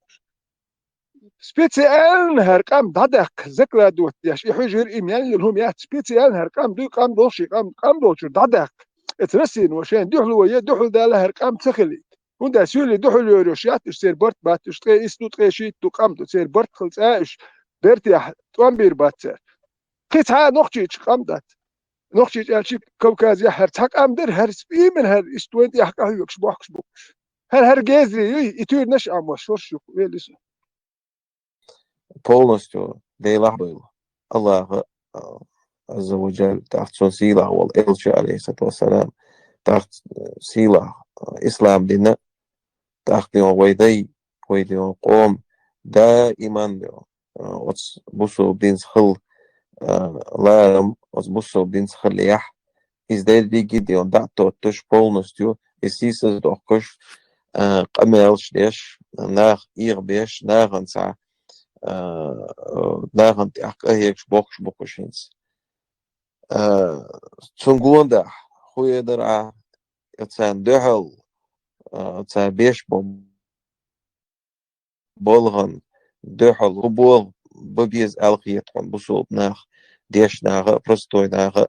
سبيتسيال هر قام دادك ذكرى دوت ياش يحجر إيمان لهم يات سبيتسيال هر قام دو قام دوشي قام دوشي دادك اترسين وشين دوحلو ويا دوحل دا هر قام تخلي هوندا سولي دوحل يوروشيات تسير برت بات تشتغي اسنو تغيشي تو قام تسير برت خلص ايش برتيح توامبير باتسر قطعة نوختي قامدات نوختي الشيء كوكازي هر تحق أمدر هر سبي من هر استوين يحكاه يكش بوكش هر جازي يتوير نش أموش شو ويلس
полностью дейлах был Аллах Азza wa Jal taht son sila wal Elchi alayhi salatu wassalam taht sila Islam dina taht yon wayday yon qom دائما وتس بوسو بدين خل لارم وتس بوسو بدين خل يح إزداد بيجي ديون دعتو تش полностью إسيسز دوكش قمالش ديش ناخ إير بيش ناغن سا ناغن تحق أهيكش بوكشينس تسنقون دا خويا درع يتسان دهل تسان بيش بولغن دهل غبول ببيز ألقيتون بوسوب ناخ ديش ناغ برستوي ناغ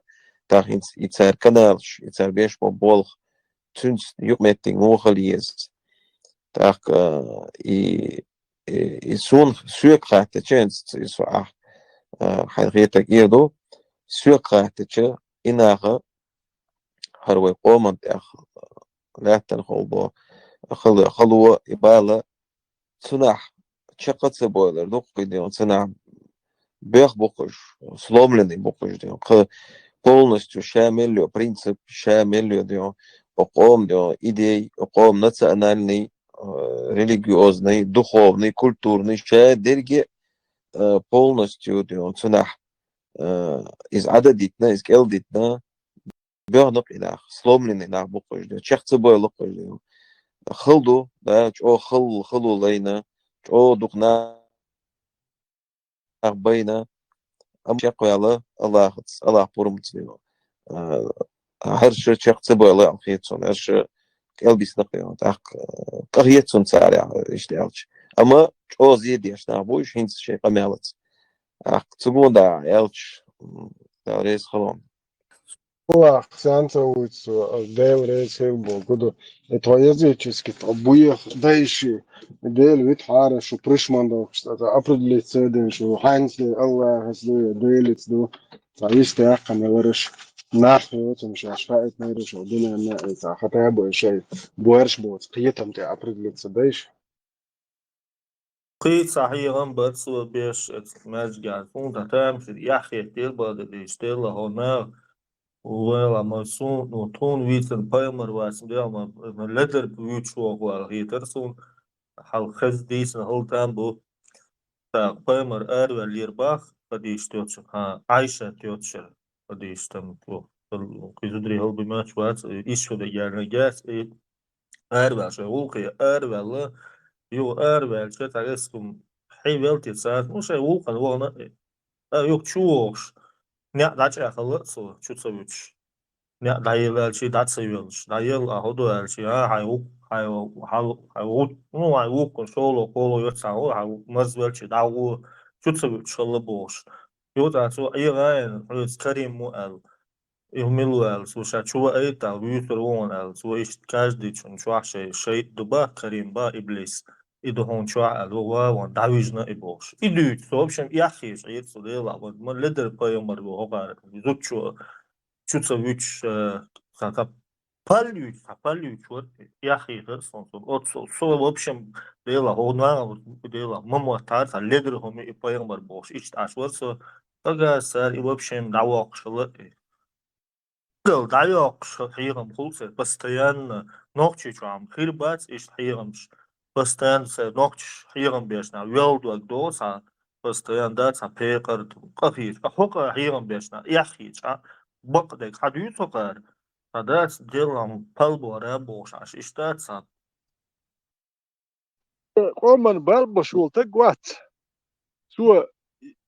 تاخين يتسار كنالش يتسار بيش بولغ تنس يوميتين موخليز تاخ يسون سوق خاطة تشينس يسوع حقيقة يدو سوق خاطة تش إناغ هروي قومن تاخ لا تنخلبو خلوة إبالة تناح شقت سبويلر دوق ديون تناح بيخ بوكش сломленный بوكش ديون полностью شامل принцип شامل ديون وقوم ديون идей وقوم национальный религиозный духовный культурный شادرجة полностью ديون تناح из عددتنا из كالدتنا بيغنق إلى сломленный ناح بوكش ديون شخص بويلر ديون خلدو دا او خلو لينا او دقنا بينا ام شقوا على الله بورمتسليو هرش شخص بولا اخيتون هرش قلبيس نقيو تاق قريتون سارع اشتالش اما او زيد يشنا بوش هينس شي قمالت تقول دا يلش دا ريس خلون
Ла, Санта улицу, Девре, Севбо, Гуду. Это языческий, обуях, да еще. Дель вид хара, что пришмандо, что-то определить цеден, что ханьки, Аллах, сду, делить, сду. تعيش يا أخي ورش ناحية وتمشي عشفاء نيرش ودنيا النائزة حتى يبقى شيء بورش بوت قيتهم تي أبريد لتصديش
قيت صحيح بس بيش مجال فون تامش يحيى تيربا دي ستيلا هنا ولا مسون وتون ويتن بايمر واسمديا ما لدر بيوتشو وغيترسون حال خز ديسن هل تامبو تا بايمر ار وليرباخ قديش توتش ها عايشة توتشر قديش تمتو كيزودري هل بماش وات إيشو ده يعني جاس ار وش وقي ار ولا يو ار ولا شيء تعرفكم حي ولتي ساعات مش وقا وانا يوك تشوش نيا داش أخلص شو تسويش نيا دايل شيء داش سويش دايل أهودو شيء هاي مو هاي كنشولو كولو يتساو هاي مزول شيء داو شو تسويش شلله بوش يو تاسو أي غاين حيث كريم مؤل يهملوا سو شو أي تال ويترون سو إيش كاجدي شو شيء دبا كريم با إبليس إذا هون شو هو وان داويجنا إبوش إدو صوبشم يأخي شيء صديلا ومن لدر بايمر وهقار زوج شو تسويش خاطر باليوش شو يأخي غير صنصور صو وبشم ديلا هو نوع ديلا مم وتعرف لدر هم بايمر بوش إيش عشوار سو Агасар и в общем давок шла. Давок шахирам хулсе постоянно ночью чам хирбац и шахирам постоянно се ночью хирам бешна велду доса постоянно даться пекарт кафиш ахока хирам бешна яхич бакдек хадю сокар хадас делам палбо рабошаш иштатса
قومن بالبشول تقوات سوى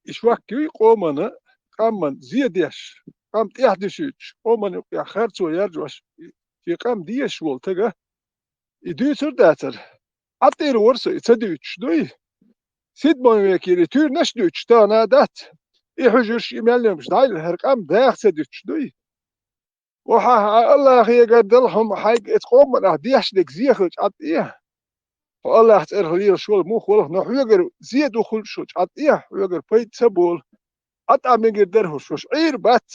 إشواكي قومن قامن زيديش قام تيحدشيش قومن يا خرج ويرجوش في قام ديش ول تقا يدو سرداتر عطير ورسو يتدوش دوي سيد بون وكيري تور نشدوش تانا دات يحجرش يملمش دايل هرقام داخ سدوش دوي وحا الله يقدلهم حيق اتقومن ديش ديك زيخج عطيه والله تعرف شو مو خلق نحيقر زيد وخل شو عطيه ويقر بيت سبول عطا من قدره شو عير بات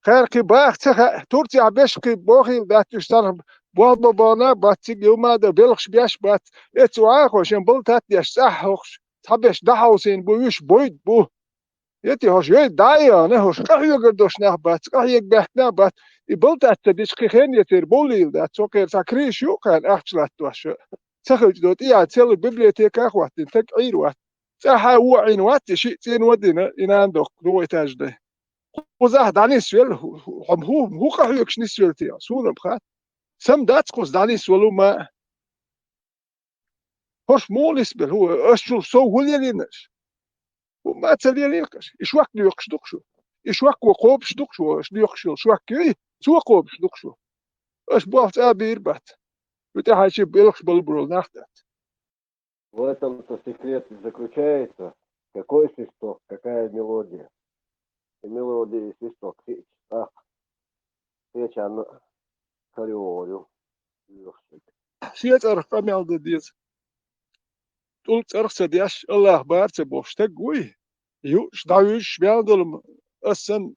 خير كي باخ تورتي عباش كي بوخي دات يشترب بوض بابانا بات يوم هذا بلخش بياش بات اتو عاخو شن بلتات ياش صحوخش تحبش دحوسين بويش بويد بو يتي هوش يوي دايا نهوش قحيقر دوش نه بات قحيق بحتنا بات يبلتات تديش خين يتير بوليل دات سوكير تاكريش يو كان احتلات دوش تخرج دوت إيه تسل الببليوتيكا وقت تقعير وقت تها هو عين وقت شيء تين ودينا إن عندك دو إتاج ده وزاه داني سويل هم هو قهوكش نسويل تيا سونا بخات سم دات قص داني سويلو ما هوش مولس بل هو أشل سو وليلينش وما تليلينش إيش وقت يقش دقشو إيش وقت وقوبش دقشو إيش يقشل شو وقت كي سو قوبش دقشو إيش بوقت أبير بات بتاعي بيلخش بالبرول نحتت.
В этом-то секрет и заключается. Какой свисток, какая мелодия. И мелодия и свисток. Речь она хореолю.
شيء أرقام يالد ديت. قلت أرقص دياش الله بارت بوش تقوي. يوش داويش بيالدلم أسن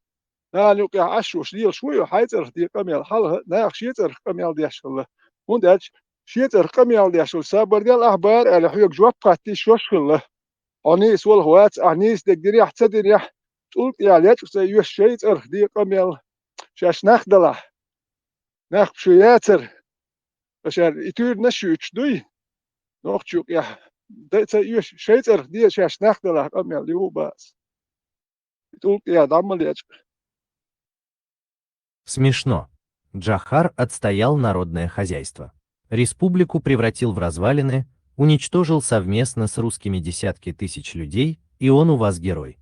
نالوك عشوش ديال شوي وحيت أرقام يال حالها ناخ شيء أرقام يالد دياش الله. ونداش شيء أرقام يالد دياش السابر ديال أخبار على حيوك جواب قاتي شوش الله. أنيس والهوات أنيس دقدري أحتدر يح. قلت يا ليش يوش شيء أرقام يال شاش ناخدله. ناخ بشوياتر. عشان يطير نشوش دوي نوختشوك يا ده يوش شيء دي شاش ناخدله قام يال يو باس. تقول يا دعم ليش.
Смешно. Джохар отстоял народное хозяйство. Республику превратил в развалины, уничтожил совместно с русскими десятки тысяч людей, и он у вас герой.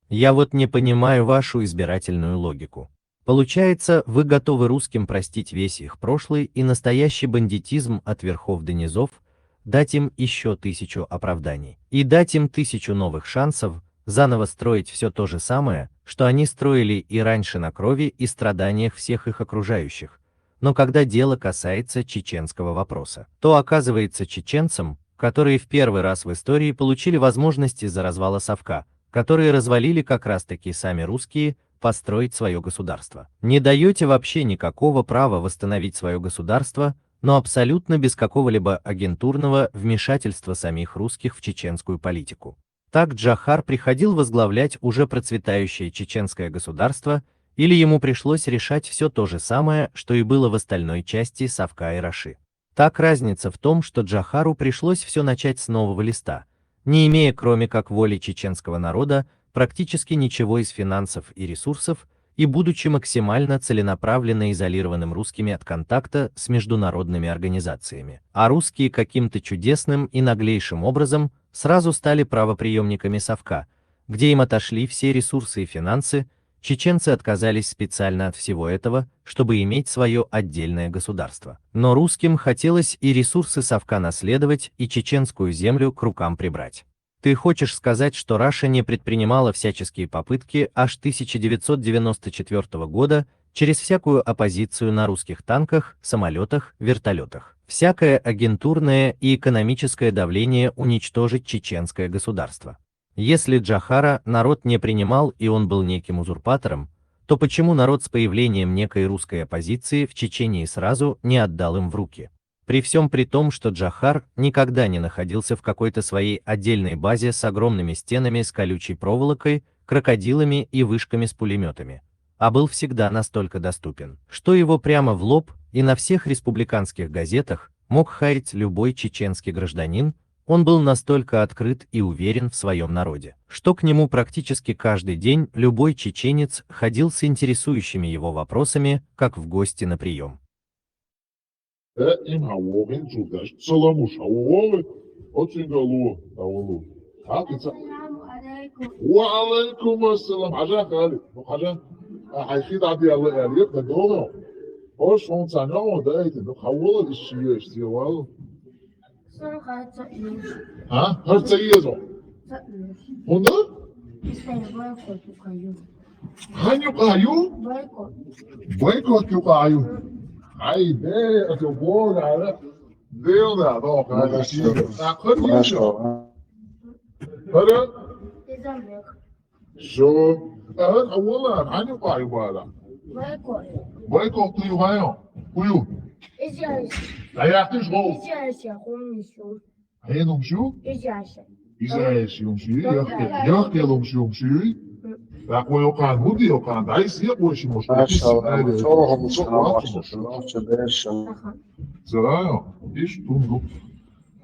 Я вот не понимаю вашу избирательную логику. Получается, вы готовы русским простить весь их прошлый и настоящий бандитизм от верхов до низов, дать им еще 1000 оправданий, и дать им 1000 новых шансов, заново строить все то же самое, что они строили и раньше на крови и страданиях всех их окружающих. Но когда дело касается чеченского вопроса, то оказывается чеченцам, которые в первый раз в истории получили возможность из-за развала Совка, которые развалили как раз-таки сами русские, построить свое государство. Не даете вообще никакого права восстановить свое государство, но абсолютно без какого-либо агентурного вмешательства самих русских в чеченскую политику. Так Джохар приходил возглавлять уже процветающее чеченское государство, или ему пришлось решать все то же самое, что и было в остальной части Совка и Раши. Так разница в том, что Джохару пришлось все начать с нового листа, не имея кроме как воли чеченского народа практически ничего из финансов и ресурсов, и будучи максимально целенаправленно изолированным русскими от контакта с международными организациями. А русские каким-то чудесным и наглейшим образом сразу стали правоприемниками Совка, где им отошли все ресурсы и финансы, чеченцы отказались специально от всего этого, чтобы иметь свое отдельное государство. Но русским хотелось и ресурсы Совка наследовать, и чеченскую землю к рукам прибрать. Ты хочешь сказать, что Раша не предпринимала всяческие попытки аж 1994 года через всякую оппозицию на русских танках, самолетах, вертолетах, всякое агентурное и экономическое давление уничтожить чеченское государство? Если Джохара народ не принимал и он был неким узурпатором, то почему народ с появлением некой русской оппозиции в Чечении сразу не отдал им в руки? При всем при том, что Джохар никогда не находился в какой-то своей отдельной базе с огромными стенами с колючей проволокой, крокодилами и вышками с пулеметами, а был всегда настолько доступен, что его прямо в лоб и на всех республиканских газетах мог хаять любой чеченский гражданин. Он был настолько открыт и уверен в своем народе, что к нему практически каждый день любой чеченец ходил с интересующими его вопросами, как в гости на прием.
ها هر تيجو هنا هن يقايو بايكوت يقايو هاي ده اتوبول على ديونا دوك هذا شيء
ما شاء الله.
هذا شو هذا اولا هن يقايو بالا بايكوت يقايو كيو هيعطيش غو هينهم شو؟ إيش يوم شو يحكي لهم شو لكن يقعد مودي يقعد عايز يقوى شيء مش
ما شاء الله. شوهم شو
زرايا إيش تنظر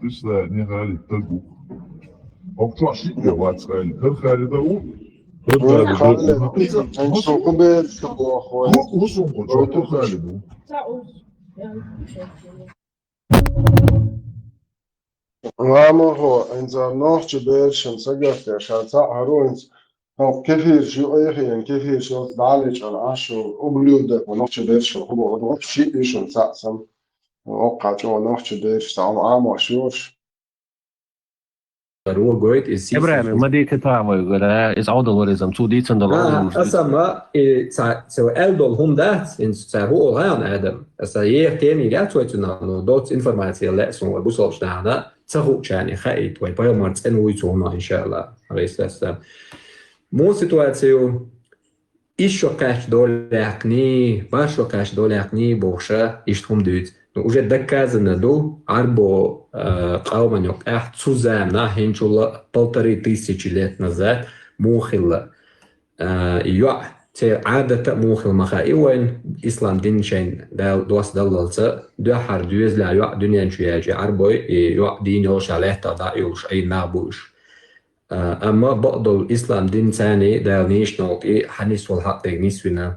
تسلا نغالي تلقو أو شو عشيك يا واد خالي هل خالي ده هو
هو إنزا نوح جبيرشن سجفت عشان تعرونز هو كثير شو أيخين كثير شو دالج على عشو وبلودك ونوح جبيرشن هو نوح شيء إيشون سأسم وقع جو نوح جبيرش تعال عام وشوش
Ibrahim, maar die ketawa is ouderism, zo dit zijn de landen.
أسمى سواء ألدول هم ده إن سهو غيان آدم أسير تاني جات ويتنا إنه دوت إنفورماتيا لا سو بوصلش ده سهو يعني خايت ويبقى مرت إنه ويتونا إن شاء الله رئيس الأسلام مو سيتواتيو إيشو كاش دولكني باشو كاش دولكني بوشة إيشتهم دوت уже доказано до арбо قومنок сузамна хенчула 1500 лет назад мухила يع عادة موخل مخايوين إسلام دين شين دوس دلالته دو حر دوز لا يع دنيا شياجي عربي يع دين يوش عليه تضايوش أي نابوش أما بعض الإسلام دين ثاني دا نيش نوكي حنيس والحق نيسونا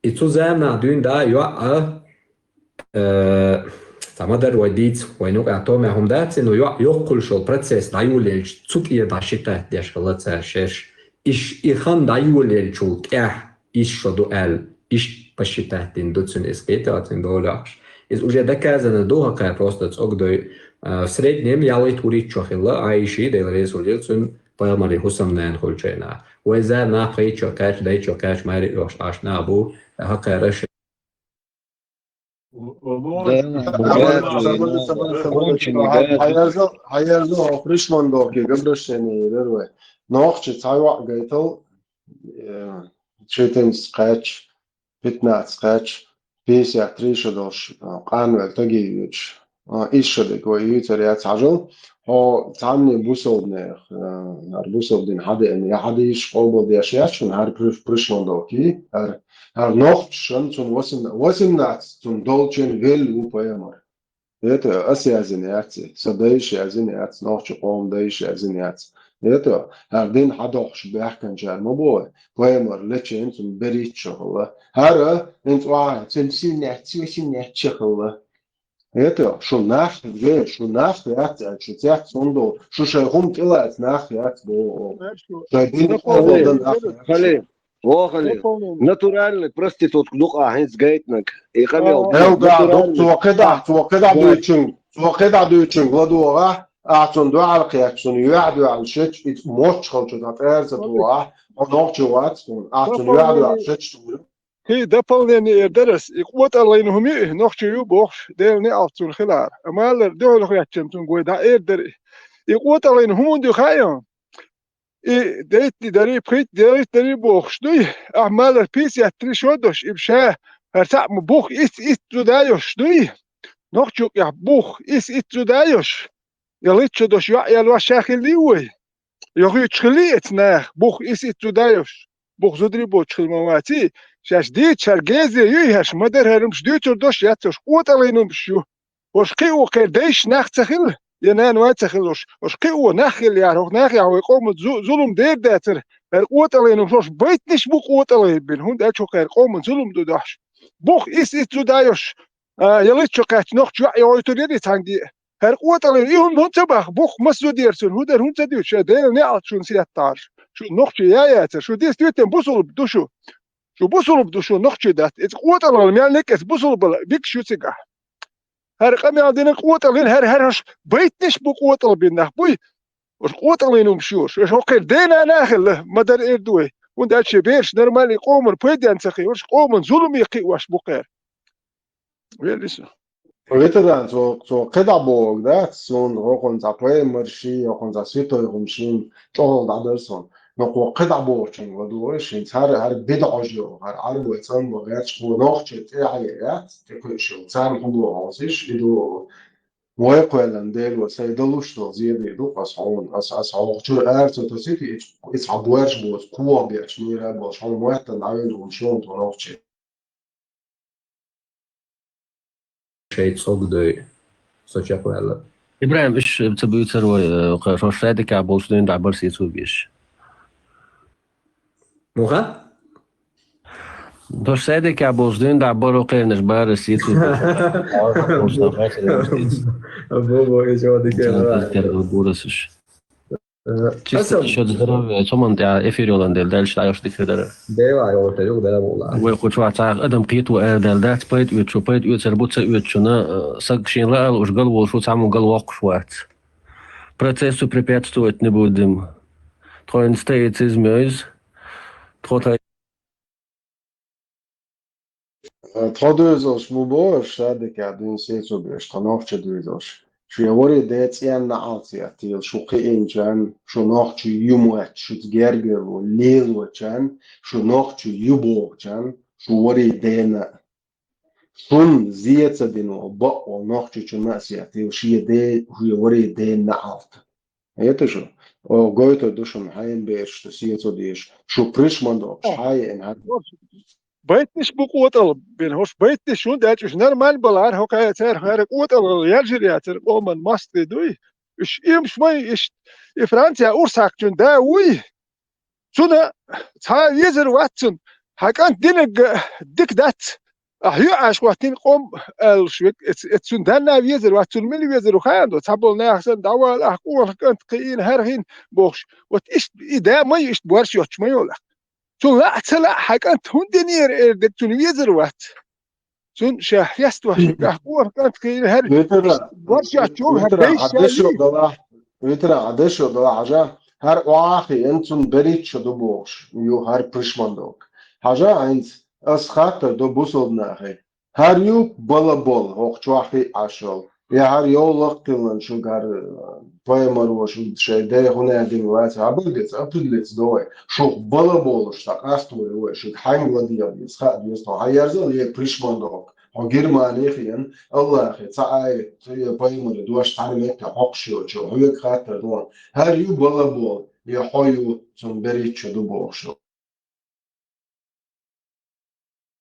إتوزامنا دين دا يع تمدر وديت وينوك أعطوه هم دات إنه يقول شو البروسيس دايوليج تسوق يدا شتات ديش خلاص شش إيش إخان دايوليج شو كأح إيش شو دوال إيش بشتات دين دوتسون إسقيتات إن دولاش إذ وجه دكازنا دوها كا بروستات أقدر سريد نيم يالي توريت شو خلا عايشي ديل ريزوليتسون بيامري حسام نان خلشينا وإذا ناقي شو كاش داي شو كاش ماري روش عشنا أبو هكا رش
هيرزو أفريشمان دوكي قبل شني دروي نوخش تايوا قيتل شيتن سقاتش بيتنا سقاتش بيس يعتريش دوش قانوة تجيش إيش شدك ويتريات عجل هو تعمل بوسودنه بوسودين حدا إن حدا يش قلبه دياشياش ونهار بريشمان دوكي هر نوخت شن تون وسم نات تون دولچن ويل وبيامر يتو أسي أزنياتي صدايش أزنيات نوخت قوم دايش أزنيات يتو هر دين حدوخش بيحكن جال مبوي بيامر لچن تون بريت شغله هر انت واحد تنسين نحت شغله يتو شو ناخت غير شو ناخت يات شو تاخت صندوق شو شيخوم طلعت ناخت يات بو شايدين
خلي وخلي ناتورال проститут دوقا هينز جايتنك يقمل
توقع دوتشن غدوغا اعتون دو على قياكسون يعدو على الشيش موش خلشو تفرز دوغا ونوخ جوات اعتون يعدو على الشيش
هي دبلني درس يقوت الله انهم نوخشو يبوخ ديلني اعتون خلار اما دو لو ياتشنتون غوي دا در يقوت الله انهم دو خايون ديت داري بريت داري بوخ شنو اعمال البيس ياتري شودوش ابشا هرتع بوخ است دايوش شنو نوخشو يا بوخ إس إتزو دايوش يليتشو دوش يلوا شاخلي وي يغي تشخليت ناخ بوخ إس إتزو دايوش بوخ زودري بو تشخل مواتي شاش ديت شارجيزي يهش مدر هرمش ديتر دوش ياتوش قوتلينم شو وش قيو قرديش ناخ تخل ينان واي تخلوش وش قيو ناخل ياروخ ناخ ياهو يقوم ظلم دير داتر قوتلينم شوش بيتنش بو قوتلين بين هون داتشو قير قوم ظلم دو داش بوخ إس إتزو دايوش يليتشو قات نوخشو يويتوريدي تاندي هر قوتلين إيهم هون تبخ بوخ مسو ديرسون هودر هون تديوش دير نعط شون سياتار شو نوخشو ياتر شو ديس ديوتن بوصل بدوشو شو بوصل بدوشو نوخشو دات إت قوتلين ميالنك إت بوصل بيك شو تسقح هر قمي عندنا قوتلين هرش بيتنش بو قوتلين نخبوي وش قوتلين ومشوش وش هقير دينا ناخل مدر إردوي وند أتشي بيرش نرمال يقومن بيدان سخي وش قومن ظلم يقي واش بقير ويلسو
Veteran so qedabog da son roqon za marshi roqon za sito rumshin chol da derson no qo qedabog chen wadu shin har bid'ajo har arbo etzan bo gach qonach chet ayat tekosho zan hudo ausish ido moeqelan del wa saydalush to ziyade do qas'un as awqchu arto to siti it's abwarsh bo quwa biach mira bo shon moetan ayel rumshon to noche
شيء صقدي صجق ولا
إبراهيم إيش بتسوي تروي روشادك عبوسدين دعبر سيتو بيش
موها
روشادك عبوسدين دعبر وقيرنش بار سيتو
أبوه إيش هو
بيش Чисто счет здоровья, что man ja efiriolan del dälst ayos dikredere.
Deva yok yok da bola.
Way qochwa taag adam qiit wa del dat payt u chopayt u serbutsa u chuna sag shin la al ушгал wo shu tamu gal waq shwat. Процессу препятствовать не будем. Троин стоит измёйз. Трота
Traduzos mubosh sadik adin seso besh tanoch chaduzos. Shiyawari detsiyan na altiyatil shuqiin jan shunoch chu yumuat shut gerger wo lelo jan shunoch chu yubog jan shuwari dena shun ziyetsa dino ba o noch chu chunasiyatil shiyade shiyawari dena alt. Это же о goito dushun hayen besh to siyetso dish shu prishmando hayen hat
بيتنش بقوتل بين هوش بيتنش شون داتش نرمال بلار هو كايتر هر قوتل يالجرياتر اومن ماستي دوي اش يمش ماي اش فرنسا اورساك جون دا وي سونا تا يزر واتن هاكان ديك دات احيو عاش واتين قوم الشوك اتسون دانا يزر واتن ملي يزر وخاندو تابل ناخسن داوال احقول كانت قين هرهين بوخش وات اش ادا ماي اش بورش يوتش مايولا سون لا تلا حاجة تون دنير إردك تون يزر وات سون شاح يستوى شكاح قوة كانت كين هر ورشة تشوف هر
عدشو دلا حاجة هر واقعي انتون بريد شدو بوش يو هر برشماندوك حاجة عند اس خاطر دو بوصل ناخي هر يو بلا بول هوق چواخي عشل يا هر يو لقتلن شو قار بايمر وشو شي ده هنا دين وات عبدت ابدلت دوي شو بلا بول شتاق استوي وشو حين ودي يسخا يستو هيرزل يه بريشماندوك او جرماني خين الله اخي تاعي بايمر دوش تعمل حقشو شو هو خاطر دون هر يو بلا بول يا حيو سن بريد شدو بوشو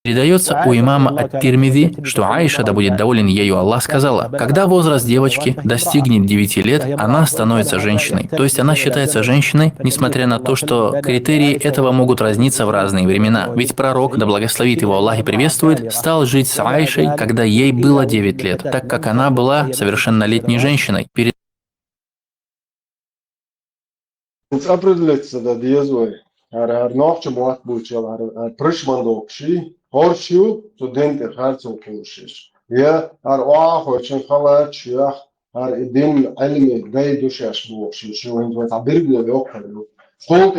Передается у имама Ат-Тирмизи, что Аиша, да будет доволен ею Аллах, сказала: когда возраст девочки достигнет 9 лет, она становится женщиной. То есть она считается женщиной, несмотря на то, что критерии этого могут разниться в разные времена. Ведь пророк, да благословит его Аллах и приветствует, стал жить с Аишей, когда ей было 9 лет, так как она была совершеннолетней женщиной.
Horsju, studenten hartzo kursis. Ja, har oahochen khalat shiach, har idin ilmi daydush buqshi, shu hindu tabirgu yoqlu. Qult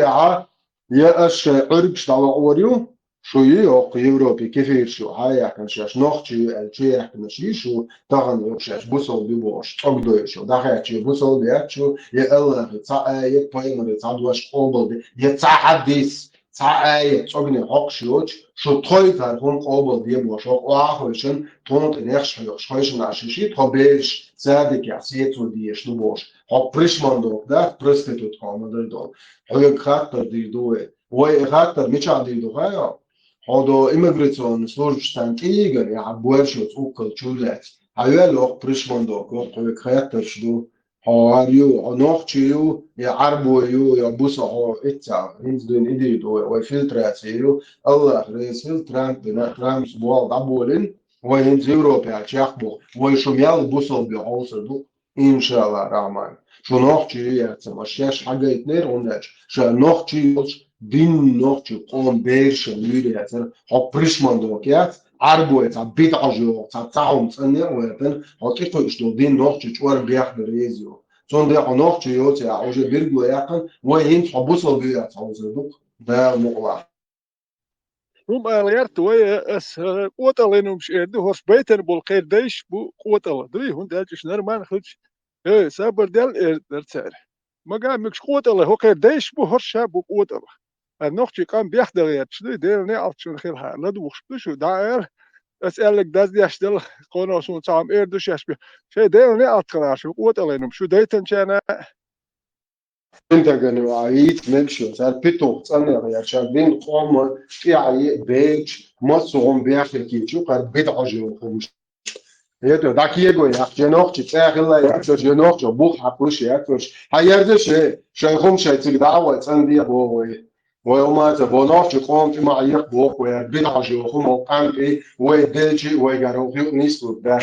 ya ash urb shtawa oryu, shu yoq Europe kefir shu haya kan shash noqchi alchiyah kan shu tagan yoqshash busol bibosh, ogdo shu dakhachi busol biachu ya Allah ta'a ya paymer tadwash qobal ya ta'addis تعاية صقني حقشوج شو طوي ترهم قابل دي بوشوق وعاخوشن تونت نخش خيشن عشيشي طبيش زادك يعسيت ودي شنو بوش حق بريشمان دوك ده برستيتوت قامل دول حق خاطر دي دوه وي خاطر مش عندي دوها هذا إميغريشن служб تيجن يعبور شو تقول شولات هاي لوق بريشمان دوك حق خاطر شنو هاریو نوختیو یا عربویو یا بوسه ایتا هنز دون ایدیو و فیلتراتیو الله رئیس فیلتران بنا ترامس بوال دابولين و هنز أوروبا تشاخبو و شمیال بوسل بیاوسدو إن شاء الله رحمن شو نوختیو یا تماشیش حاجة اتنين وناش شو نوختیو دين نوختیو قوم بیرش میری هستن ها پریشمان دوکیات عربوه تا بیت عجوه تا تعم ثانية ويتن حقيقة إشتودين نوختي شوار بيح بريزيو زون ده نوختي يوتي عوجة بيرجو يقن وين حبوصل بيات عوزدوك ده مقلع
هم أليرت ويا أس قوة لينهم شيء هوش بيتن بالخير ديش بو قوة الله دوي هون ده جش نرمان خدش إيه سابر دل درتسر ما قام مش قوة الله هو خير ديش بو هرش بو قوة الله النوختي قام بيحضر يتشدي دل نعرف شو خيرها لا دوخ شو داير أسألك داز ديش دل قونا شو تعم دوش يشبه شيء دل نعرف كلام شو قوة لينهم شو ديتن شانا
انت قالوا عيد ملشو صار بيتو تصنع يا شابين قوم في عي بيج مصوم بياخر كي شو قال بيت عجو خمش هيتو داك يجو يا جنوخ تساخ الله يا جنوخ جو بوخ حقوش يا توش هيردش شي خمش تيجي دعوه تصندي بووي ويوم تبونوف قوم في معيق بوخ ويا بيت عجو خم قام ايه ويدجي ويجرو نيسو ده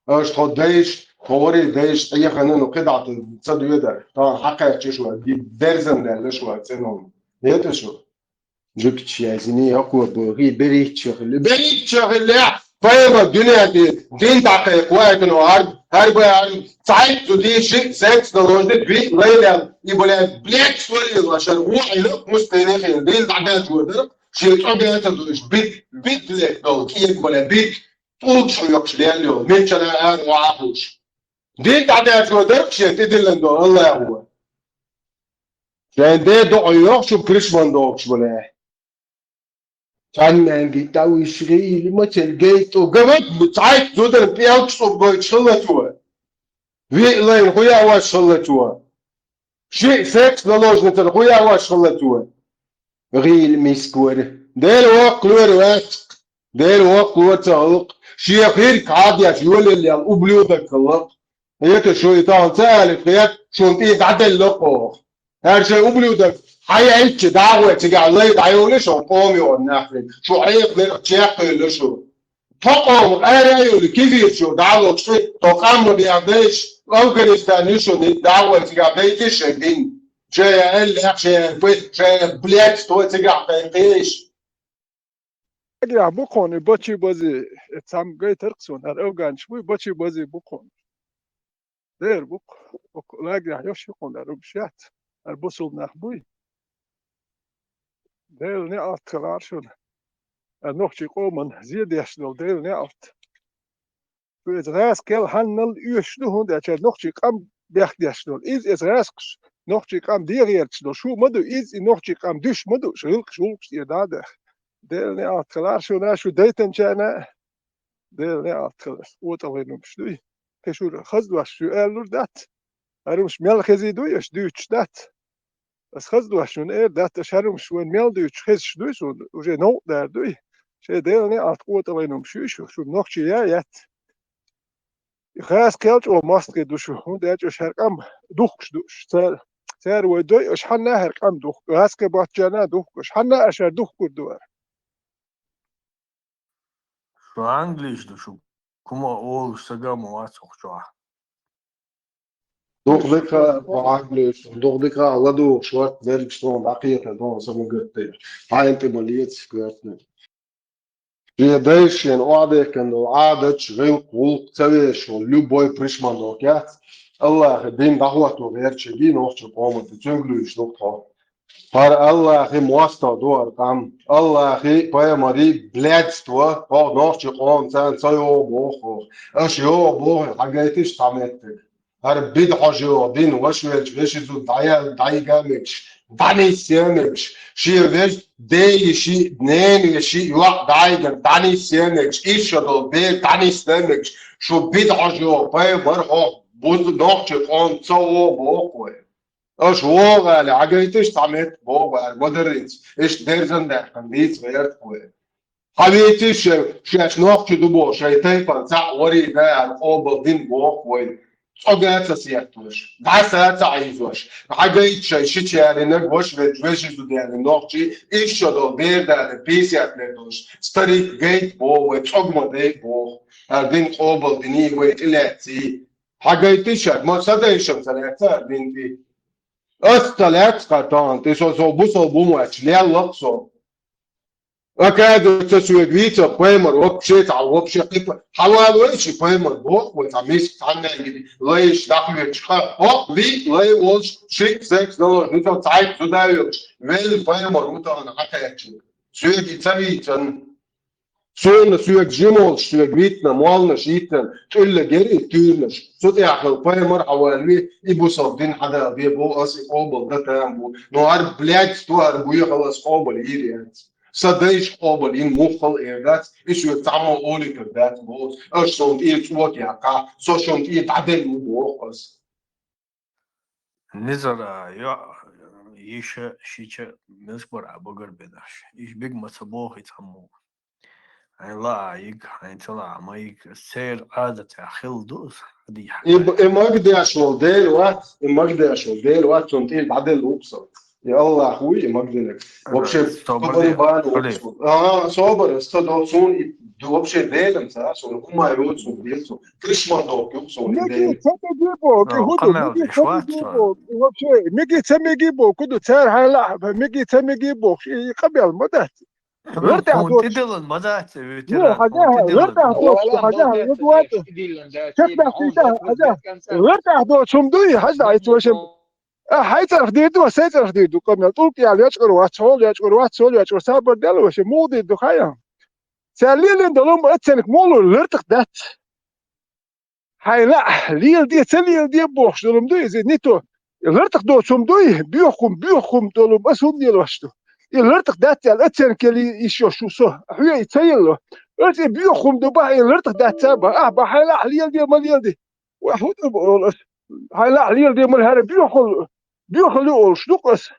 اش خديش خوري دايش اي خنانو قطعة تصدق يدر طبعا حقا شو دي درزن ده شو تسنون نيت شو جبت شي عايزيني اقوى بوغي بريت شغل فاهم الدنيا دي دين دقيق واحد وعرض هرب ساعات دي شيء ساعات دولت بي ليلى يبقى بلاك سوري عشان روح له مستنيخ دين دقيق ودر شيء طبيعي تدوش بيت بلاك دول كيف ولا بيت طول شو يقشلين له من شنا وعاقوش دين تعدي ودر شيء تدلن دول الله هو كان ده دعوة شو بريشمان دوكش ولا كان بيتاوي شغي لما تلقيت وقبت بتعيط زودر بيوكس وبقيت شلتوا في لين خويا واش شلتوا شيء سكس لوجنة خويا واش شلتوا غير مسكور دير وقت لور وقت دير وقت لور تعلق شيء خير عادي يقول اللي أبلودك الله هيك شو يطان سالف هيك شو انتي تعدل لقوه هذا شيء أبلودك حيعيش دعوة تجع الله يدعيه ليش قومي والنحل شو عيق للشيخ لشو تقوم أريو لكيف شو دعوة شيء تقام بيعديش أفغانستان شو دعوة تجع بيتش الدين شيء اللي شيء بلاد تو تجع بيتش
أجرا بكون بتشي بازي تام جاي تركسون هالأوغان شوي بتشي بازي بكون دير بك لا أجرا يوش يكون الربشات البصل نحبوي ديل نعرف كلار شون النقطة قومن زيد يشلو ديل نعرف فإذ راس كل هنل يشلو هند أشياء نقطة قام بيخد يشلو إذ راس نقطة قام دير يشلو شو مدو إذ نقطة قام دش مدو شلك يداده ديل نعرف كلار شون شو ديتن شانا ديل نعرف كلار وطلعنا مشلوي كشور خزوا شو قالوا دات أروش ميل خزيدو يشدوش دات بس خزدو شون دات شهرهم شون ميل دوش خز شدوش وجه نو در دوي شيء ديلني أتقوت عليهم شو نقطة يات خاص كلش أو ماست دوش هون ده شهر كم دوش سر ودوي إيش حنا هر كم دوخ خاص كبات جانا دوخ إيش حنا أشر دوخ كدوار
شو أنجليش دوشو كما أول سجام واسق شو
دوغ ديكا الله دوغ شوات ذلك شلون عقيقة دون سمو قرطير هاي انت مليت سكرتنا في دايش ين وعدك انه عادتش غير قول تسويش ولو بوي بريشمان دوكات الله دين دعوته غير شدين وقت قومة تنجلوش نقطة فار الله أخي مواسطة دور قام الله أخي باي ماري بلادستوا او نوش قوم سان سيو بوخو اش يو بوخ حاجاتيش تعملتك هر بيد حاجة دين وشوية فيش زود دعي جامش Danişseniz, şiirde değişi, neyişi, yok daygın, danişseniz, iş yolu bir danişseniz, şu bir acı peyber o, bu nokçı on çoğu bu koy. اش هو غالي عجيتش تعمت بو ودريت ايش درزن ده قنديت غيرت كوي حبيتش شاش نوقت دبو شايتين فانسع وري ده اوبل دين بو كوي صقات سياتوش دعسات عايزوش عجيت شي شيتشاري نغوش وجوش دودان نوقتي ايش شدو بير ده بيسيات ندوش ستريت جيت بو وتصقم ده بو دين اوبل ديني ويتلاتي حاجيتش ما صدقش ثلاثه بنتي أستلعت قطعن تسوسو بوسو بومواتش ليه لقصو أكادو تسوي بيتا بويمر وبشيت على وبشي قيمة حوالي ويش بويمر بوك وتعميس تعمل جدي ليش داخل يتشخا أو في لي وش شيك $6 نتا تعيد تدايوش ويل بويمر وتا أنا حكايتشي سوي بيتسوي تن سوين سويك جيمولش سويك بيتنا موالنش يتن تقول جري تيرنش صوت يحل بويمر حوالي يبو صابدين حدا بيبو أصي قابل ده تامبو نوار بلاد توار بويا خلاص قابل إيريات صدقش قابل إن مخل إيرات إيش يتعمل أولي كردات بوز أش صوت إيه توك يعقا سو شونت إيه تعدل مبوخس
نظر يا يشا شيشا نسبر أبوغر بداش إيش بيج مسبوخ يتعمو لا يك هينطلع ما يك سير عادة خل دوس دي حاجة
إما أقدر أشول ديل وات إما أقدر أشول ديل وات صوت إيه تعدل وبصر يا الله أخوي ما أقدر وبشي طبعاً بان صابر استدوسون وبشي ديل مثلا سون كم يروتون بيتو كريش ما دوك يوصون
ميجي
ديل
تمجيبو كهودو ميجي تمجيبو وبشي ميجي تمجيبو كدو تار هلا ميجي تمجيبو قبل مدات غير
هون تدلن مدات
لا حاجة غير تحدو حاجة ندوات كتنا فيها حاجة غير تحدو شمدوي حاجة عيتوشم حيتر خديدو سيتر خديدو كم طول يعني يشكر واتسول يشكر واتسول يشكر سابر دلوش مودي دخايا سالين دلهم اتسنك مولو لرتق دات هاي لا ليل دي تليل دي بوخش دلهم دوي زي نيتو لرتق دو شمدوي بيوخم دلهم اسهم دي الوشتو يلرتق دات الاتسن كلي يشو شو سو حيا يتسيلو اتي بيوخم دبا يلرتق دات سابا هاي لا ليل دي ماليل دي واحد بقول هاي لا ليل دي مال هذا بيوخلو شنوقس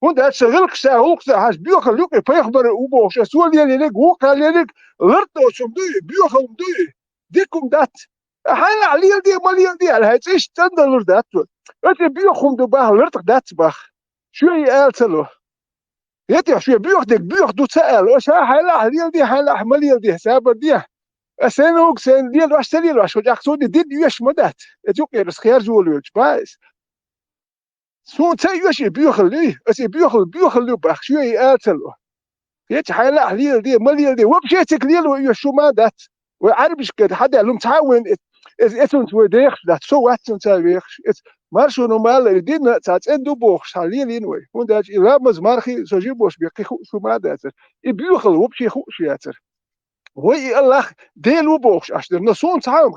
هون هاد شغلك ساهوك هاش بيوخلوك بيخبر وبوش سوال يلي لك وقع لك لرتو شمدوي بيوخل مدوي ديكم دات هاي لا ليل دي ماليل دي على هاي ايش تندلر دات اتي بيوخم دبا لرتق دات باخ شو يالتلو يتي شو بيوخدو تسأل ايش هاي لا ليل دي هاي لا ماليل دي سابر دي سنوك سن ديال واش تليل واش وجاكسودي ديد يوش مدات اتوك يرس خير جولوج بايس سو تا يوش بيوخلي اسي بيوخلو باخ شو ياتلو يت حيلا ليل دي ماليل دي وبشيتك ليل ويوش ما دات وعربش كده حدا لهم تعاون اسنت وديخ دات سو واتن تاويخ مارشو نورمال دين تاع اندو بوخ ليل وي هون دات لا مزمارخي سوجيبوش بيقي شو ما دات يبيوخل وبشي خوش ياتر وي الله ديل وبوخش اشدر نصون تعاهم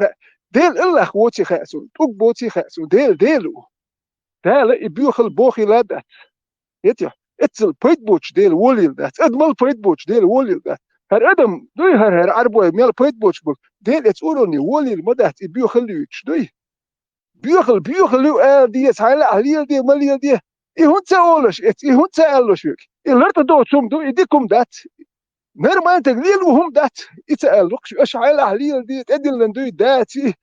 ديل الله ووتي خاسون توك بوتي خاسون ديلو ديل يبيوخل بوخي لا دات يتي اتل بيت بوتش ديل وليل دات ادمل بيت بوتش ديل وليل دات هر ادم دوي هر عربوي ميل بيت بوتش بول ديل اتقولوني وليل مدات يبيوخل يوتش دوي بيوخل دي هاي عليل دي ماليل دي هون تاولش هون تاولش يلرت دو توم دو يديكم دات نرما تقليل وهم دات يتقال اش على ليل دي تدل لندوي داتي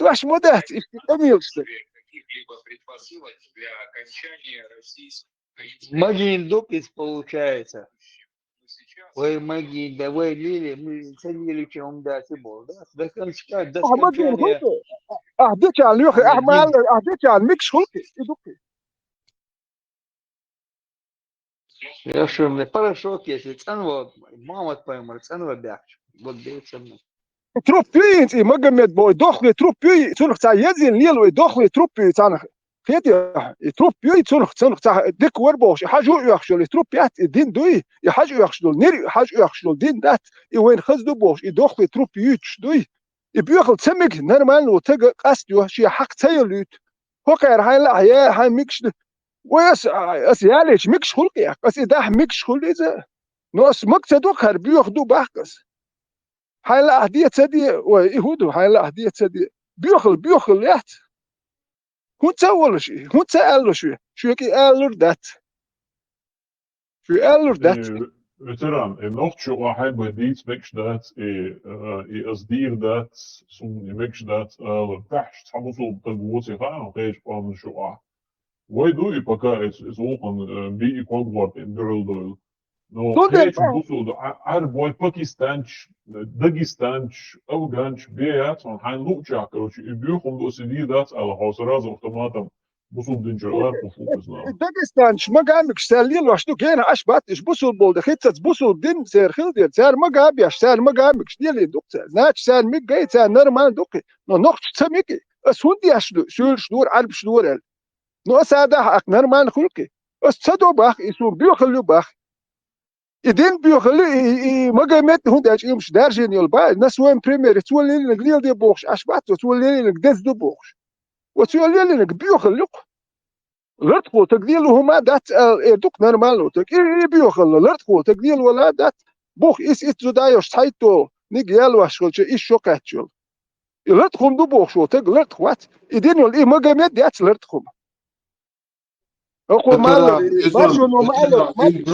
واش مدات اميلش
Магин допис получается. Ой, Магин, да вы лили, мы ценили, чем дать и был, да? До скончания.
اهديك على اليوخي احمال اهديك على الميكس خلقي يدوكي
Я что, мне порошок, если ценво, мама поймет, ценво бягч. Вот бейся мне.
تروبي انت مجمد بو دخل تروبي تنخ تاع يزين ليلو دخل تروبي تاع خيتي تروبي تنخ تاع ديك وربوش حاجو يخشل تروبيات دين دوي حاجو يخشل نير حاجو يخشل دين دات وين خزدو بوش دخل تروبي يتش دوي يبيخل تسمك نورمال وتق قاس شي حق تايلوت هو كير هاي لا هي هاي ميكس ويس ياليش مكش خلقي يا قصي ده مكش خلقي ذا ناس مكتدوك هر بياخدوا بحقس حيلا هدية تدي ويهودو حيلا هدية تدي بيخل يات هو تسول شيء هو تسأل شو كي قالوا دات شو قالوا دات
Veteran, nog zo hij bij dit mix dat als dier dat zo'n mix dat best hebben ze op de woord zich aan op deze van zo. Wij doen je pakket is ook een beetje kwart in de wereld. Nou, hij is dus de Arab Pakistan, Dagestan, Afghan, Beat, van hij loopt ja, als je buurt om dus die dat al huisraad automatisch. بصل دينجرات وفوكس
داغستان ما قامك سالين واشتو كاين اشبات اش بصل بول دخيت بصل دين سير خل دير سير ما قام يا سير ما قامك ديال دوك ناتش سير مي جاي سير نورمال دوك نو نوخت سميكي اسودي اشدو شول شدور عرب شدور نو ساده حق نورمال خلقي اس تدو باخ يسو بيخلو باخ يدين بيخلو ما قامت هون داش يمش دارجين يلبا الناس وين بريمير تولي لك ديال دي بوخش اشبات تولي لك دز دو بوخش وتولي لك بيخلق لرتقو تقديل هما دات دوك نورمال تك بيخل لرتقو تقديل ولا دات بوخ اس اتزو دايوش تايتو نيجيال واشكل ايش شوكاتشل لرتقو دو بوخ شو تق لرتقوات يدين ولا ما قامت دات لرتقو اقو مال باشو نو مال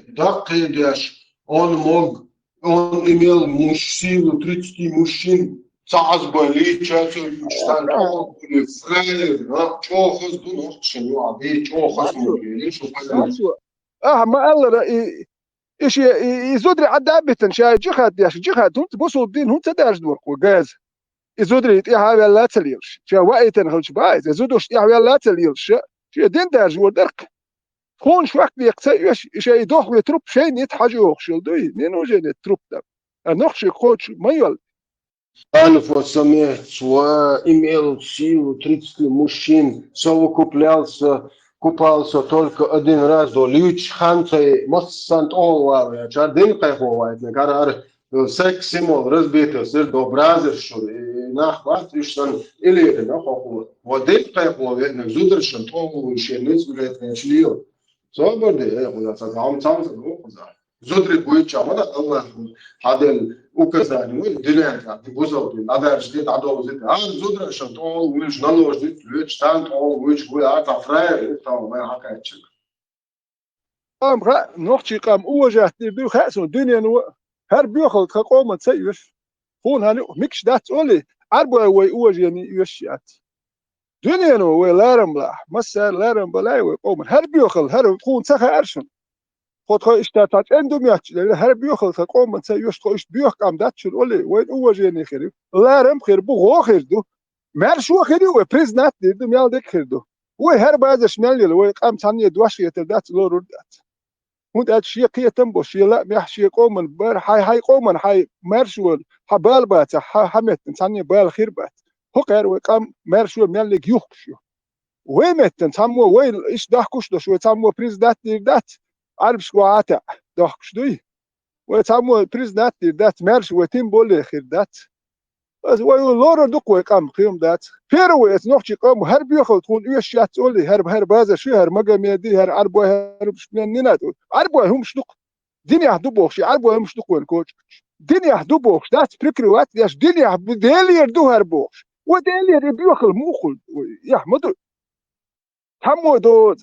دقي داش اون موغ اون ايميل مشيل 30 مشين صعب لي تشاتو يشتان كل فراير تشوخز دون شنو عبي تشوخز مولي شو ما الله ايش يزودري عدابتن شاي جخات ياش جخات انت بوصل الدين هو تداش دور وغاز يزودري يا لا تليرش شا وايتن هلش بايز يزودوش يا لا تليرش شا دين داج ودرك خون شو وقت يقصي ايش يدوخ ويتروب شيء نيت حاجه يخشل دوي نينو جيني تروب ده نخش كوتش ما يول Альфа-самец, имел силу 30 мужчин, купался только один раз до Льюич Ханцей, Моссант Олвар, Чардин Кайховайт, Накарар, секс символ разбитый, сыр до Бразершу, и нахват, и что или нахват, вот это Кайховайт, Зудершан, Толу, Шенец, блядь, Члил. Соборды, я сам زودري بويتش عمدا الله هذا وكذاني والدنيا بوزودي هذا جديد عدو زيد زودري شنطول ويش نلو جديد ويش تانت أول ويش بوي عطا فراير إفتح ما حكايتش نوختي قام وجهت بيو خاسون الدنيا نو هر بيخل تقوم تسيش هون هاني ميكش دات أولي عربوا وي وجهني يشيات دنيا نو وي لارم لا مسا لارم بلاي ويقوم هر بيخل هر تكون سخا أرشن خود خو اشتاتات اندوميات هر بيخل تقوم تسيش خو اش بيخ قام دات شل أولي وين وجهني خير لارم خير بو خير دو مارشو خير و بريزنات دو ميال ديك خير دو وي هر باز شمال وي قام ثانيه دواش يتدات لو ردات هون دات شي قيتم بو شي لا ميحشي قوم بر هاي قوم هاي مارشو حبال بات حمت ثانيه بال خير بات هو غير وقام مارشو ميال يخشو وي مت ثمو وي ايش دحكوش دو شو ثمو بريزنات دات عارف شو عاتا دحكش دوي وي ثمو بريزنات دات مارشو وتيم بول خير دات بس وي لورو دوك وقام قيم دات فيرو اس نوختي قام هر بيخل تكون ايش يات تقولي هر باز شي هر مقاميدي هر عربو هر شنينات عربو هم شدق دنيا دوبوخ شي عربو هم شدق وين كوتش دنيا دوبوخ دات فكرات ياش دنيا بديلير دو هر بوخ وديلير بيخل موخل يا احمد تمو دو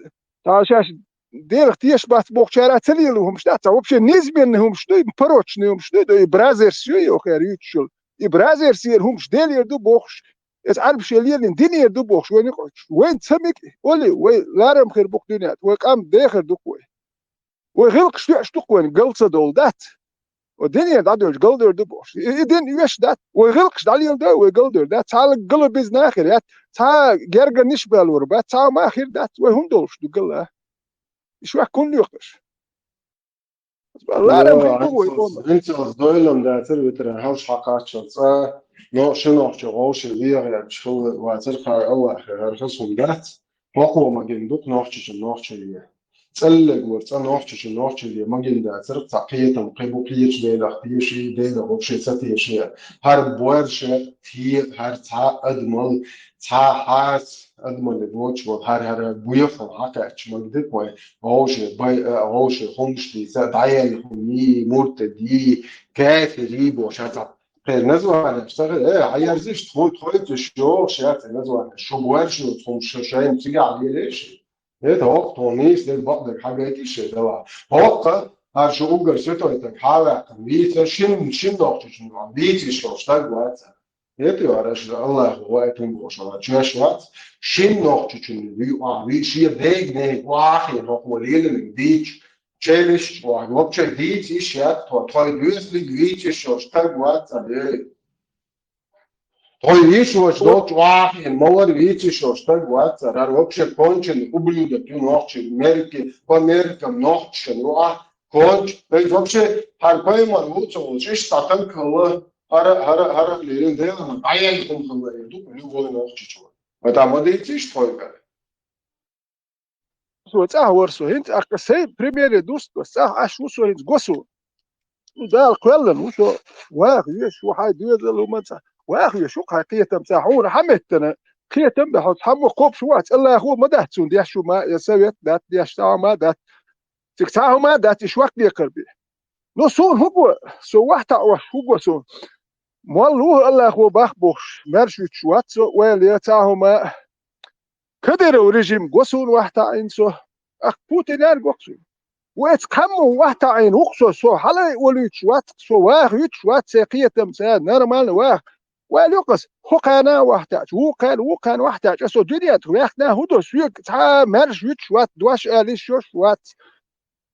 تاشاش دير اختيش بات بوخ شارع تليلهم شدات وبشي نسبي انهم شدو بروتش نهم شدو برازر شوي خير يوتشل إبرازير سير هم شديل يردو بوخش يتعرف شليل دنيا يردو بوخش وين يقعدش وين تسمك ولي وين لارم خير بوخ دنيا وقام داخل دوكوي وغلق شويش دوكوين قلصة دولدات والدنيا دادوش قلد يردو بوخش يدين يوش دات وغلقش دالي يردو وقلد دات تعال قلب بيزن آخر يات تعال جرقا نشبه الوربات تعال ما آخر دات وهم دولش دو قلها شوية كل يقش انت ضويلهم داتر بتر هاوش حقات شلص نو شنو غوش ليغ شو واترقى الله هرخصهم دات وقو ما جندوق نوحش ليه تسلق ورتا نوحش ليه ما جند داتر تقية قيبوقية ديلا اختيشي ديلا غوشي ستيشي هر بوارشة تي هر تا أدمل حاس أدمن الوجه وهر بيفهم عكاش مقدر ما هوش خمش دي دعيل خمي مرتدي كافري بوشات غير نزوة أنا أشتغل عيار زيش تخوي تشجوع شات نزوة شو بوارش وتخمش شاين تيجي عليه ليش توقع تونيس للبعض الحاجات الشيء ده توقع هرشو أوجر ستويتك حاوع كمية شن نقطة شنو بيتي شو اشتغل واتساب يتوارش الله هو أتون بوشوا تشاش وات شن نقطة شنو بي شيء بيج واحد نقطة ليل من بيتش تشيلش واحد وقت بيتش إيش يات توي بيوسلي بيتش شو اشتغل واتساب توي إيش وش دوت واحد مور بيتش شو اشتغل واتساب هر وقت كونشن قبلو دكتور نقطة أمريكا نقطة شنو كونش بيج وقت هر كوي مربوط وش تعتم كله هر ليلين ده أنا عيان كم كله يدوب اللي هو نقطة شو هذا ما ديتش توي كله
سو ورسو هنت أكسي بريمير دوست شو سو هنت قصو ده الكلام وشو واخ يش واحد يدل وما واخ يشو حقيقة تمسحون حمتنا خية تنبح وتحمو قوب شو وقت الله أخوه ما ده تسون دي شو ما يسوي ده دي أشتاع ما ده تكتاعه ما ده تشوك دي قربي لو سون هو سو واحد هو سون مولوه الله أخوه بخبوش مرشو تشوات سو ويل يتاعه ما كدر ورجيم قصون واحد إنسو أخ بوتينار قصون واتقموا واحد عين وقصو سو حلا ولي تشوات سو واخ يتشوات ساقية تمسان نورمال واخ ولقص هقنا واحد وقان واحد سو دنيا تواخنا هدو سوق تا مرش يتشوات دواش آليش شوات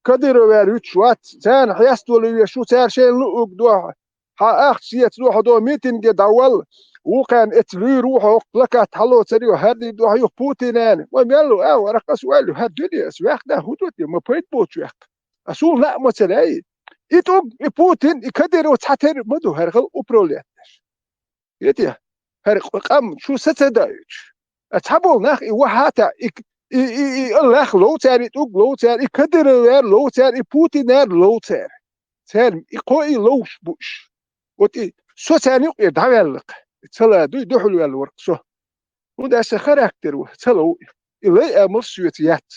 كدر وير يتشوات تان حياست ولي يشو تار شيء لوق دوا ها اخ سيت روح دو ميتنج دول وكان اتلي روحه لك حلو تريو هادي دو هيو بوتينان وميلو رقص والو هالدنيا سواخنا هدو ما بيت بوتشوخ أسول لا مثلا يتوق بوتين يكدر وتحتر مدو هرغل وبروليات يتيه هرق قام شو ستدايش أتحبوا ناخ وحاتا الله لو تاني توق لو تاني يكدر وير لو تاني بوتينار لو تاني يقوي لوش بوش وتي سو تاني يدعملق تلا دو حلو الورق سو وده سخراكتر وتلو إلي أمر سويتيات